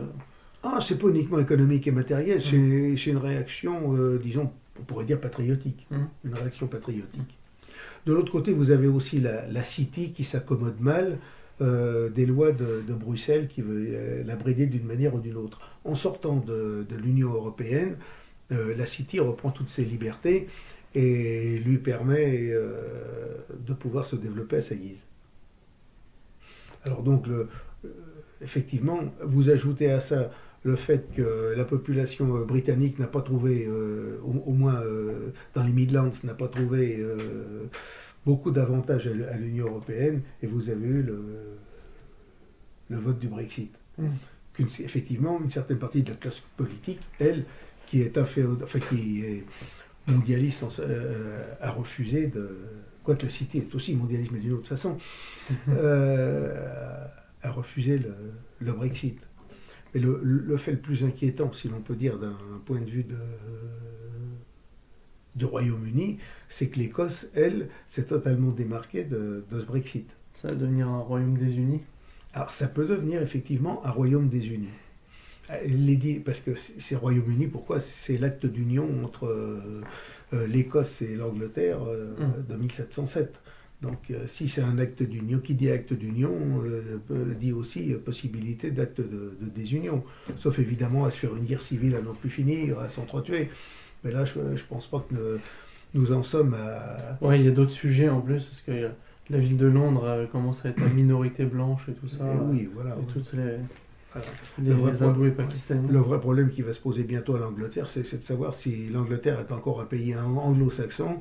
Ah, c'est pas uniquement économique et matériel, c'est une réaction, disons, on pourrait dire patriotique. Une réaction patriotique. De l'autre côté, vous avez aussi la City qui s'accommode mal des lois de Bruxelles qui veut la brider d'une manière ou d'une autre. En sortant de l'Union européenne, la City reprend toutes ses libertés et lui permet de pouvoir se développer à sa guise. Alors donc, effectivement, vous ajoutez à ça le fait que la population britannique n'a pas trouvé, au moins dans les Midlands, n'a pas trouvé beaucoup d'avantages à l'Union européenne, et vous avez eu le vote du Brexit. Effectivement, une certaine partie de la classe politique, elle, qui est mondialiste, a refusé de... Quoique le City est aussi mondialiste, mais d'une autre façon, a refusé le Brexit. Mais le fait le plus inquiétant, si l'on peut dire, d'un point de vue du Royaume-Uni, c'est que l'Écosse, elle, s'est totalement démarquée de ce Brexit. Ça va devenir un royaume des unis? Alors ça peut devenir effectivement un royaume des unis. Parce que c'est Royaume-Uni, pourquoi? C'est l'acte d'union entre l'Écosse et l'Angleterre de 1707. Donc si c'est un acte d'union, qui dit acte d'union dit aussi possibilité d'acte de désunion. Sauf évidemment à se faire une guerre civile à n'en plus finir, à s'entretuer. Mais là, je pense pas que nous en sommes à... Oui, il y a d'autres sujets en plus, parce que la ville de Londres commence à être une minorité blanche et tout ça. Et oui, voilà. Et toutes Les hindous et pakistanais. Le vrai problème qui va se poser bientôt à l'Angleterre, c'est de savoir si l'Angleterre est encore un pays anglo-saxon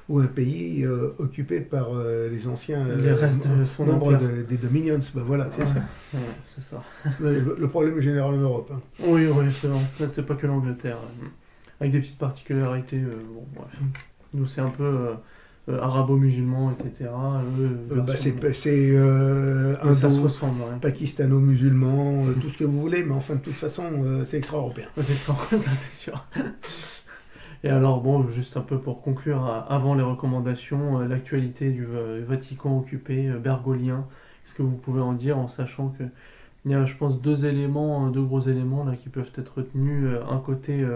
ou un pays occupé par les anciens membres des Dominions. Ben voilà, c'est ça. Ouais, c'est ça. Le problème est général en Europe. Hein. Oui, c'est vrai. C'est pas que l'Angleterre. Avec des petites particularités. Bon, bref. Nous, c'est un peu arabo-musulmans, etc. C'est ça se ressemble. Ouais. Pakistano-musulmans, tout ce que vous voulez, mais enfin, de toute façon, c'est extra-européen. Ouais, c'est extra, ça c'est sûr. Et alors, bon, juste un peu pour conclure, avant les recommandations, l'actualité du Vatican occupé, bergolien, qu'est-ce que vous pouvez en dire en sachant que il y a, je pense, deux gros éléments là, qui peuvent être retenus. Un côté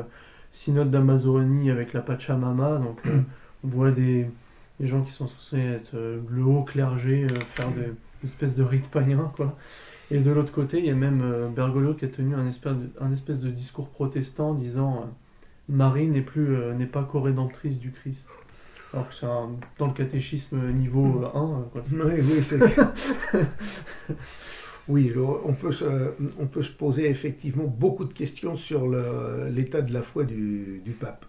synode d'Amazonie avec la Pachamama, donc on voit des gens qui sont censés être le haut clergé, faire des espèces de rites païens, quoi. Et de l'autre côté, il y a même Bergoglio qui a tenu un espèce de discours protestant disant Marie n'est pas co-rédemptrice du Christ. Alors que c'est dans le catéchisme niveau 1. Quoi. Oui, c'est... Oui, on peut se poser effectivement beaucoup de questions sur l'état de la foi du pape.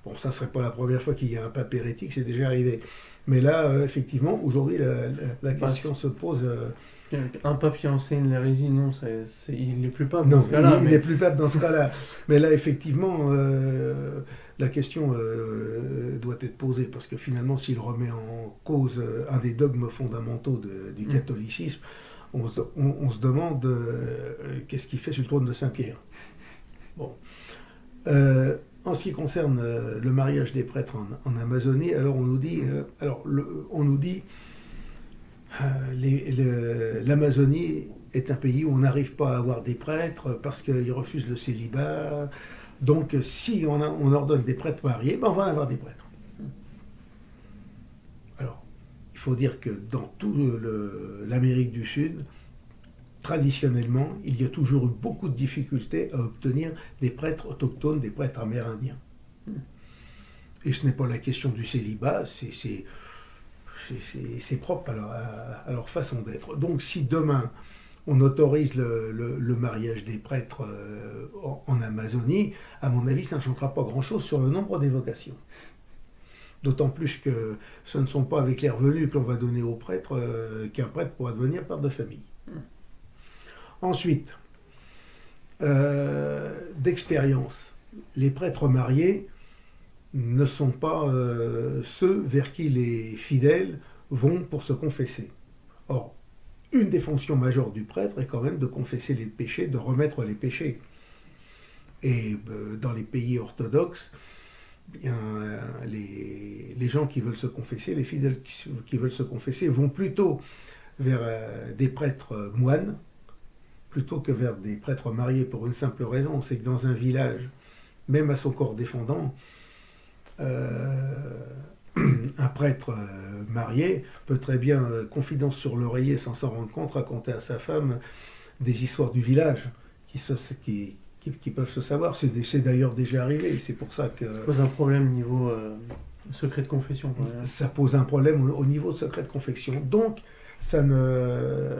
Bon, ça ne serait pas la première fois qu'il y a un pape hérétique, c'est déjà arrivé. Mais là, effectivement, aujourd'hui, la question se pose... Un pape qui enseigne l'hérésie, non, il n'est plus pape dans ce cas-là. Il n'est plus pape dans ce cas-là. Mais là, effectivement, la question doit être posée, parce que finalement, s'il remet en cause un des dogmes fondamentaux du catholicisme, on se demande qu'est-ce qu'il fait sur le trône de Saint-Pierre. Bon. En ce qui concerne le mariage des prêtres en Amazonie, alors on nous dit, l'Amazonie est un pays où on n'arrive pas à avoir des prêtres parce qu'ils refusent le célibat. Donc si on ordonne des prêtres mariés, ben on va avoir des prêtres. Alors, il faut dire que dans toute l'Amérique du Sud, traditionnellement, il y a toujours eu beaucoup de difficultés à obtenir des prêtres autochtones, des prêtres amérindiens. Et ce n'est pas la question du célibat, c'est propre à leur façon d'être. Donc si demain on autorise le mariage des prêtres en Amazonie, à mon avis, ça ne changera pas grand-chose sur le nombre des vocations. D'autant plus que ce ne sont pas avec les revenus que l'on va donner au prêtre qu'un prêtre pourra devenir père de famille. Ensuite, d'expérience, les prêtres mariés ne sont pas ceux vers qui les fidèles vont pour se confesser. Or, une des fonctions majeures du prêtre est quand même de confesser les péchés, de remettre les péchés. Et dans les pays orthodoxes, bien, les gens qui veulent se confesser, les fidèles qui veulent se confesser, vont plutôt vers des prêtres moines, plutôt que vers des prêtres mariés, pour une simple raison, c'est que dans un village, même à son corps défendant, un prêtre marié peut très bien, confidence sur l'oreiller, sans s'en rendre compte, raconter à sa femme des histoires du village qui peuvent se savoir. C'est d'ailleurs déjà arrivé, c'est pour ça que... Ça pose un problème niveau secret de confession. Quoi. Ça pose un problème au niveau secret de confession. Donc, ça ne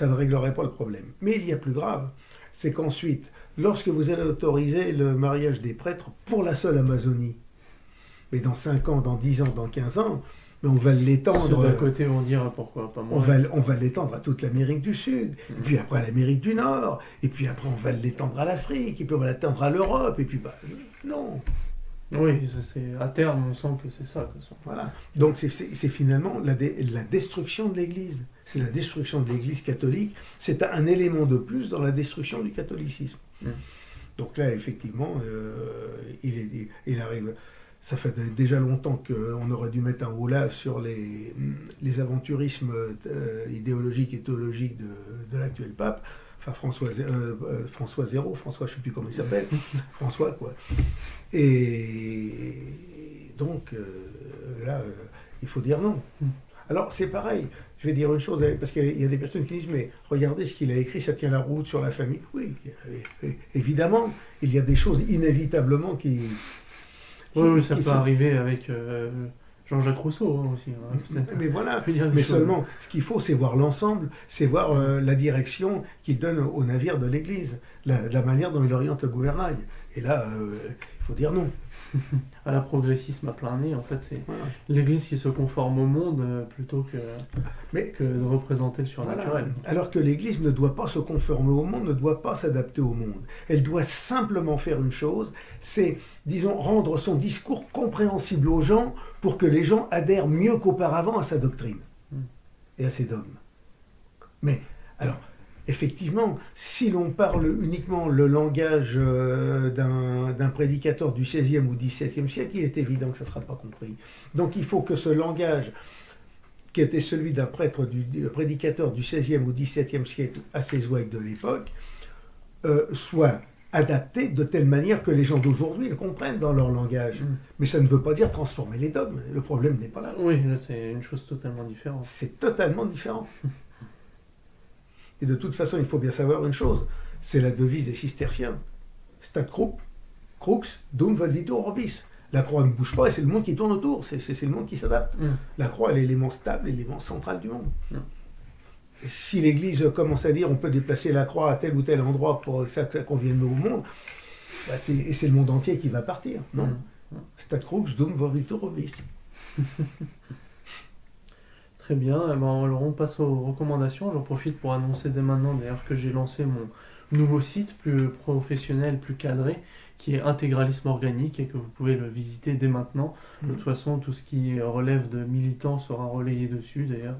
réglerait pas le problème. Mais il y a plus grave, c'est qu'ensuite, lorsque vous allez autoriser le mariage des prêtres pour la seule Amazonie, mais dans 5 ans, dans 10 ans, dans 15 ans, mais on va l'étendre... D'un côté, on dira pourquoi pas moi. On va l'étendre à toute l'Amérique du Sud, et puis après à l'Amérique du Nord, et puis après on va l'étendre à l'Afrique, et puis on va l'étendre à l'Europe, et puis non. Oui, à terme, on sent que c'est ça. Voilà. Donc c'est finalement la destruction de l'Église. C'est la destruction de l'Église catholique. C'est un élément de plus dans la destruction du catholicisme. Donc là, effectivement, il arrive... Ça fait déjà longtemps qu'on aurait dû mettre un holà sur les aventurismes idéologiques et théologiques de l'actuel pape. Enfin, François Zéro, François, je ne sais plus comment il s'appelle, François, quoi. Et donc, là, il faut dire non. Alors, c'est pareil, je vais dire une chose, parce qu'il y a des personnes qui disent, mais regardez ce qu'il a écrit, ça tient la route sur la famille. Oui, évidemment, il y a des choses inévitablement qui... Oui, ça peut arriver avec Jean-Jacques Rousseau aussi. Mais voilà, mais seulement, ce qu'il faut, c'est voir l'ensemble, c'est voir la direction qu'il donne au navire de l'Église, la manière dont il oriente le gouvernail. Et là, il faut dire non. À la progressisme à plein nez, en fait, c'est l'Église qui se conforme au monde plutôt que de représenter le surnaturel. Voilà. Alors que l'Église ne doit pas se conformer au monde, ne doit pas s'adapter au monde. Elle doit simplement faire une chose, c'est, disons, rendre son discours compréhensible aux gens pour que les gens adhèrent mieux qu'auparavant à sa doctrine et à ses dogmes. Mais, alors... Effectivement, si l'on parle uniquement le langage d'un prédicateur du XVIe ou XVIIe siècle, il est évident que ça ne sera pas compris. Donc il faut que ce langage, qui était celui d'un prédicateur du XVIe ou XVIIe siècle à ses ouailles de l'époque, soit adapté de telle manière que les gens d'aujourd'hui le comprennent dans leur langage. Mais ça ne veut pas dire transformer les dogmes. Le problème n'est pas là. Oui, là c'est une chose totalement différente. C'est totalement différent. Et de toute façon, il faut bien savoir une chose, c'est la devise des cisterciens. Stat crux, dum volvitur orbis. La croix ne bouge pas et c'est le monde qui tourne autour, c'est le monde qui s'adapte. La croix est l'élément stable, l'élément central du monde. Et si l'Église commence à dire on peut déplacer la croix à tel ou tel endroit pour que ça convienne au monde, et c'est le monde entier qui va partir, non? Stat crux, dum volvitur orbis. Très bien, alors on passe aux recommandations. J'en profite pour annoncer dès maintenant d'ailleurs que j'ai lancé mon nouveau site plus professionnel, plus cadré, qui est Intégralisme Organique et que vous pouvez le visiter dès maintenant. De toute façon, tout ce qui relève de militants sera relayé dessus d'ailleurs,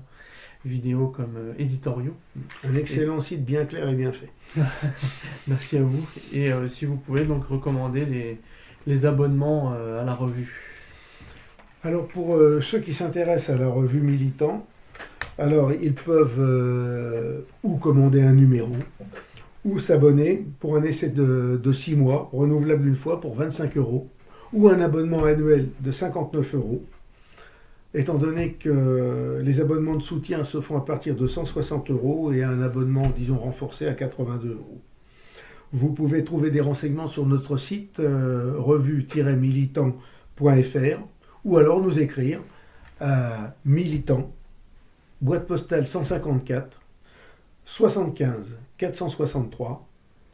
vidéos comme éditoriaux. Un excellent site bien clair et bien fait. Merci à vous. Et si vous pouvez donc recommander les abonnements à la revue. Alors pour ceux qui s'intéressent à la revue Militant, alors ils peuvent ou commander un numéro, ou s'abonner pour un essai de 6 mois, renouvelable une fois pour 25 €, ou un abonnement annuel de 59 €, étant donné que les abonnements de soutien se font à partir de 160 € et un abonnement, disons, renforcé à 82 €. Vous pouvez trouver des renseignements sur notre site revue-militant.fr, ou alors nous écrire à Militant, boîte postale 154, 75 463,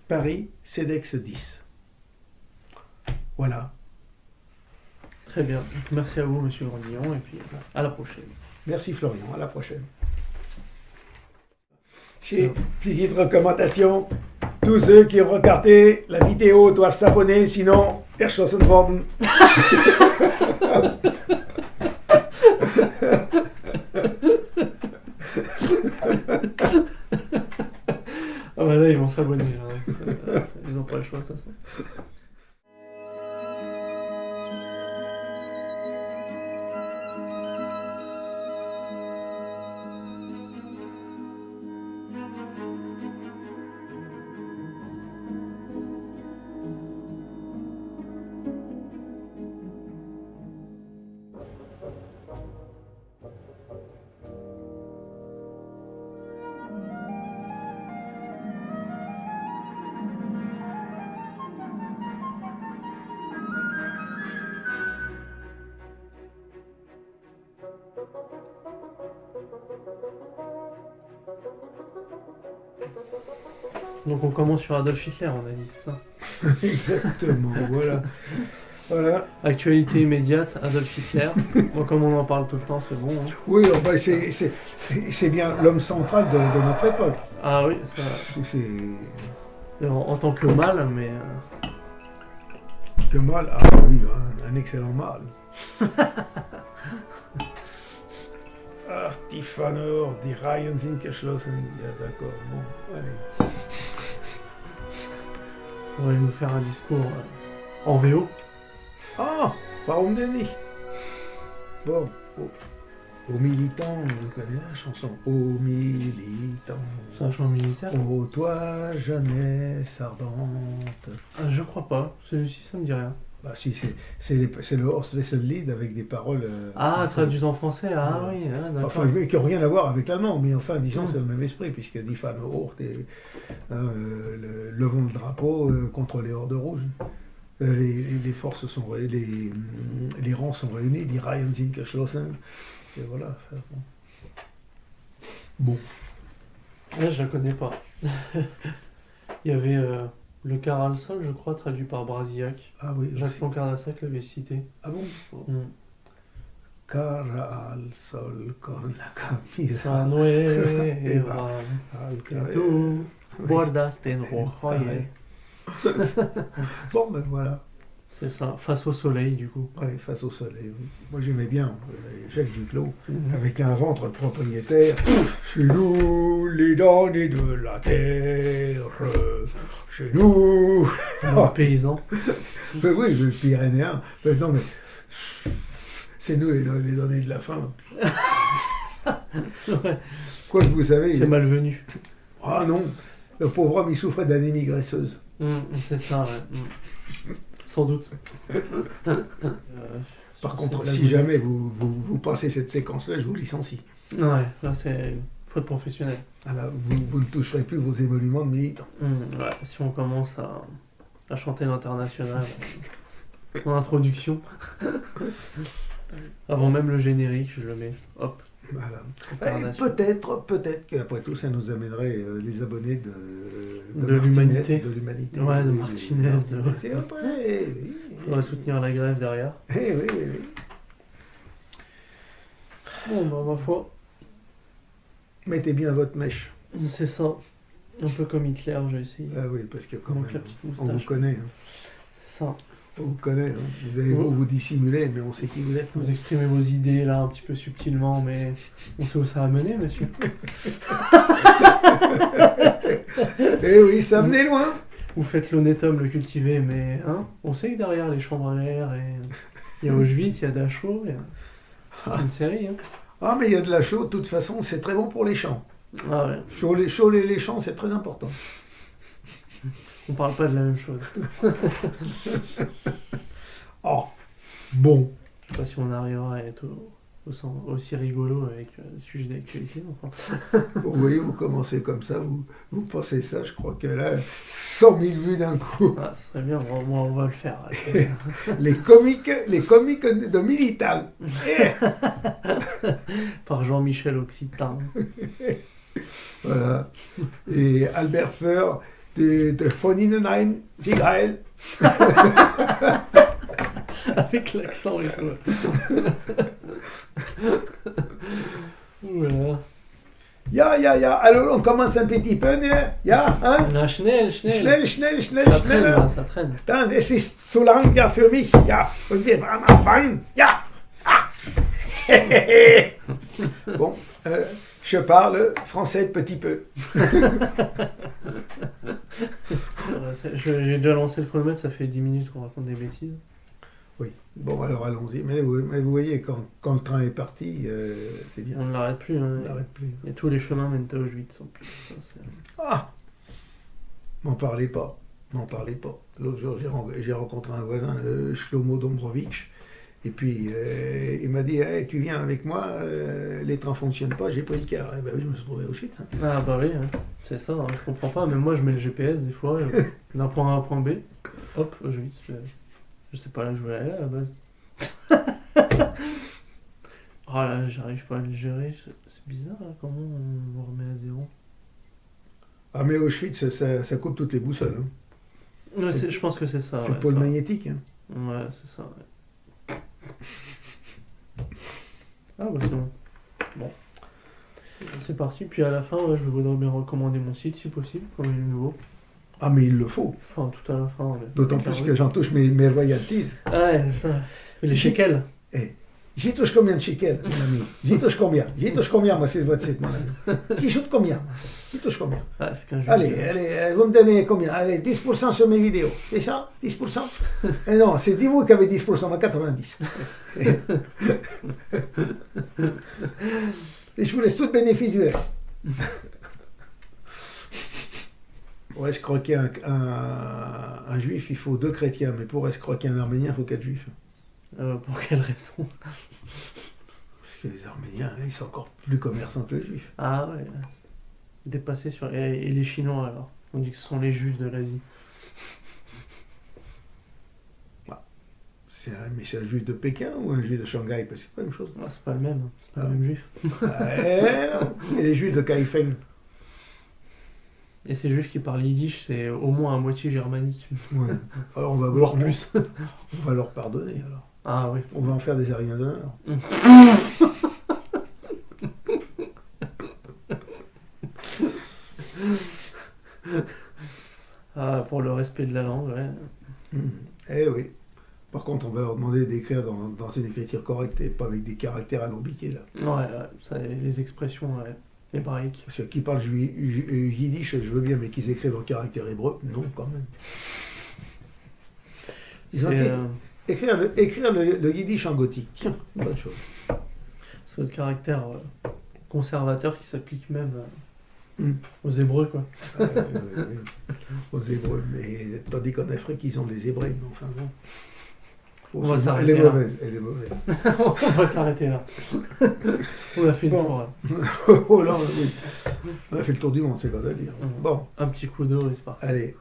Paris, CEDEX 10. Voilà. Très bien. Donc, merci à vous, monsieur Grandillon, et puis à la prochaine. Merci Florian, à la prochaine. Petite recommandation, tous ceux qui ont regardé la vidéo doivent s'abonner, sinon, erschossen worden. Ah bah là, ils vont s'abonner. Là. Ils n'ont pas le choix, de toute façon. Donc on commence sur Adolf Hitler, on a dit, c'est ça. Exactement, voilà. Voilà. Actualité immédiate, Adolf Hitler. Bon, comme on en parle tout le temps, c'est bon. Hein. Oui, bah, c'est bien l'homme central de notre époque. Ah oui, ça. En tant que mâle, mais. Que mâle, ah oui, un excellent mâle. Tifanor, die Reihen sind geschlossen. Ja, d'accord, bon, allez. On va nous faire un discours en VO. Ah, warum denn nicht? Bon, aux militants, vous connaissez la chanson? Aux militants. C'est un chant militaire? Ô toi, jeunesse ardente. Ah, je crois pas. Celui-ci, ça me dit rien. Bah si, c'est le Horst Wessel-Lied avec des paroles... traduit en français, ah oui, d'accord. Enfin, qui n'ont rien à voir avec l'allemand, mais enfin, disons, c'est le même esprit, puisque Die Fahne hoch, levons le drapeau contre les hordes rouges. Les forces sont... Les rangs sont réunis, die Reihen sind geschlossen. Et voilà. Bon. Ouais, je la connais pas. Il y avait... Le Caral Sol, je crois, traduit par Brasillac. Ah oui. Jacques Foncart-Lassac l'avait cité. Ah bon? Caral Sol con la camisa. Sanueva. Tu guardaste en rojo. Bon, ben voilà. C'est ça, face au soleil, du coup. Oui, face au soleil. Oui. Moi, j'aimais bien Jacques Duclos, avec un ventre propriétaire. Chez nous, les damnés de la terre. Chez nous. Le paysan. Mais oui, le Pyrénéen. Mais non, mais. C'est nous les damnés de la faim. Ouais. Quoi que vous savez. C'est malvenu. Ah non, le pauvre homme, il souffrait d'anémie graisseuse. C'est ça, ouais. Sans doute. Par contre, si jamais vous passez cette séquence-là, je vous licencie. Ouais, là c'est faute professionnelle. Alors, vous ne toucherez plus vos émoluments de militants. Ouais, si on commence à chanter l'international en introduction, avant même le générique, je le mets, hop. Voilà. Peut-être qu'après tout, ça nous amènerait des abonnés de l'humanité. De l'humanité. Ouais, de Martinez. C'est vrai. On va soutenir la grève derrière. Oui. Bon, bah, ma foi. Mettez bien votre mèche. C'est ça. Un peu comme Hitler, j'ai essayé. Ah oui, parce que quand Donc, même, la petite on moustache. vous connaît. C'est ça. On vous connaît. Vous avez beau vous dissimuler, mais on sait qui vous êtes. Vous exprimez vos idées là un petit peu subtilement, mais on sait où ça a mené, monsieur. Eh oui, ça menait loin. Vous faites l'honnête homme, le cultivé, mais hein, on sait que derrière les chambres à l'air, il y a Auschwitz, il y a Dachau, il y a une série. Hein. Ah, mais il y a de la chaux, de toute façon, c'est très bon pour les champs. Ah ouais. Chaud les champs, c'est très important. On parle pas de la même chose. Oh, bon. Je sais pas si on arrivera à être aussi rigolo avec le sujet d'actualité. Enfin. Vous voyez, vous commencez comme ça, vous pensez ça, je crois que là, 100 000 vues d'un coup. Ah, ça serait bien, moi on va le faire. les comiques de militants. Par Jean-Michel Occitan. Voilà. Et Albert Föhr de von Innenheim, c'est Gaël. avec l'accent et tout. Voilà. Ja. Alors, on commence un petit peu, ne? Ja, hein? Na, schnell. Schnell. Ça traîne, là, ça traîne. Dann, es ist zu lang, ja, für mich. Ja, und wir werden anfangen. Ja. Ah. Bon, je parle français petit peu. J'ai déjà lancé le chronomètre, ça fait 10 minutes qu'on raconte des bêtises. Oui, bon, alors allons-y. Mais vous voyez, quand le train est parti, c'est bien. On ne l'arrête plus. Hein. On n'arrête plus. Et tous les chemins mènent à Auschwitz en plus. Ça, Ah, m'en parlez pas. L'autre jour, j'ai rencontré un voisin, Shlomo Dombrovitch, et puis il m'a dit hey, tu viens avec moi, les trains ne fonctionnent pas, j'ai pris le car. Eh ben oui, je me suis trouvé à Auschwitz. Hein. Ah bah oui, hein. C'est ça, hein. Je comprends pas. Même moi, je mets le GPS des fois, d'un point A à un point B. Hop, Auschwitz. Je sais pas là où je voulais aller à la base. Oh là, j'arrive pas à le gérer. C'est bizarre, là, comment on remet à zéro. Ah mais Auschwitz, ça coupe toutes les boussoles. Hein. Ouais, je pense que c'est ça. C'est ouais, le pôle ça. magnétique. Hein. Ouais, c'est ça. Ouais. Ah bah c'est bon. Bon. C'est parti. Puis à la fin, ouais, je voudrais bien recommander mon site si possible, comme il est nouveau. Ah mais il le faut. Enfin, tout à la fin. Ouais. D'autant plus que j'en touche mes royalties. Ah ouais, c'est ça. Les shekels. J'y touche combien de shekels, mon ami? J'y touche combien, moi, c'est votre site, mon ami? J'y touche combien? J'y touche combien? Ah, c'est qu'un jeu. Allez, vous me donnez combien? Allez, 10% sur mes vidéos. C'est ça? 10%? Et non, c'est vous qui avez 10%, moi 90%. Et je vous laisse tout le bénéfice du reste. Pour escroquer un juif, il faut 2 chrétiens, mais pour escroquer un arménien, il faut 4 juifs. Pour quelle raison? Parce que les Arméniens, ils sont encore plus commerçants que les Juifs. Ah ouais. Dépassés sur... Et les Chinois alors? On dit que ce sont les Juifs de l'Asie. Mais c'est un Juif de Pékin ou un Juif de Shanghai? Parce que c'est pas la même chose. Ah, c'est pas le même. C'est pas le même Juif. Non. Et les Juifs de Kaifeng. Et ces Juifs qui parlent yiddish, c'est au moins à moitié germanique. Ouais. Alors on va Voire plus. On va leur pardonner alors. Ah oui. On va en faire des Ariens d'honneur. Ah, pour le respect de la langue, ouais. Eh oui. Par contre, on va leur demander d'écrire dans une écriture correcte et pas avec des caractères alambiqués là. Ouais, ça, les expressions hébraïques. Parce que qui parlent yiddish, je veux bien, mais qu'ils écrivent en caractère hébreu, non quand même. Écrire le yiddish en gothique, tiens, bonne chose. C'est le caractère conservateur qui s'applique même aux Hébreux, quoi. Aux Hébreux, mais tandis qu'en Afrique, ils ont les Hébreux, mais enfin bon. On va s'arrêter là. Elle est mauvaise. On va s'arrêter là. On a fait le tour. Là. Oh là, oui. On a fait le tour du monde, c'est quoi de dire. Bon. Un petit coup d'eau et c'est parti. Allez.